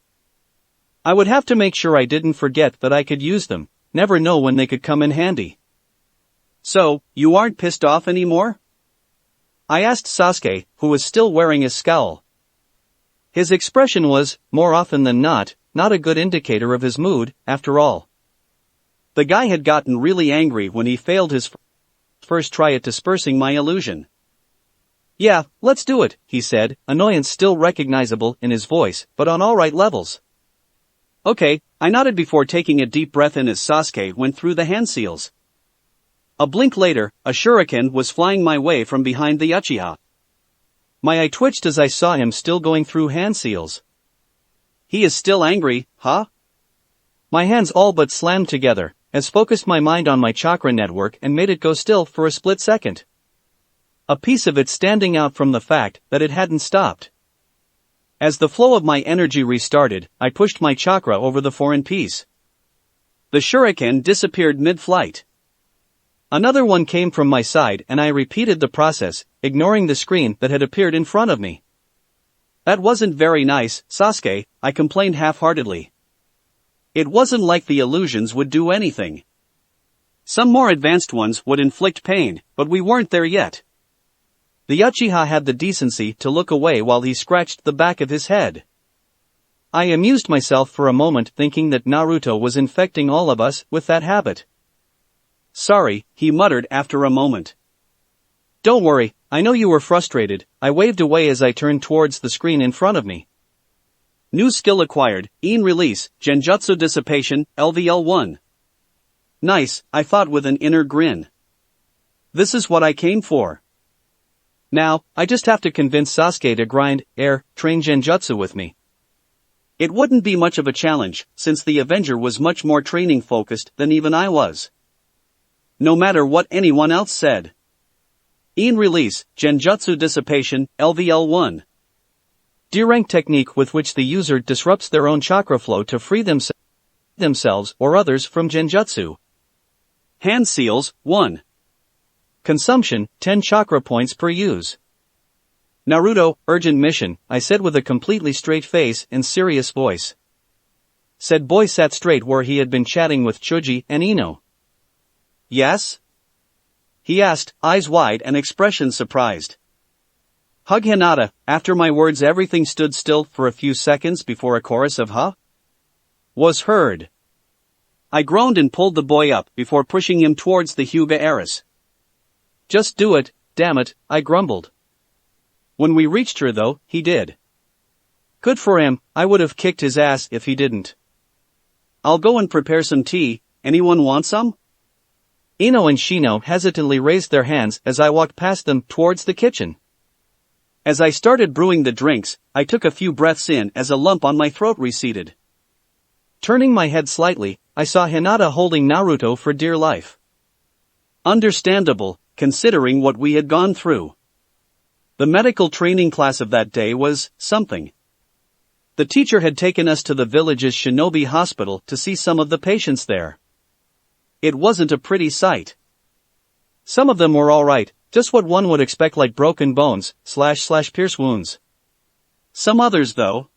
I would have to make sure I didn't forget that I could use them, never know when they could come in handy. So, you aren't pissed off anymore? I asked Sasuke, who was still wearing his scowl. His expression was, more often than not a good indicator of his mood, after all. The guy had gotten really angry when he failed his first try at dispersing my illusion. Yeah, let's do it, he said, annoyance still recognizable in his voice, but on all right levels. Okay, I nodded before taking a deep breath in as Sasuke went through the hand seals. A blink later, a shuriken was flying my way from behind the Uchiha. My eye twitched as I saw him still going through hand seals. He is still angry, huh? My hands all but slammed together, as focused my mind on my chakra network and made it go still for a split second. A piece of it standing out from the fact that it hadn't stopped. As the flow of my energy restarted, I pushed my chakra over the foreign piece. The shuriken disappeared mid-flight. Another one came from my side and I repeated the process, ignoring the screen that had appeared in front of me. That wasn't very nice, Sasuke, I complained half-heartedly. It wasn't like the illusions would do anything. Some more advanced ones would inflict pain, but we weren't there yet. The Uchiha had the decency to look away while he scratched the back of his head. I amused myself for a moment thinking that Naruto was infecting all of us with that habit. Sorry, he muttered after a moment. Don't worry, I know you were frustrated, I waved away as I turned towards the screen in front of me. New skill acquired, In Release, Genjutsu Dissipation, LVL1. Nice, I thought with an inner grin. This is what I came for. Now, I just have to convince Sasuke to train Genjutsu with me. It wouldn't be much of a challenge, since the Avenger was much more training focused than even I was. No matter what anyone else said. In Release, Genjutsu Dissipation, LVL1. D-rank technique with which the user disrupts their own chakra flow to free themselves or others from Genjutsu. Hand Seals, 1. Consumption, 10 chakra points per use. Naruto, urgent mission, I said with a completely straight face and serious voice. Said boy sat straight where he had been chatting with Chuji and Ino. Yes? He asked, eyes wide and expression surprised. Hug Hinata, after my words everything stood still for a few seconds before a chorus of huh? Was heard. I groaned and pulled the boy up before pushing him towards the Hyuga heiress. Just do it, damn it, I grumbled. When we reached her though, he did. Good for him, I would have kicked his ass if he didn't. I'll go and prepare some tea, anyone want some? Ino and Shino hesitantly raised their hands as I walked past them towards the kitchen. As I started brewing the drinks, I took a few breaths in as a lump on my throat receded. Turning my head slightly, I saw Hinata holding Naruto for dear life. Understandable, considering what we had gone through. The medical training class of that day was something. The teacher had taken us to the village's shinobi hospital to see some of the patients there. It wasn't a pretty sight. Some of them were alright, just what one would expect, like broken bones, / pierce wounds. Some others though.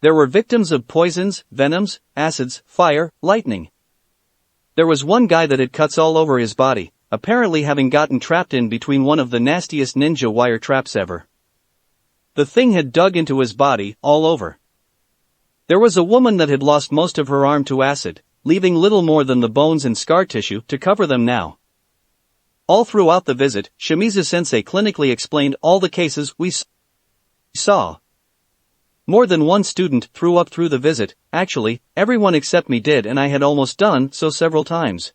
There were victims of poisons, venoms, acids, fire, lightning. There was one guy that had cuts all over his body, apparently having gotten trapped in between one of the nastiest ninja wire traps ever. The thing had dug into his body, all over. There was a woman that had lost most of her arm to acid, leaving little more than the bones and scar tissue to cover them now. All throughout the visit, Shimizu-sensei clinically explained all the cases we saw. More than one student threw up through the visit, actually, everyone except me did, and I had almost done so several times.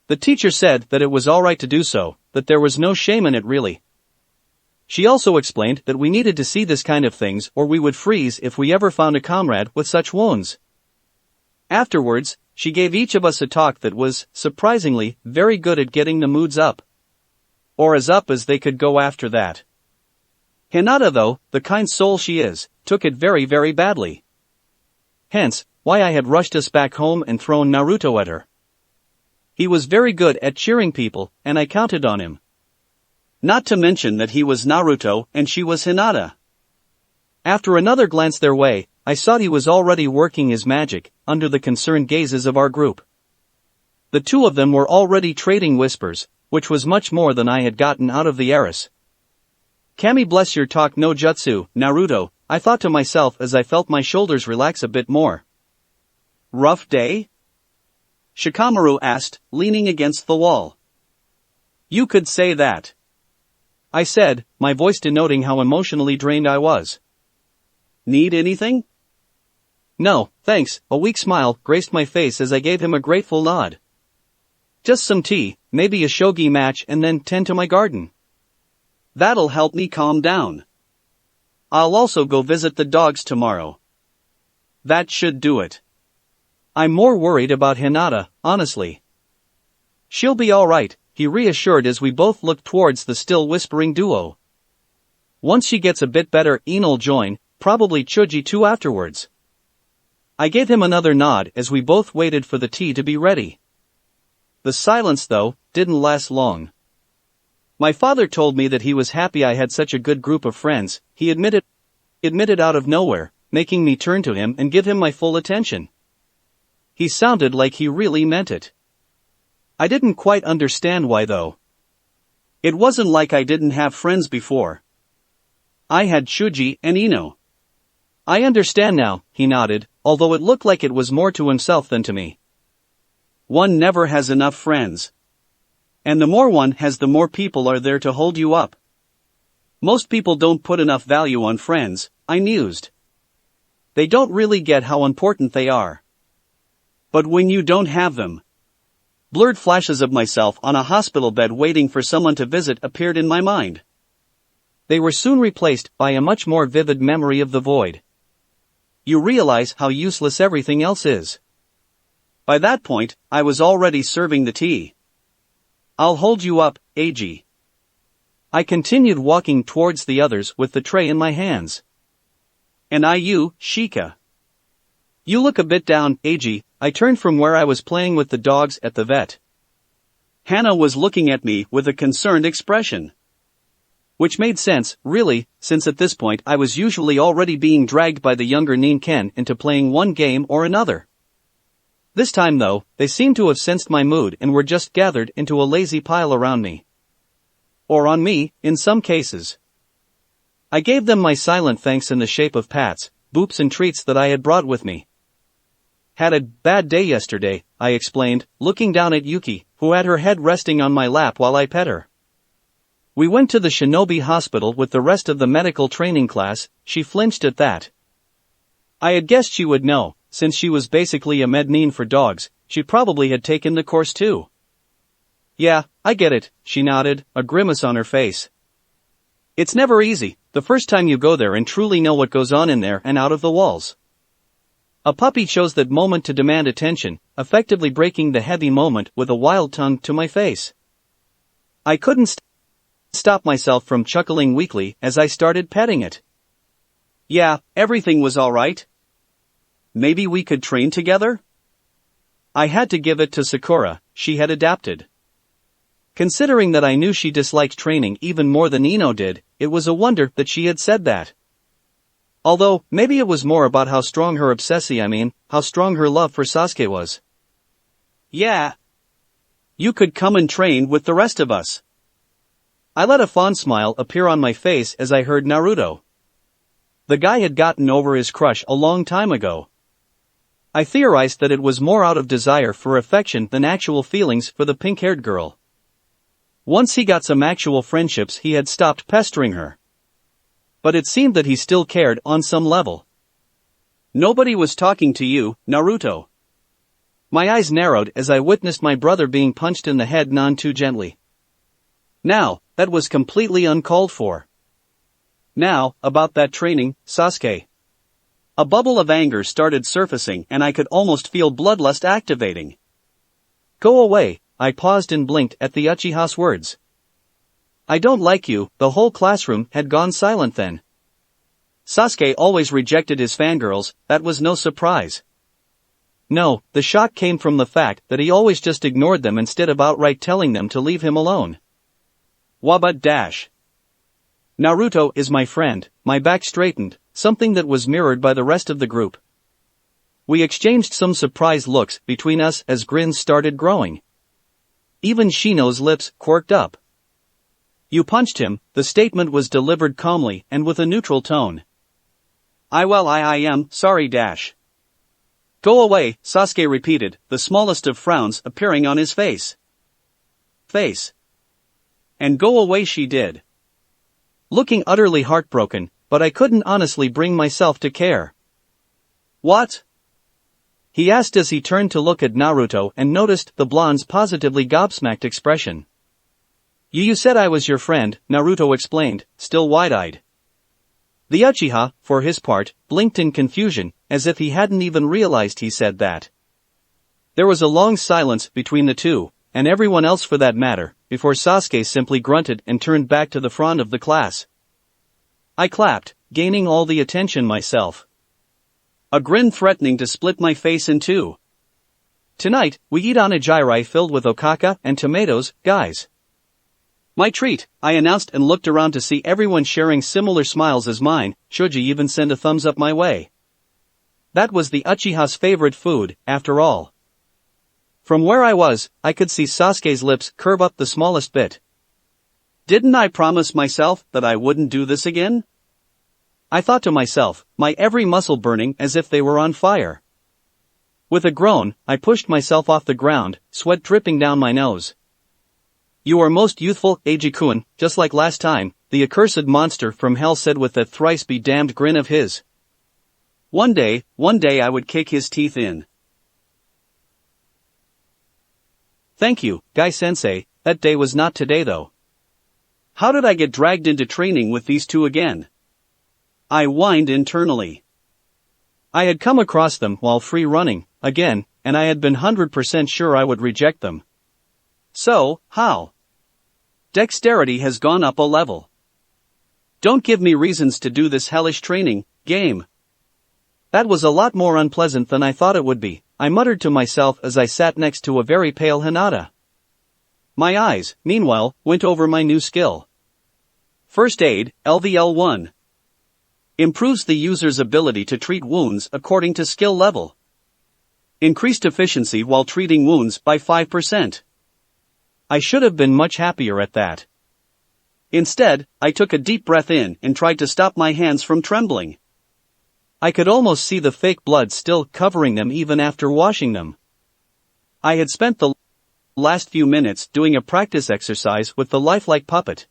The teacher said that it was alright to do so, that there was no shame in it really. She also explained that we needed to see this kind of things or we would freeze if we ever found a comrade with such wounds. Afterwards, she gave each of us a talk that was, surprisingly, very good at getting the moods up. Or as up as they could go after that. Hinata though, the kind soul she is, took it very very badly. Hence, why I had rushed us back home and thrown Naruto at her. He was very good at cheering people, and I counted on him. Not to mention that he was Naruto and she was Hinata. After another glance their way, I saw he was already working his magic, under the concerned gazes of our group. The two of them were already trading whispers, which was much more than I had gotten out of the heiress. Kami bless your talk no jutsu, Naruto, I thought to myself as I felt my shoulders relax a bit more. Rough day? Shikamaru asked, leaning against the wall. You could say that. I said, my voice denoting how emotionally drained I was. Need anything? No, thanks, a weak smile graced my face as I gave him a grateful nod. Just some tea, maybe a shogi match and then tend to my garden. That'll help me calm down. I'll also go visit the dogs tomorrow. That should do it. I'm more worried about Hinata, honestly. She'll be alright, he reassured as we both looked towards the still whispering duo. Once she gets a bit better, Ina'll join, probably Chuji too afterwards. I gave him another nod as we both waited for the tea to be ready. The silence, though, didn't last long. My father told me that he was happy I had such a good group of friends, he admitted out of nowhere, making me turn to him and give him my full attention. He sounded like he really meant it. I didn't quite understand why though. It wasn't like I didn't have friends before. I had Shuji and Ino. I understand now, he nodded, although it looked like it was more to himself than to me. One never has enough friends. And the more one has, the more people are there to hold you up. Most people don't put enough value on friends, I mused. They don't really get how important they are. But when you don't have them. Blurred flashes of myself on a hospital bed waiting for someone to visit appeared in my mind. They were soon replaced by a much more vivid memory of the void. You realize how useless everything else is. By that point, I was already serving the tea. I'll hold you up, Ag. I continued walking towards the others with the tray in my hands. And you, Shika. You look a bit down, Ag. I turned from where I was playing with the dogs at the vet. Hannah was looking at me with a concerned expression. Which made sense, really, since at this point I was usually already being dragged by the younger Ken into playing one game or another. This time though, they seemed to have sensed my mood and were just gathered into a lazy pile around me. Or on me, in some cases. I gave them my silent thanks in the shape of pats, boops and treats that I had brought with me. Had a bad day yesterday, I explained, looking down at Yuki, who had her head resting on my lap while I pet her. We went to the Shinobi hospital with the rest of the medical training class. She flinched at that. I had guessed she would know, since she was basically a med-nin for dogs, she probably had taken the course too. Yeah, I get it, she nodded, a grimace on her face. It's never easy, the first time you go there and truly know what goes on in there and out of the walls. A puppy chose that moment to demand attention, effectively breaking the heavy moment with a wild tongue to my face. I couldn't stop myself from chuckling weakly as I started petting it. Yeah, everything was alright. Maybe we could train together? I had to give it to Sakura, she had adapted. Considering that I knew she disliked training even more than Ino did, it was a wonder that she had said that. Although, maybe it was more about how strong her how strong her love for Sasuke was. Yeah. You could come and train with the rest of us. I let a fond smile appear on my face as I heard Naruto. The guy had gotten over his crush a long time ago. I theorized that it was more out of desire for affection than actual feelings for the pink-haired girl. Once he got some actual friendships, he had stopped pestering her. But it seemed that he still cared on some level. Nobody was talking to you, Naruto. My eyes narrowed as I witnessed my brother being punched in the head none too gently. Now, that was completely uncalled for. Now, about that training, Sasuke. A bubble of anger started surfacing and I could almost feel bloodlust activating. Go away, I paused and blinked at the Uchiha's words. I don't like you. The whole classroom had gone silent then. Sasuke always rejected his fangirls, that was no surprise. No, the shock came from the fact that he always just ignored them instead of outright telling them to leave him alone. Wabat dash. Naruto is my friend, my back straightened, something that was mirrored by the rest of the group. We exchanged some surprised looks between us as grins started growing. Even Shino's lips quirked up. You punched him, the statement was delivered calmly and with a neutral tone. I am sorry dash. Go away, Sasuke repeated, the smallest of frowns appearing on his face. And go away she did. Looking utterly heartbroken, but I couldn't honestly bring myself to care. What? He asked as he turned to look at Naruto and noticed the blonde's positively gobsmacked expression. You said I was your friend, Naruto explained, still wide-eyed. The Uchiha, for his part, blinked in confusion, as if he hadn't even realized he said that. There was a long silence between the two, and everyone else for that matter, before Sasuke simply grunted and turned back to the front of the class. I clapped, gaining all the attention myself. a grin threatening to split my face in two. Tonight, we eat onigiri filled with okaka and tomatoes, guys. My treat, I announced and looked around to see everyone sharing similar smiles as mine. Shoji even sent a thumbs up my way. That was the Uchiha's favorite food, after all. From where I was, I could see Sasuke's lips curve up the smallest bit. Didn't I promise myself that I wouldn't do this again? I thought to myself, my every muscle burning as if they were on fire. With a groan, I pushed myself off the ground, sweat dripping down my nose. You are most youthful, Eiji-kun, just like last time, the accursed monster from hell said with that thrice-be-damned grin of his. One day I would kick his teeth in. Thank you, Guy-sensei, that day was not today though. How did I get dragged into training with these two again? I whined internally. I had come across them while free running, again, and I had been 100% sure I would reject them. So, how? Dexterity has gone up a level. Don't give me reasons to do this hellish training game. That was a lot more unpleasant than I thought it would be, I muttered to myself as I sat next to a very pale Hinata. My eyes, meanwhile, went over my new skill. First Aid, LVL1. Improves the user's ability to treat wounds according to skill level. Increased efficiency while treating wounds by 5%. I should have been much happier at that. Instead, I took a deep breath in and tried to stop my hands from trembling. I could almost see the fake blood still covering them even after washing them. I had spent the last few minutes doing a practice exercise with the lifelike puppet.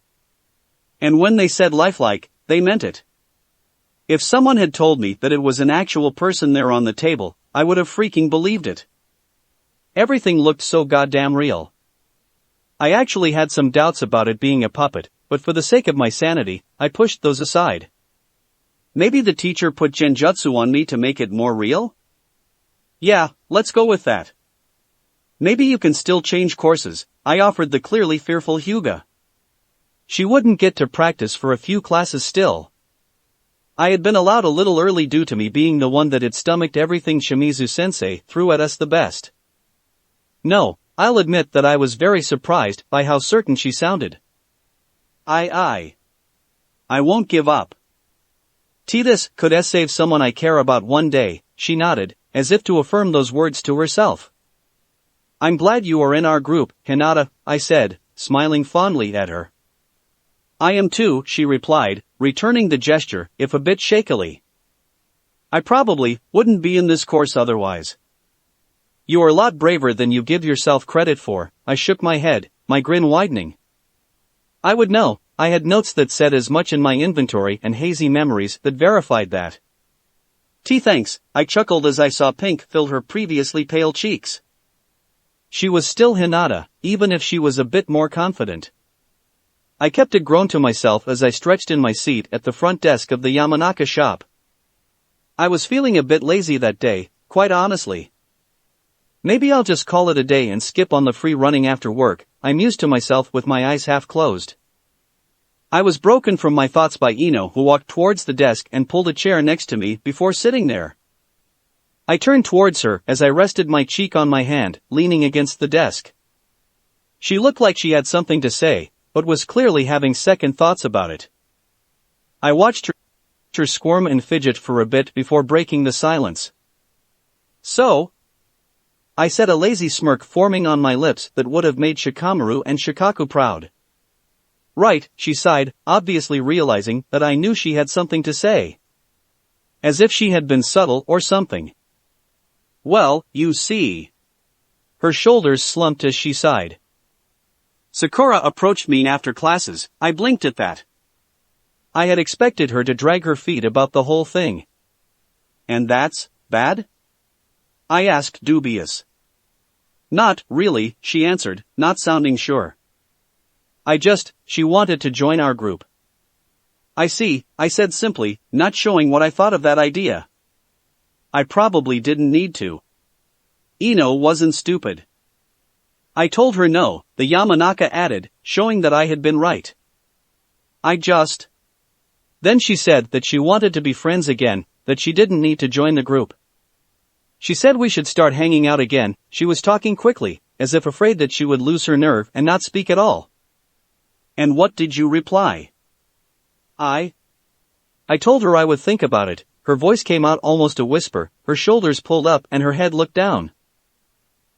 And when they said lifelike, they meant it. If someone had told me that it was an actual person there on the table, I would have freaking believed it. Everything looked so goddamn real. I actually had some doubts about it being a puppet, but for the sake of my sanity, I pushed those aside. Maybe the teacher put genjutsu on me to make it more real? Yeah, let's go with that. Maybe you can still change courses, I offered the clearly fearful Hyuga. She wouldn't get to practice for a few classes still. I had been allowed a little early due to me being the one that had stomached everything Shimizu-sensei threw at us the best. No, I'll admit that I was very surprised by how certain she sounded. I won't give up. This could save someone I care about one day, she nodded, as if to affirm those words to herself. I'm glad you are in our group, Hinata, I said, smiling fondly at her. I am too, she replied, returning the gesture, if a bit shakily. I probably wouldn't be in this course otherwise. You are a lot braver than you give yourself credit for, I shook my head, my grin widening. I would know, I had notes that said as much in my inventory and hazy memories that verified that. Thanks, I chuckled as I saw pink fill her previously pale cheeks. She was still Hinata, even if she was a bit more confident. I kept a groan to myself as I stretched in my seat at the front desk of the Yamanaka shop. I was feeling a bit lazy that day, quite honestly. Maybe I'll just call it a day and skip on the free running after work, I mused to myself with my eyes half closed. I was broken from my thoughts by Ino, who walked towards the desk and pulled a chair next to me before sitting there. I turned towards her as I rested my cheek on my hand, leaning against the desk. She looked like she had something to say, but was clearly having second thoughts about it. I watched her squirm and fidget for a bit before breaking the silence. So? I said, a lazy smirk forming on my lips that would have made Shikamaru and Shikaku proud. Right, she sighed, obviously realizing that I knew she had something to say. As if she had been subtle or something. Well, you see. Her shoulders slumped as she sighed. Sakura approached me after classes, I blinked at that. I had expected her to drag her feet about the whole thing. And that's bad? I asked, dubious. Not really, she answered, not sounding sure. She wanted to join our group. I see, I said simply, not showing what I thought of that idea. I probably didn't need to. Ino wasn't stupid. I told her no, the Yamanaka added, showing that I had been right. Then she said that she wanted to be friends again, that she didn't need to join the group. She said we should start hanging out again. She was talking quickly, as if afraid that she would lose her nerve and not speak at all. And what did you reply? I told her I would think about it. Her voice came out almost a whisper, her shoulders pulled up and her head looked down.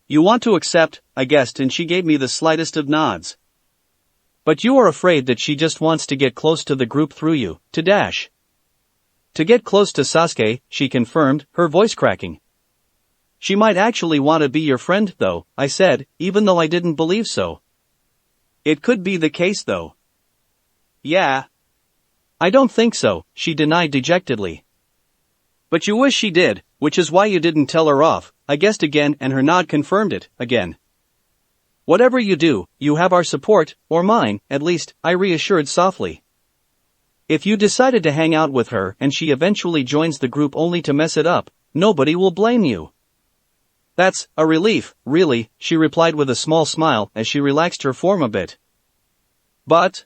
You want to accept, I guessed, and she gave me the slightest of nods. But you are afraid that she just wants to get close to the group through you, to dash. To get close to Sasuke, she confirmed, her voice cracking. She might actually want to be your friend though, I said, even though I didn't believe so. It could be the case though. Yeah. I don't think so, she denied dejectedly. But you wish she did, which is why you didn't tell her off, I guessed again, and her nod confirmed it, again. Whatever you do, you have our support, or mine, at least, I reassured softly. If you decided to hang out with her and she eventually joins the group only to mess it up, nobody will blame you. That's a relief, really, she replied with a small smile as she relaxed her form a bit. But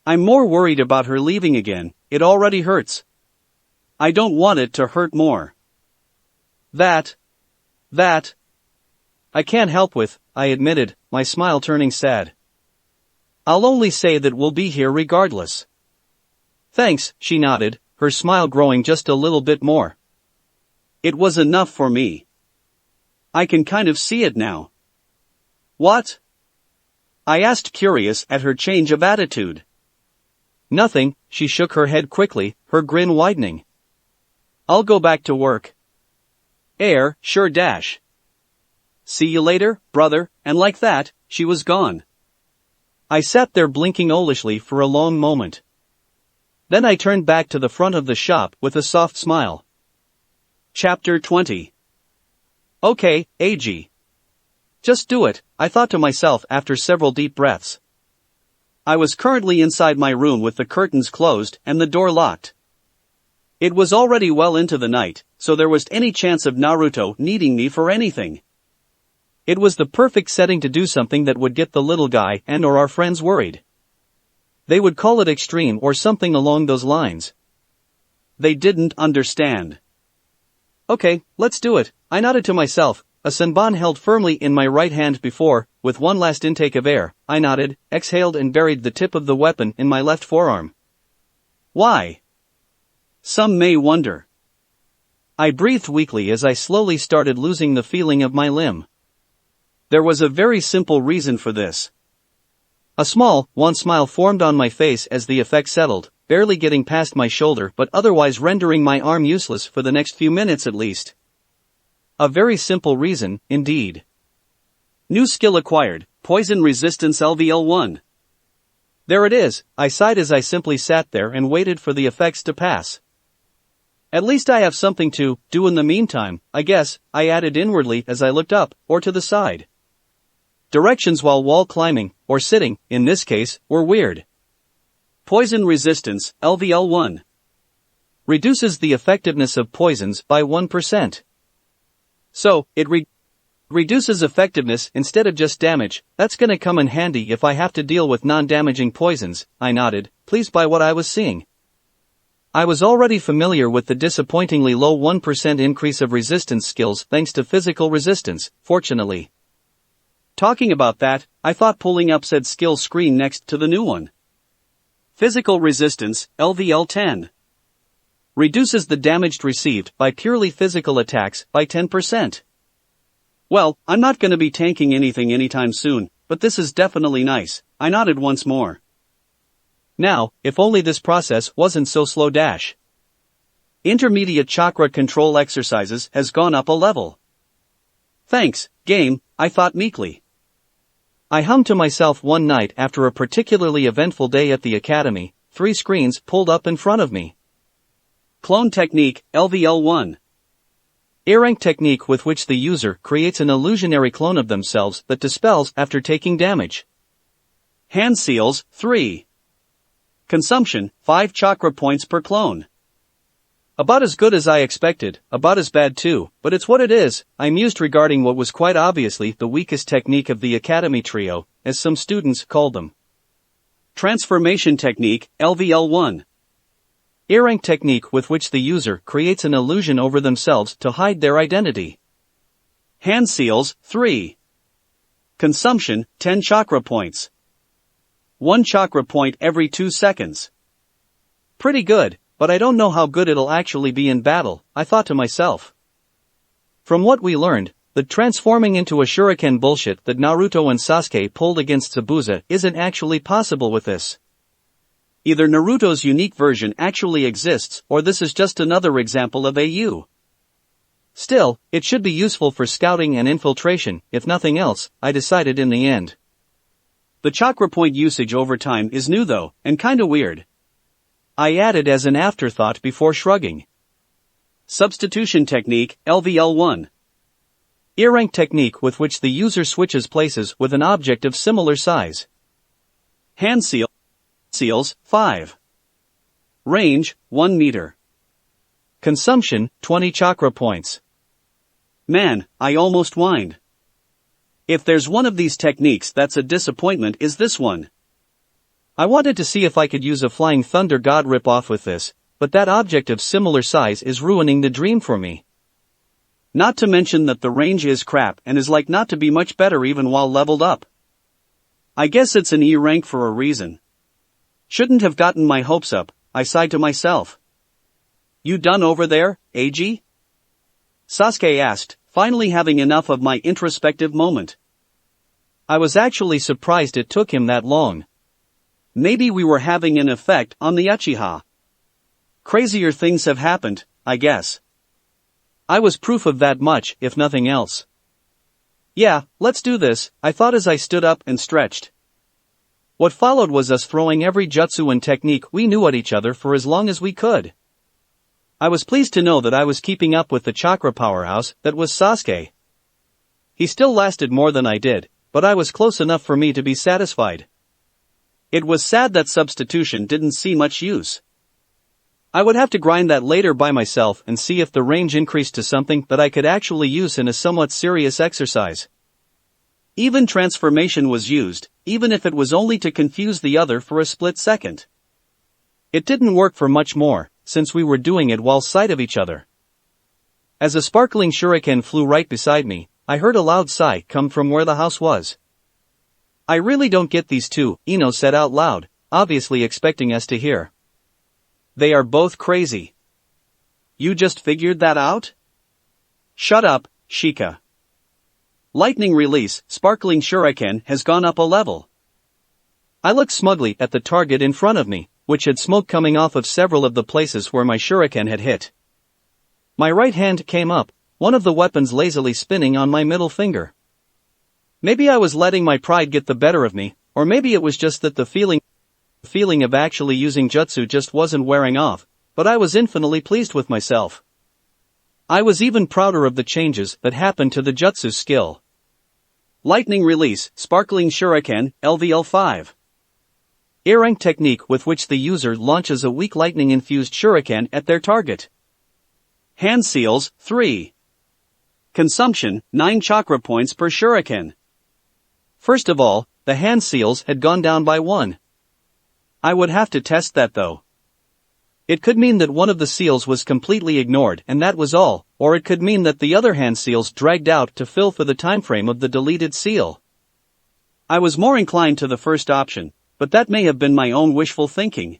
I'm more worried about her leaving again. It already hurts. I don't want it to hurt more. That I can't help with, I admitted, my smile turning sad. I'll only say that we'll be here regardless. Thanks, she nodded, her smile growing just a little bit more. It was enough for me. I can kind of see it now. What? I asked, curious at her change of attitude. Nothing, she shook her head quickly, her grin widening. I'll go back to work. Sure dash. See you later, brother, and like that, she was gone. I sat there blinking owlishly for a long moment. Then I turned back to the front of the shop with a soft smile. Chapter 20. Okay, AG. Just do it, I thought to myself after several deep breaths. I was currently inside my room with the curtains closed and the door locked. It was already well into the night, so there was any chance of Naruto needing me for anything. It was the perfect setting to do something that would get the little guy and or our friends worried. They would call it extreme or something along those lines. They didn't understand. Okay, let's do it, I nodded to myself, a senbon held firmly in my right hand before, with one last intake of air, I nodded, exhaled and buried the tip of the weapon in my left forearm. Why? Some may wonder. I breathed weakly as I slowly started losing the feeling of my limb. There was a very simple reason for this. A small, wan smile formed on my face as the effect settled, barely getting past my shoulder but otherwise rendering my arm useless for the next few minutes at least. A very simple reason, indeed. New skill acquired, Poison Resistance LVL1. There it is, I sighed as I simply sat there and waited for the effects to pass. At least I have something to do in the meantime, I guess, I added inwardly as I looked up, or to the side. Directions while wall climbing, or sitting, in this case, were weird. Poison Resistance, LVL1. Reduces the effectiveness of poisons by 1%. So, it reduces effectiveness instead of just damage. That's gonna come in handy if I have to deal with non-damaging poisons, I nodded, pleased by what I was seeing. I was already familiar with the disappointingly low 1% increase of resistance skills thanks to physical resistance, fortunately. Talking about that, I thought pulling up said skill screen next to the new one. Physical Resistance, LVL10. Reduces the damage received by purely physical attacks by 10%. Well, I'm not gonna be tanking anything anytime soon, but this is definitely nice, I nodded once more. Now, if only this process wasn't so slow dash. Intermediate chakra control exercises has gone up a level. Thanks, game, I thought meekly. I hummed to myself one night after a particularly eventful day at the academy, 3 screens pulled up in front of me. Clone Technique, LVL1. A-rank technique with which the user creates an illusionary clone of themselves that dispels after taking damage. Hand Seals, 3. Consumption, 5 chakra points per clone. About as good as I expected, about as bad too, but it's what it is, I mused regarding what was quite obviously the weakest technique of the Academy Trio, as some students called them. Transformation Technique, LVL1. Earrank technique with which the user creates an illusion over themselves to hide their identity. Hand seals, 3. Consumption, 10 chakra points. 1 chakra point every 2 seconds. Pretty good, but I don't know how good it'll actually be in battle, I thought to myself. From what we learned, the transforming into a shuriken bullshit that Naruto and Sasuke pulled against Zabuza isn't actually possible with this. Either Naruto's unique version actually exists, or this is just another example of AU. Still, it should be useful for scouting and infiltration, if nothing else, I decided in the end. The chakra point usage over time is new though, and kinda weird. I added as an afterthought before shrugging. Substitution technique, LVL1. Earrank technique with which the user switches places with an object of similar size. Hand seals, 5. Range, 1 meter. Consumption, 20 chakra points. Man, I almost whined. If there's one of these techniques that's a disappointment, is this one. I wanted to see if I could use a Flying Thunder God ripoff with this, but that object of similar size is ruining the dream for me. Not to mention that the range is crap and is like not to be much better even while leveled up. I guess it's an E rank for a reason. Shouldn't have gotten my hopes up, I sighed to myself. You done over there, AG? Sasuke asked, finally having enough of my introspective moment. I was actually surprised it took him that long. Maybe we were having an effect on the Uchiha. Crazier things have happened, I guess. I was proof of that much, if nothing else. Yeah, let's do this, I thought as I stood up and stretched. What followed was us throwing every jutsu and technique we knew at each other for as long as we could. I was pleased to know that I was keeping up with the chakra powerhouse that was Sasuke. He still lasted more than I did, but I was close enough for me to be satisfied. It was sad that substitution didn't see much use. I would have to grind that later by myself and see if the range increased to something that I could actually use in a somewhat serious exercise. Even transformation was used, even if it was only to confuse the other for a split second. It didn't work for much more, since we were doing it while sight of each other. As a sparkling shuriken flew right beside me, I heard a loud sigh come from where the house was. I really don't get these two, Ino said out loud, obviously expecting us to hear. They are both crazy. You just figured that out? Shut up, Shika. Lightning release, sparkling shuriken has gone up a level. I looked smugly at the target in front of me, which had smoke coming off of several of the places where my shuriken had hit. My right hand came up, one of the weapons lazily spinning on my middle finger. Maybe I was letting my pride get the better of me, or maybe it was just that the feeling of actually using jutsu just wasn't wearing off, but I was infinitely pleased with myself. I was even prouder of the changes that happened to the jutsu skill. Lightning release, sparkling shuriken, LVL5. Earrank technique with which the user launches a weak lightning-infused shuriken at their target. Hand seals, 3. Consumption, 9 chakra points per shuriken. First of all, the hand seals had gone down by 1. I would have to test that though. It could mean that one of the seals was completely ignored and that was all, or it could mean that the other hand seals dragged out to fill for the time frame of the deleted seal. I was more inclined to the first option, but that may have been my own wishful thinking.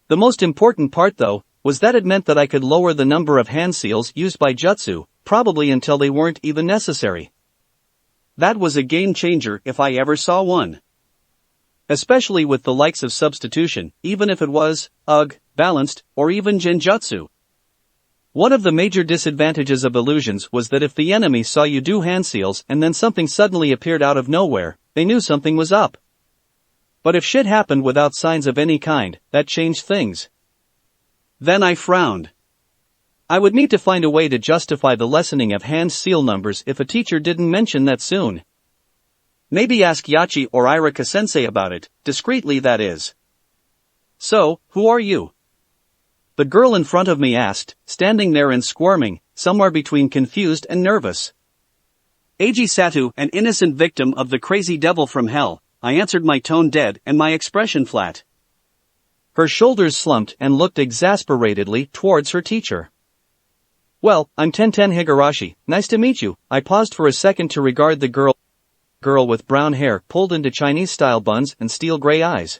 The most important part though, was that it meant that I could lower the number of hand seals used by jutsu, probably until they weren't even necessary. That was a game changer if I ever saw one. Especially with the likes of substitution, even if it was, balanced, or even genjutsu. One of the major disadvantages of illusions was that if the enemy saw you do hand seals and then something suddenly appeared out of nowhere, they knew something was up. But if shit happened without signs of any kind, that changed things. Then I frowned. I would need to find a way to justify the lessening of hand seal numbers if a teacher didn't mention that soon. Maybe ask Yachi or Irika-sensei about it, discreetly that is. So, who are you? The girl in front of me asked, standing there and squirming, somewhere between confused and nervous. Eiji Satu, an innocent victim of the crazy devil from hell, I answered, my tone dead and my expression flat. Her shoulders slumped and looked exasperatedly towards her teacher. Well, I'm Tenten Higurashi, nice to meet you. I paused for a second to regard the girl with brown hair pulled into Chinese-style buns and steel gray eyes.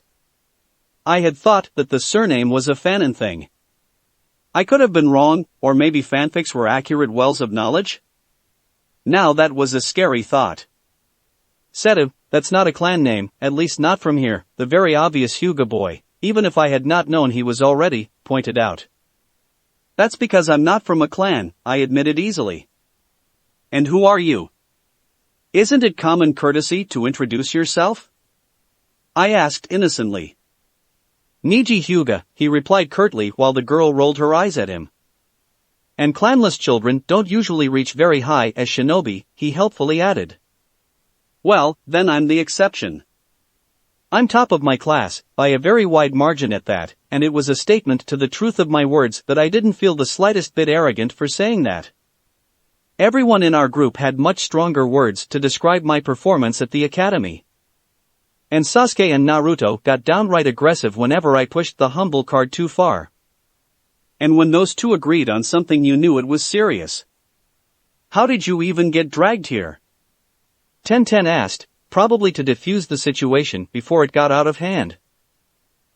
I had thought that the surname was a fanon thing. I could have been wrong, or maybe fanfics were accurate wells of knowledge? Now that was a scary thought. Setiv, that's not a clan name, at least not from here, the very obvious Hyuga boy, even if I had not known he was already, pointed out. That's because I'm not from a clan, I admitted easily. And who are you? Isn't it common courtesy to introduce yourself? I asked innocently. Niji Hyuga, he replied curtly while the girl rolled her eyes at him. And clanless children don't usually reach very high as shinobi, he helpfully added. Well, then I'm the exception. I'm top of my class, by a very wide margin at that, and it was a statement to the truth of my words that I didn't feel the slightest bit arrogant for saying that. Everyone in our group had much stronger words to describe my performance at the academy. And Sasuke and Naruto got downright aggressive whenever I pushed the humble card too far. And when those two agreed on something you knew it was serious. How did you even get dragged here? Tenten asked, probably to defuse the situation before it got out of hand.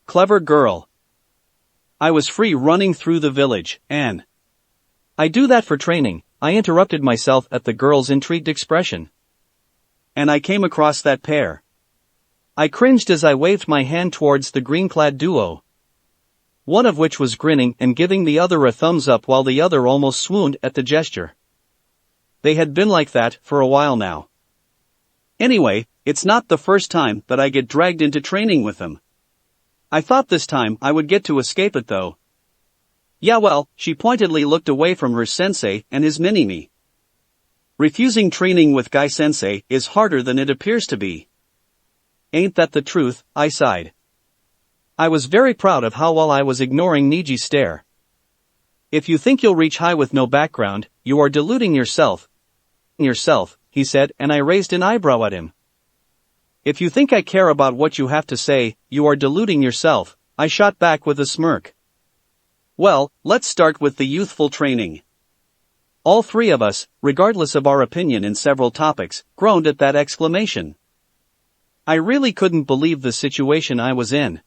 Clever girl. I was free running through the village, and I do that for training, I interrupted myself at the girl's intrigued expression. And I came across that pair. I cringed as I waved my hand towards the green-clad duo. One of which was grinning and giving the other a thumbs up while the other almost swooned at the gesture. They had been like that for a while now. Anyway, it's not the first time that I get dragged into training with them. I thought this time I would get to escape it though. Yeah well, she pointedly looked away from her sensei and his mini-me. Refusing training with Guy sensei is harder than it appears to be. Ain't that the truth, I sighed. I was very proud of how well I was ignoring Niji's stare. If you think you'll reach high with no background, you are deluding yourself. He said, and I raised an eyebrow at him. If you think I care about what you have to say, you are deluding yourself, I shot back with a smirk. Well, let's start with the youthful training. All three of us, regardless of our opinion in several topics, groaned at that exclamation. I really couldn't believe the situation I was in.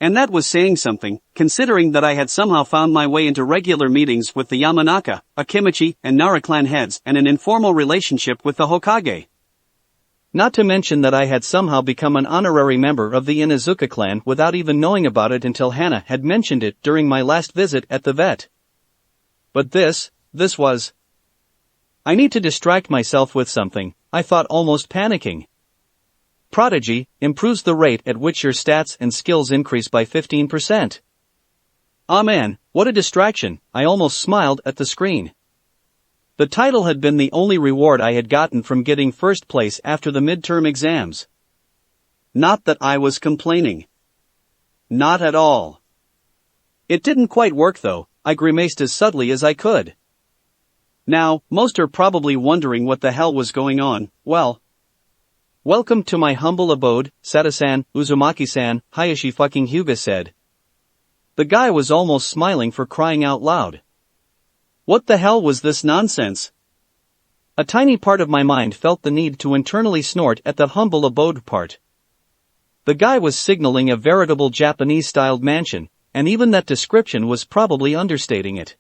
And that was saying something, considering that I had somehow found my way into regular meetings with the Yamanaka, Akimichi, and Nara clan heads and an informal relationship with the Hokage. Not to mention that I had somehow become an honorary member of the Inuzuka clan without even knowing about it until Hana had mentioned it during my last visit at the vet. But this was... I need to distract myself with something, I thought, almost panicking. Prodigy improves the rate at which your stats and skills increase by 15%. Ah man, what a distraction, I almost smiled at the screen. The title had been the only reward I had gotten from getting first place after the midterm exams. Not that I was complaining. Not at all. It didn't quite work though, I grimaced as subtly as I could. Now, most are probably wondering what the hell was going on. Well, welcome to my humble abode, Sata-san, Uzumaki-san, Hayashi fucking Hyuga said. The guy was almost smiling for crying out loud. What the hell was this nonsense? A tiny part of my mind felt the need to internally snort at the humble abode part. The guy was signaling a veritable Japanese-styled mansion, and even that description was probably understating it.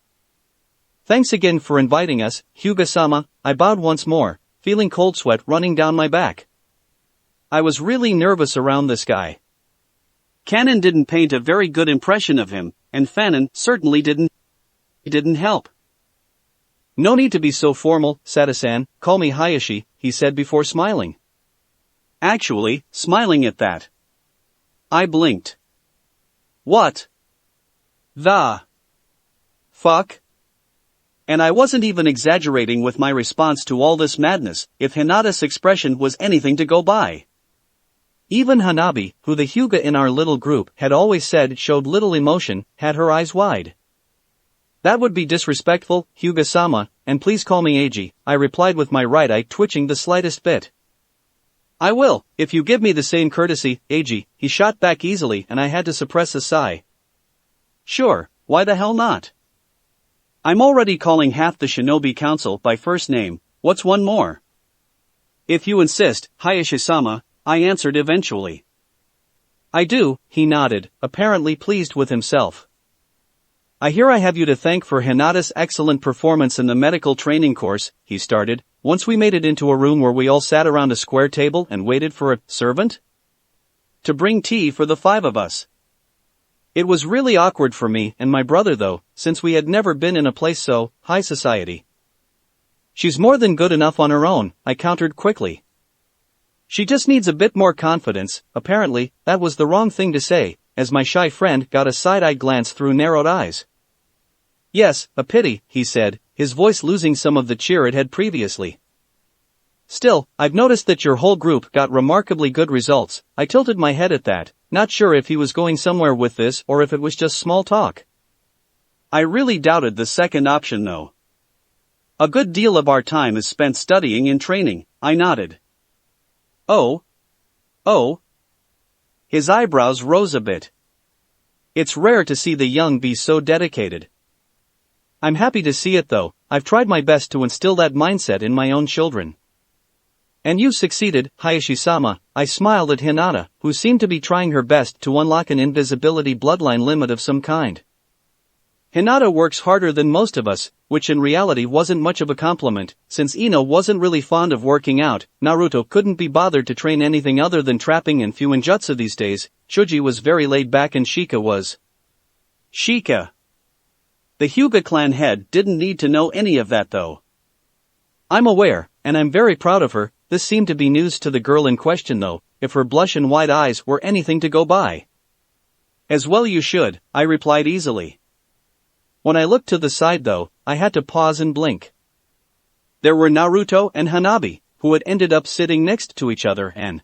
Thanks again for inviting us, Hyuga-sama, I bowed once more, feeling cold sweat running down my back. I was really nervous around this guy. Canon didn't paint a very good impression of him, and Fanon certainly didn't help. No need to be so formal, Sata-san, call me Hayashi, he said before smiling. Actually, smiling at that. I blinked. What the fuck? And I wasn't even exaggerating with my response to all this madness, if Hinata's expression was anything to go by. Even Hanabi, who the Hyuga in our little group had always said showed little emotion, had her eyes wide. That would be disrespectful, Hyuga-sama, and please call me Eiji, I replied with my right eye twitching the slightest bit. I will, if you give me the same courtesy, Ag, he shot back easily and I had to suppress a sigh. Sure, why the hell not? I'm already calling half the Shinobi Council by first name, what's one more? If you insist, Hayashi-sama, I answered eventually. I do, he nodded, apparently pleased with himself. I hear I have you to thank for Hinata's excellent performance in the medical training course, he started, once we made it into a room where we all sat around a square table and waited for a servant to bring tea for the five of us. It was really awkward for me and my brother though, since we had never been in a place so high society. She's more than good enough on her own, I countered quickly. She just needs a bit more confidence. Apparently, that was the wrong thing to say, as my shy friend got a side-eyed glance through narrowed eyes. Yes, a pity, he said, his voice losing some of the cheer it had previously. Still, I've noticed that your whole group got remarkably good results. I tilted my head at that, not sure if he was going somewhere with this or if it was just small talk. I really doubted the second option though. A good deal of our time is spent studying and training, I nodded. Oh? His eyebrows rose a bit. It's rare to see the young be so dedicated. I'm happy to see it though. I've tried my best to instill that mindset in my own children. And you succeeded, Hayashi-sama, I smiled at Hinata, who seemed to be trying her best to unlock an invisibility bloodline limit of some kind. Hinata works harder than most of us, which in reality wasn't much of a compliment, since Ino wasn't really fond of working out, Naruto couldn't be bothered to train anything other than trapping and fuinjutsu these days, Chuji was very laid back and Shika was. Shika. The Hyuga clan head didn't need to know any of that though. I'm aware, and I'm very proud of her. This seemed to be news to the girl in question though, if her blush and wide eyes were anything to go by. As well you should, I replied easily. When I looked to the side though, I had to pause and blink. There were Naruto and Hanabi, who had ended up sitting next to each other and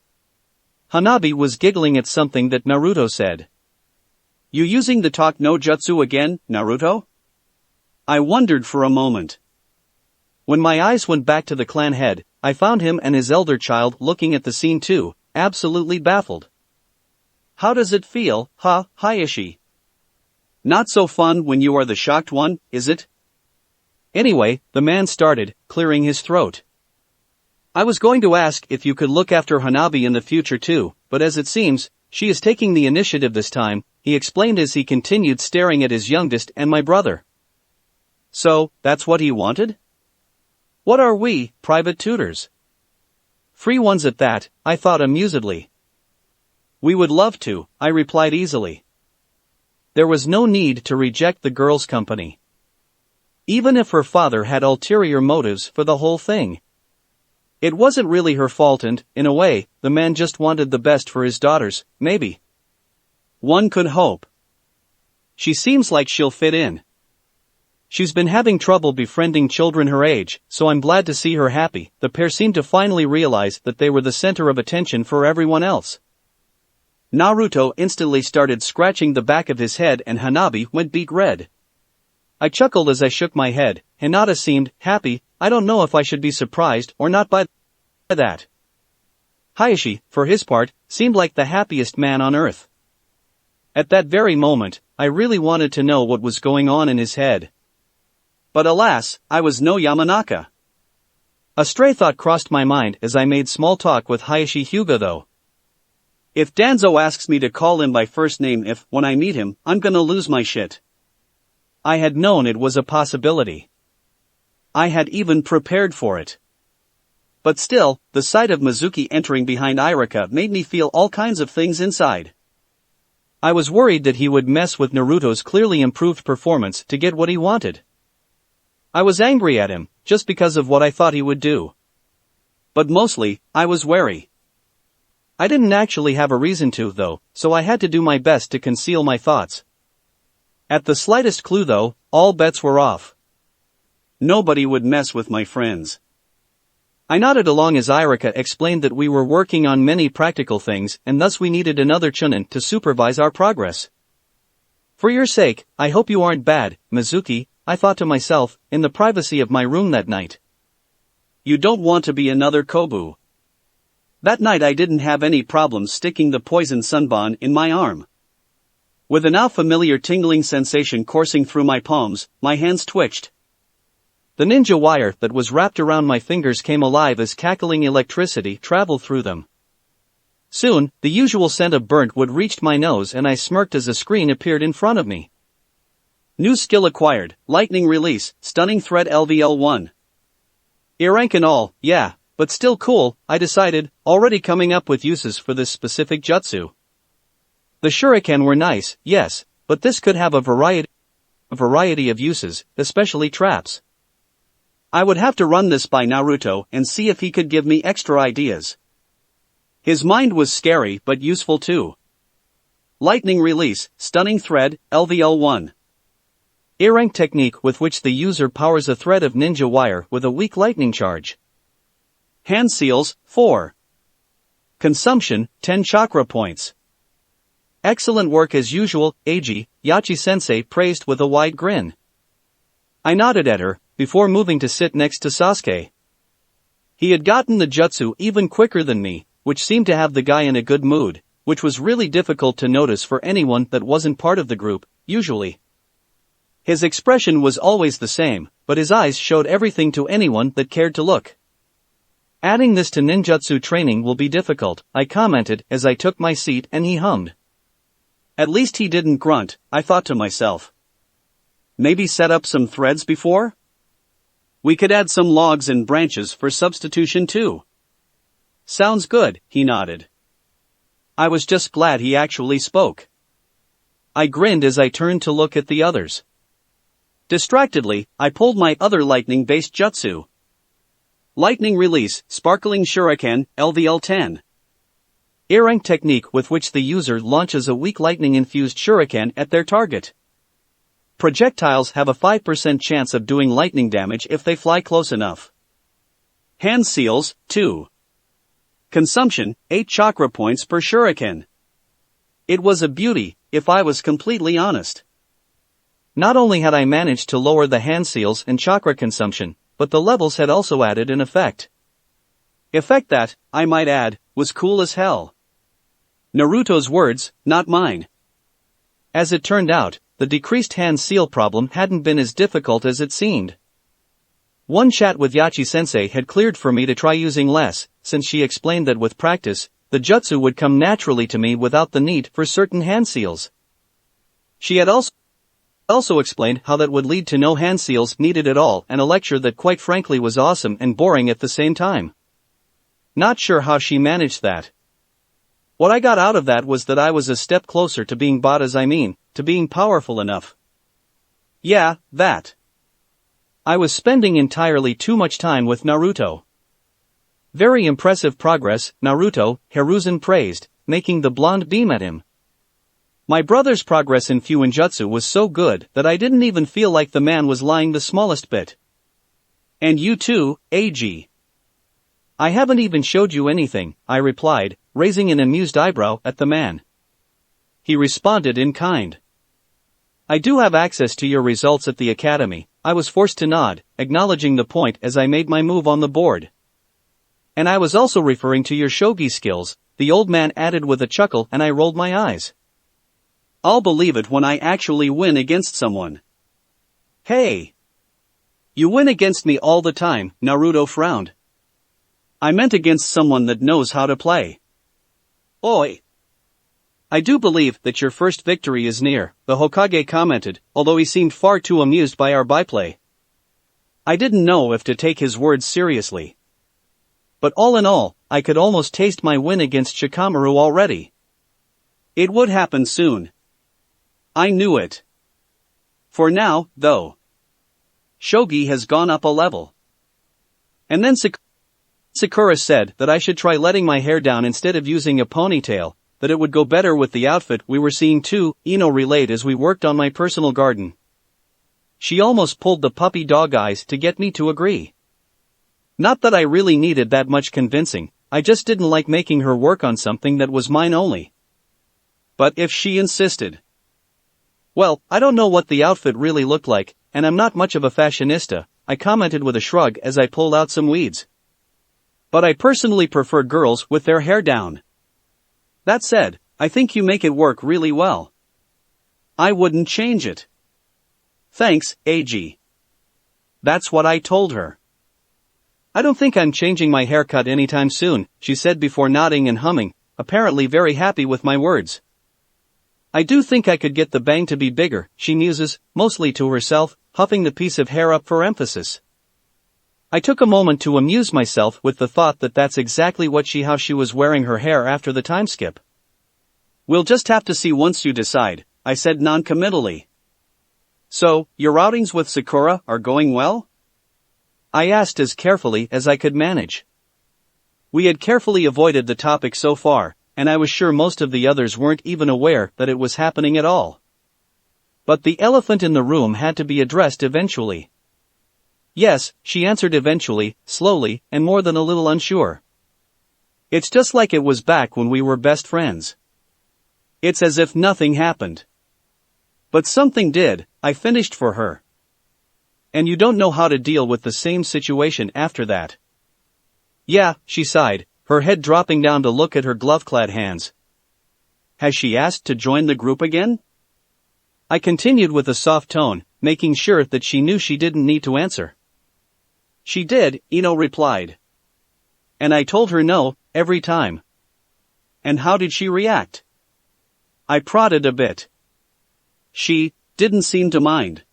Hanabi was giggling at something that Naruto said. You using the talk no jutsu again, Naruto? I wondered for a moment. When my eyes went back to the clan head, I found him and his elder child looking at the scene too, absolutely baffled. How does it feel, Hayashi? Not so fun when you are the shocked one, is it? Anyway, the man started, clearing his throat. I was going to ask if you could look after Hanabi in the future too, but as it seems, she is taking the initiative this time, he explained as he continued staring at his youngest and my brother. So, that's what he wanted? What are we, private tutors? Free ones at that, I thought amusedly. We would love to, I replied easily. There was no need to reject the girl's company. Even if her father had ulterior motives for the whole thing. It wasn't really her fault and, in a way, the man just wanted the best for his daughters, maybe. One could hope. She seems like she'll fit in. She's been having trouble befriending children her age, so I'm glad to see her happy. The pair seemed to finally realize that they were the center of attention for everyone else. Naruto instantly started scratching the back of his head and Hanabi went beet red. I chuckled as I shook my head. Hinata seemed happy. I don't know if I should be surprised or not by that. Hayashi, for his part, seemed like the happiest man on earth. At that very moment, I really wanted to know what was going on in his head. But alas, I was no Yamanaka. A stray thought crossed my mind as I made small talk with Hayashi Hyuga though. If Danzo asks me to call him by first name when I meet him, I'm gonna lose my shit. I had known it was a possibility. I had even prepared for it. But still, the sight of Mizuki entering behind Irika made me feel all kinds of things inside. I was worried that he would mess with Naruto's clearly improved performance to get what he wanted. I was angry at him, just because of what I thought he would do. But mostly, I was wary. I didn't actually have a reason to, though, so I had to do my best to conceal my thoughts. At the slightest clue, though, all bets were off. Nobody would mess with my friends. I nodded along as Irika explained that we were working on many practical things and thus we needed another chunin to supervise our progress. For your sake, I hope you aren't bad, Mizuki, I thought to myself, in the privacy of my room that night. You don't want to be another Kobu. That night I didn't have any problems sticking the poison sunbon in my arm. With a now familiar tingling sensation coursing through my palms, my hands twitched. The ninja wire that was wrapped around my fingers came alive as cackling electricity traveled through them. Soon, the usual scent of burnt wood reached my nose and I smirked as a screen appeared in front of me. New skill acquired, lightning release, stunning thread LVL1. Earrank and all, yeah, but still cool, I decided, already coming up with uses for this specific jutsu. The shuriken were nice, yes, but this could have a variety of uses, especially traps. I would have to run this by Naruto and see if he could give me extra ideas. His mind was scary but useful too. Lightning release, stunning thread, LVL1. Earrank technique with which the user powers a thread of ninja wire with a weak lightning charge. Hand seals, 4. Consumption, 10 chakra points. Excellent work as usual, Eiji, Yachi-sensei praised with a wide grin. I nodded at her, before moving to sit next to Sasuke. He had gotten the jutsu even quicker than me, which seemed to have the guy in a good mood, which was really difficult to notice for anyone that wasn't part of the group, usually. His expression was always the same, but his eyes showed everything to anyone that cared to look. Adding this to ninjutsu training will be difficult, I commented as I took my seat and he hummed. At least he didn't grunt, I thought to myself. Maybe set up some threads before? We could add some logs and branches for substitution too. Sounds good, he nodded. I was just glad he actually spoke. I grinned as I turned to look at the others. Distractedly, I pulled my other lightning-based jutsu. Lightning release, sparkling shuriken, LVL10. Earrank technique with which the user launches a weak lightning-infused shuriken at their target. Projectiles have a 5% chance of doing lightning damage if they fly close enough. Hand seals, 2. Consumption, 8 chakra points per shuriken. It was a beauty, if I was completely honest. Not only had I managed to lower the hand seals and chakra consumption, but the levels had also added an effect. Effect that, I might add, was cool as hell. Naruto's words, not mine. As it turned out, the decreased hand seal problem hadn't been as difficult as it seemed. One chat with Yachi-sensei had cleared for me to try using less, since she explained that with practice, the jutsu would come naturally to me without the need for certain hand seals. She had also explained how that would lead to no hand seals needed at all, and a lecture that quite frankly was awesome and boring at the same time. Not sure how she managed that. What I got out of that was that I was a step closer to being to being powerful enough. Yeah, that. I was spending entirely too much time with Naruto. Very impressive progress, Naruto, Hiruzen praised, making the blonde beam at him. My brother's progress in Fuinjutsu was so good that I didn't even feel like the man was lying the smallest bit. And you too, Eiji. I haven't even showed you anything, I replied, raising an amused eyebrow at the man. He responded in kind. I do have access to your results at the academy, I was forced to nod, acknowledging the point as I made my move on the board. And I was also referring to your shogi skills, the old man added with a chuckle, and I rolled my eyes. I'll believe it when I actually win against someone. Hey! You win against me all the time, Naruto frowned. I meant against someone that knows how to play. Oi! I do believe that your first victory is near, the Hokage commented, although he seemed far too amused by our byplay. I didn't know if to take his words seriously. But all in all, I could almost taste my win against Shikamaru already. It would happen soon. I knew it. For now, though. Shogi has gone up a level. And then Sakura said that I should try letting my hair down instead of using a ponytail, that it would go better with the outfit we were seeing too, Ino relayed as we worked on my personal garden. She almost pulled the puppy dog eyes to get me to agree. Not that I really needed that much convincing, I just didn't like making her work on something that was mine only. But if she insisted. Well, I don't know what the outfit really looked like, and I'm not much of a fashionista, I commented with a shrug as I pulled out some weeds. But I personally prefer girls with their hair down. That said, I think you make it work really well. I wouldn't change it. Thanks, AG. That's what I told her. I don't think I'm changing my haircut anytime soon, she said before nodding and humming, apparently very happy with my words. I do think I could get the bang to be bigger, she muses, mostly to herself, huffing the piece of hair up for emphasis. I took a moment to amuse myself with the thought that that's exactly how she was wearing her hair after the time skip. We'll just have to see once you decide, I said non-committally. So, your outings with Sakura are going well? I asked as carefully as I could manage. We had carefully avoided the topic so far, and I was sure most of the others weren't even aware that it was happening at all. But the elephant in the room had to be addressed eventually. Yes, she answered eventually, slowly, and more than a little unsure. It's just like it was back when we were best friends. It's as if nothing happened. But something did, I finished for her. And you don't know how to deal with the same situation after that. Yeah, she sighed, her head dropping down to look at her glove-clad hands. Has she asked to join the group again? I continued with a soft tone, making sure that she knew she didn't need to answer. She did, Ino replied. And I told her no, every time. And how did she react? I prodded a bit. She didn't seem to mind.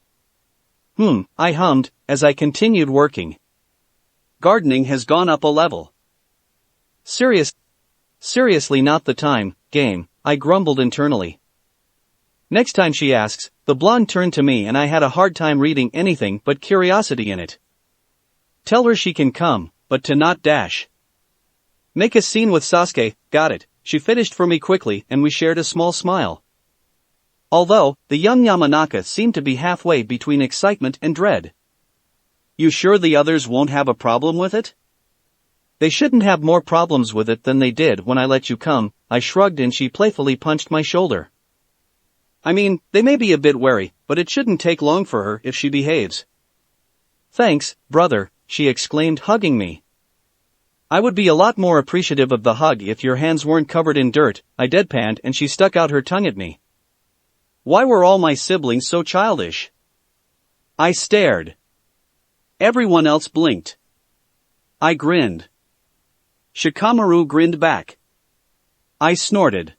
I hummed, as I continued working. Gardening has gone up a level. Seriously not the time, game, I grumbled internally. Next time she asks, the blonde turned to me and I had a hard time reading anything but curiosity in it. Tell her she can come, but to not dash. Make a scene with Sasuke, got it, she finished for me quickly and we shared a small smile. Although, the young Yamanaka seemed to be halfway between excitement and dread. You sure the others won't have a problem with it? They shouldn't have more problems with it than they did when I let you come, I shrugged and she playfully punched my shoulder. I mean, they may be a bit wary, but it shouldn't take long for her if she behaves. Thanks, brother, she exclaimed, hugging me. I would be a lot more appreciative of the hug if your hands weren't covered in dirt, I deadpanned and she stuck out her tongue at me. Why were all my siblings so childish? I stared. Everyone else blinked. I grinned. Shikamaru grinned back. I snorted.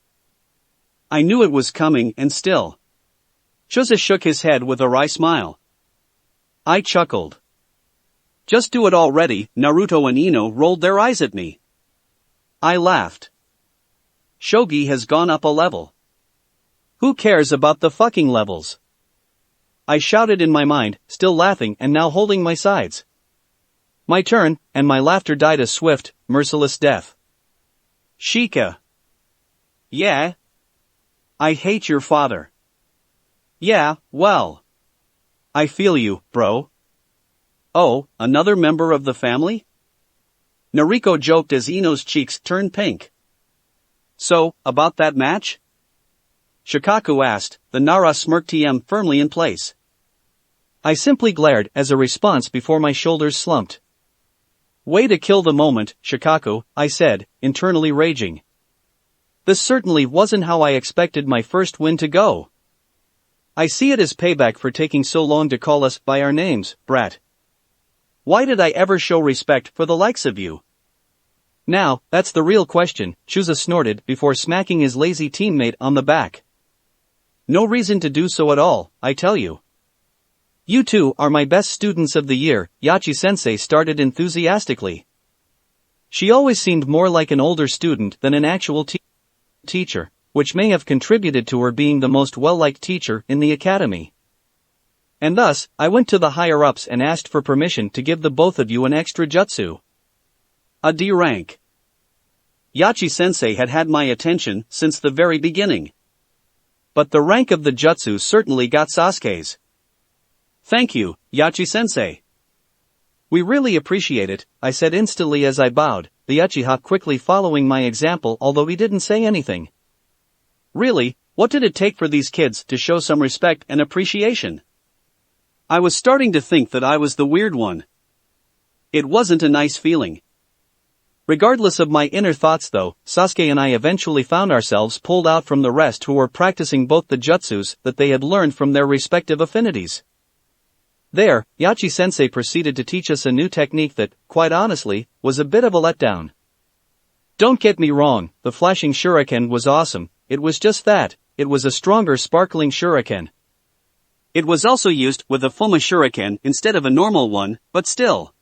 I knew it was coming and still. Choza shook his head with a wry smile. I chuckled. Just do it already, Naruto and Ino rolled their eyes at me. I laughed. Shogi has gone up a level. Who cares about the fucking levels? I shouted in my mind, still laughing and now holding my sides. My turn, and my laughter died a swift, merciless death. Shika. Yeah? I hate your father. Yeah, well. I feel you, bro. Oh, another member of the family? Nariko joked as Ino's cheeks turned pink. So, about that match? Shikaku asked, the Nara smirk TM firmly in place. I simply glared as a response before my shoulders slumped. Way to kill the moment, Shikaku, I said, internally raging. This certainly wasn't how I expected my first win to go. I see it as payback for taking so long to call us by our names, brat. Why did I ever show respect for the likes of you? Now, that's the real question, Choza snorted before smacking his lazy teammate on the back. No reason to do so at all, I tell you. You two are my best students of the year, Yachi-sensei started enthusiastically. She always seemed more like an older student than an actual teacher, which may have contributed to her being the most well-liked teacher in the academy. And thus, I went to the higher-ups and asked for permission to give the both of you an extra jutsu. A D rank. Yachi-sensei had had my attention since the very beginning. But the rank of the jutsu certainly got Sasuke's. Thank you, Yachi-sensei. We really appreciate it, I said instantly as I bowed, the Uchiha quickly following my example although he didn't say anything. Really, what did it take for these kids to show some respect and appreciation? I was starting to think that I was the weird one. It wasn't a nice feeling. Regardless of my inner thoughts though, Sasuke and I eventually found ourselves pulled out from the rest who were practicing both the jutsus that they had learned from their respective affinities. There, Yachi-sensei proceeded to teach us a new technique that, quite honestly, was a bit of a letdown. Don't get me wrong, the flashing shuriken was awesome, it was just that, it was a stronger sparkling shuriken. It was also used with a Fuma shuriken instead of a normal one, but still.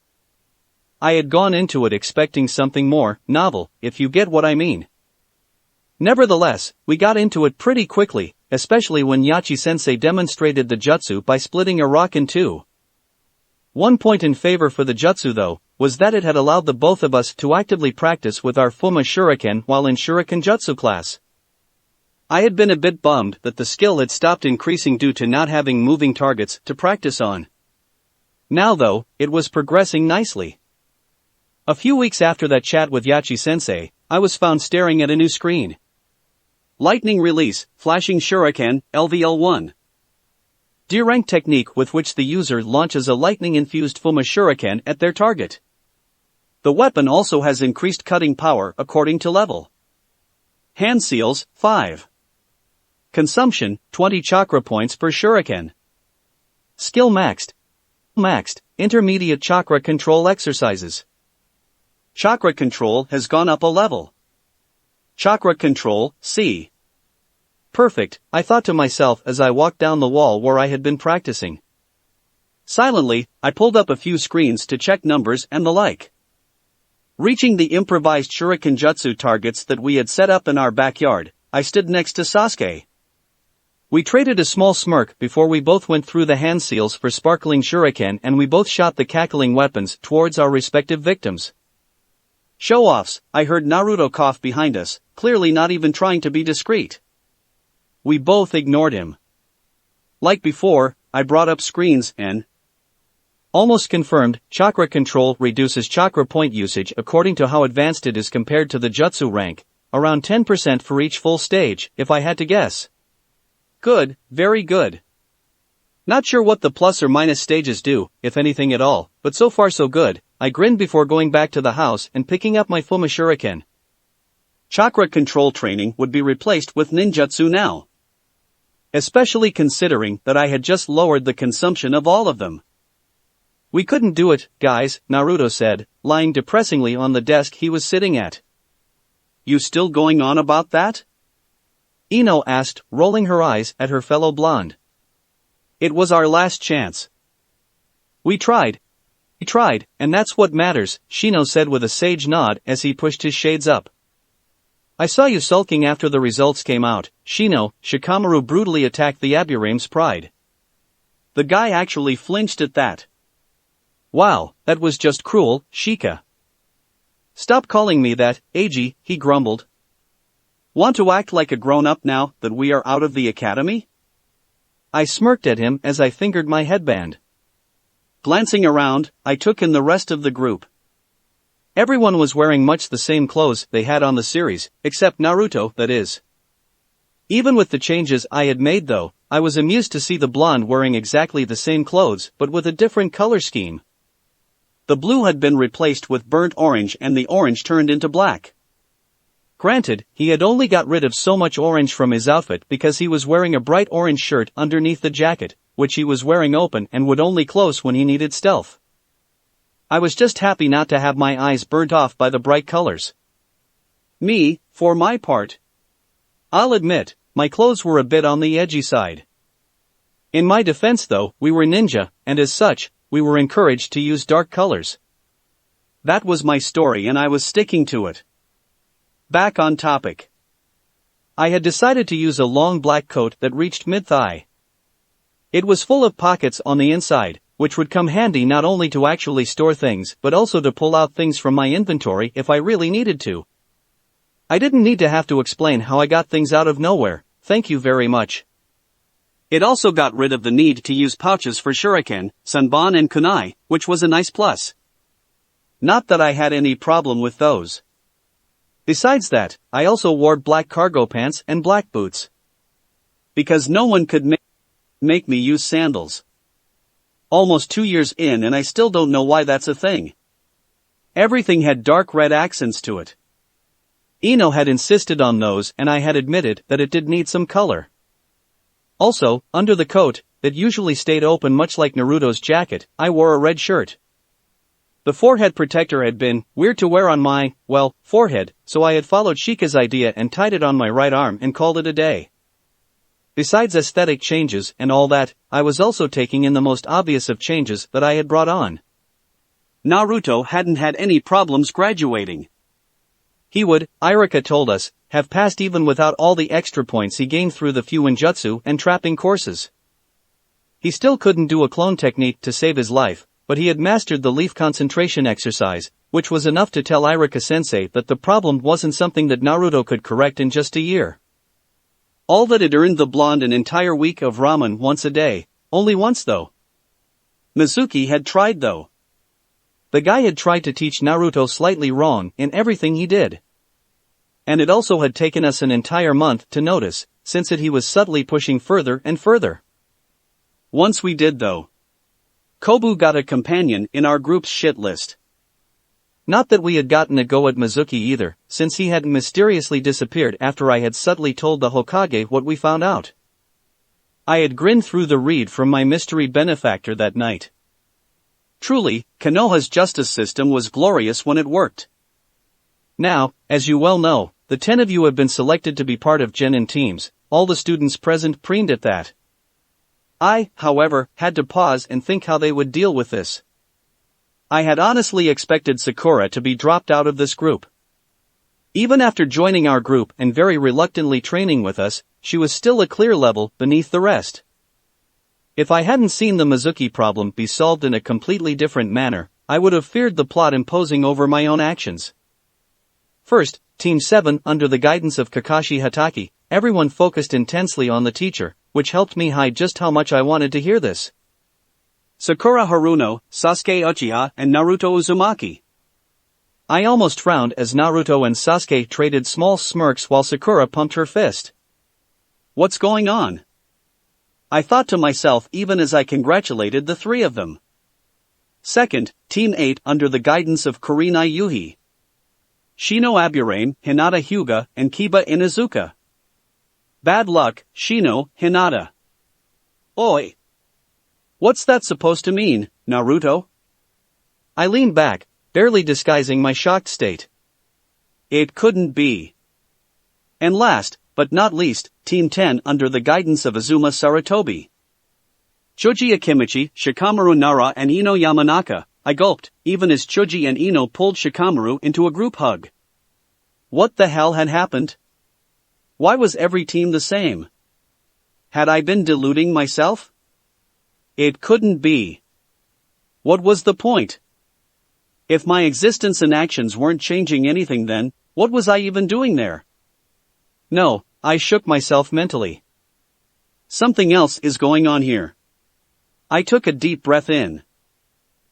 I had gone into it expecting something more novel, if you get what I mean. Nevertheless, we got into it pretty quickly, especially when Yachi-sensei demonstrated the jutsu by splitting a rock in two. One point in favor for the jutsu though, was that it had allowed the both of us to actively practice with our Fuma shuriken while in shuriken jutsu class. I had been a bit bummed that the skill had stopped increasing due to not having moving targets to practice on. Now though, it was progressing nicely. A few weeks after that chat with Yachi-sensei, I was found staring at a new screen. Lightning Release, Flashing Shuriken, LVL1. D-rank technique with which the user launches a lightning-infused Fuma shuriken at their target. The weapon also has increased cutting power according to level. Hand seals, 5. Consumption, 20 chakra points per shuriken. Skill maxed. Intermediate chakra control exercises. Chakra control has gone up a level. Chakra control, C. Perfect, I thought to myself as I walked down the wall where I had been practicing. Silently, I pulled up a few screens to check numbers and the like. Reaching the improvised shuriken jutsu targets that we had set up in our backyard, I stood next to Sasuke. We traded a small smirk before we both went through the hand seals for sparkling shuriken and we both shot the cackling weapons towards our respective victims. Show-offs, I heard Naruto cough behind us, clearly not even trying to be discreet. We both ignored him. Like before, I brought up screens and almost confirmed, chakra control reduces chakra point usage according to how advanced it is compared to the jutsu rank, around 10% for each full stage, if I had to guess. Good, very good. Not sure what the plus or minus stages do, if anything at all, but so far so good. I grinned before going back to the house and picking up my Fuma shuriken. Chakra control training would be replaced with ninjutsu now. Especially considering that I had just lowered the consumption of all of them. We couldn't do it, guys, Naruto said, lying depressingly on the desk he was sitting at. You still going on about that? Ino asked, rolling her eyes at her fellow blonde. It was our last chance. We tried, and that's what matters, Shino said with a sage nod as he pushed his shades up. I saw you sulking after the results came out, Shino. Shikamaru brutally attacked the Aburame's pride. The guy actually flinched at that. Wow, that was just cruel, Shika. Stop calling me that, Eiji, he grumbled. Want to act like a grown-up now that we are out of the academy? I smirked at him as I fingered my headband. Glancing around, I took in the rest of the group. Everyone was wearing much the same clothes they had on the series, except Naruto, that is. Even with the changes I had made though, I was amused to see the blonde wearing exactly the same clothes but with a different color scheme. The blue had been replaced with burnt orange and the orange turned into black. Granted, he had only got rid of so much orange from his outfit because he was wearing a bright orange shirt underneath the jacket, which he was wearing open and would only close when he needed stealth. I was just happy not to have my eyes burnt off by the bright colors. Me, for my part. I'll admit, my clothes were a bit on the edgy side. In my defense though, we were ninja, and as such, we were encouraged to use dark colors. That was my story and I was sticking to it. Back on topic. I had decided to use a long black coat that reached mid-thigh. It was full of pockets on the inside, which would come handy not only to actually store things but also to pull out things from my inventory if I really needed to. I didn't need to have to explain how I got things out of nowhere, thank you very much. It also got rid of the need to use pouches for shuriken, sanbon and kunai, which was a nice plus. Not that I had any problem with those. Besides that, I also wore black cargo pants and black boots. Because no one could make me use sandals. Almost 2 years in and I still don't know why that's a thing. Everything had dark red accents to it. Ino had insisted on those and I had admitted that it did need some color. Also, under the coat, that usually stayed open much like Naruto's jacket, I wore a red shirt. The forehead protector had been weird to wear on my, well, forehead, so I had followed Shika's idea and tied it on my right arm and called it a day. Besides aesthetic changes and all that, I was also taking in the most obvious of changes that I had brought on. Naruto hadn't had any problems graduating. He would, Irika told us, have passed even without all the extra points he gained through the Fuinjutsu and trapping courses. He still couldn't do a clone technique to save his life, but he had mastered the leaf concentration exercise, which was enough to tell Irika-sensei that the problem wasn't something that Naruto could correct in just a year. All that had earned the blonde an entire week of ramen once a day, only once though. Mizuki had tried though. The guy had tried to teach Naruto slightly wrong in everything he did. And it also had taken us an entire month to notice, since he was subtly pushing further and further. Once we did though. Kobu got a companion in our group's shit list. Not that we had gotten a go at Mizuki either, since he had mysteriously disappeared after I had subtly told the Hokage what we found out. I had grinned through the reed from my mystery benefactor that night. Truly, Konoha's justice system was glorious when it worked. Now, as you well know, the 10 of you have been selected to be part of Genin teams. All the students present preened at that. I, however, had to pause and think how they would deal with this. I had honestly expected Sakura to be dropped out of this group. Even after joining our group and very reluctantly training with us, she was still a clear level beneath the rest. If I hadn't seen the Mizuki problem be solved in a completely different manner, I would have feared the plot imposing over my own actions. First, Team 7 under the guidance of Kakashi Hatake, everyone focused intensely on the teacher, which helped me hide just how much I wanted to hear this. Sakura Haruno, Sasuke Uchiha, and Naruto Uzumaki. I almost frowned as Naruto and Sasuke traded small smirks while Sakura pumped her fist. What's going on? I thought to myself even as I congratulated the three of them. Second, Team 8 under the guidance of Kurenai Yuhi. Shino Aburame, Hinata Hyuga, and Kiba Inuzuka. Bad luck, Shino, Hinata. Oi! What's that supposed to mean, Naruto? I leaned back, barely disguising my shocked state. It couldn't be. And last, but not least, Team 10 under the guidance of Azuma Sarutobi. Choji Akimichi, Shikamaru Nara and Ino Yamanaka. I gulped, even as Choji and Ino pulled Shikamaru into a group hug. What the hell had happened? Why was every team the same? Had I been deluding myself? It couldn't be. What was the point? If my existence and actions weren't changing anything then, what was I even doing there? No, I shook myself mentally. Something else is going on here. I took a deep breath in.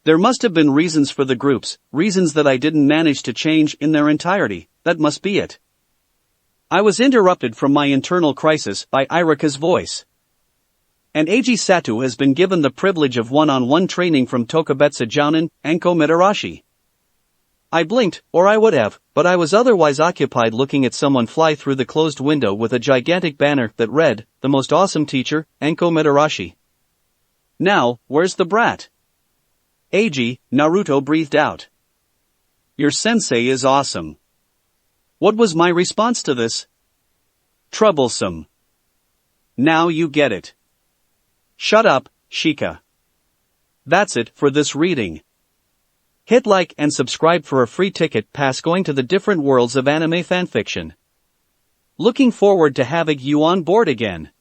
There must have been reasons for the groups, reasons that I didn't manage to change in their entirety, that must be it. I was interrupted from my internal crisis by Irika's voice. And Eiji Satu has been given the privilege of one-on-one training from Tokubetsu Jounin, Anko Mitarashi. I blinked, or I would have, but I was otherwise occupied looking at someone fly through the closed window with a gigantic banner that read, "The most awesome teacher, Anko Mitarashi." Now, where's the brat? Eiji, Naruto breathed out. Your sensei is awesome. What was my response to this? Troublesome. Now you get it. Shut up, Shika. That's it for this reading. Hit like and subscribe for a free ticket pass going to the different worlds of anime fanfiction. Looking forward to having you on board again.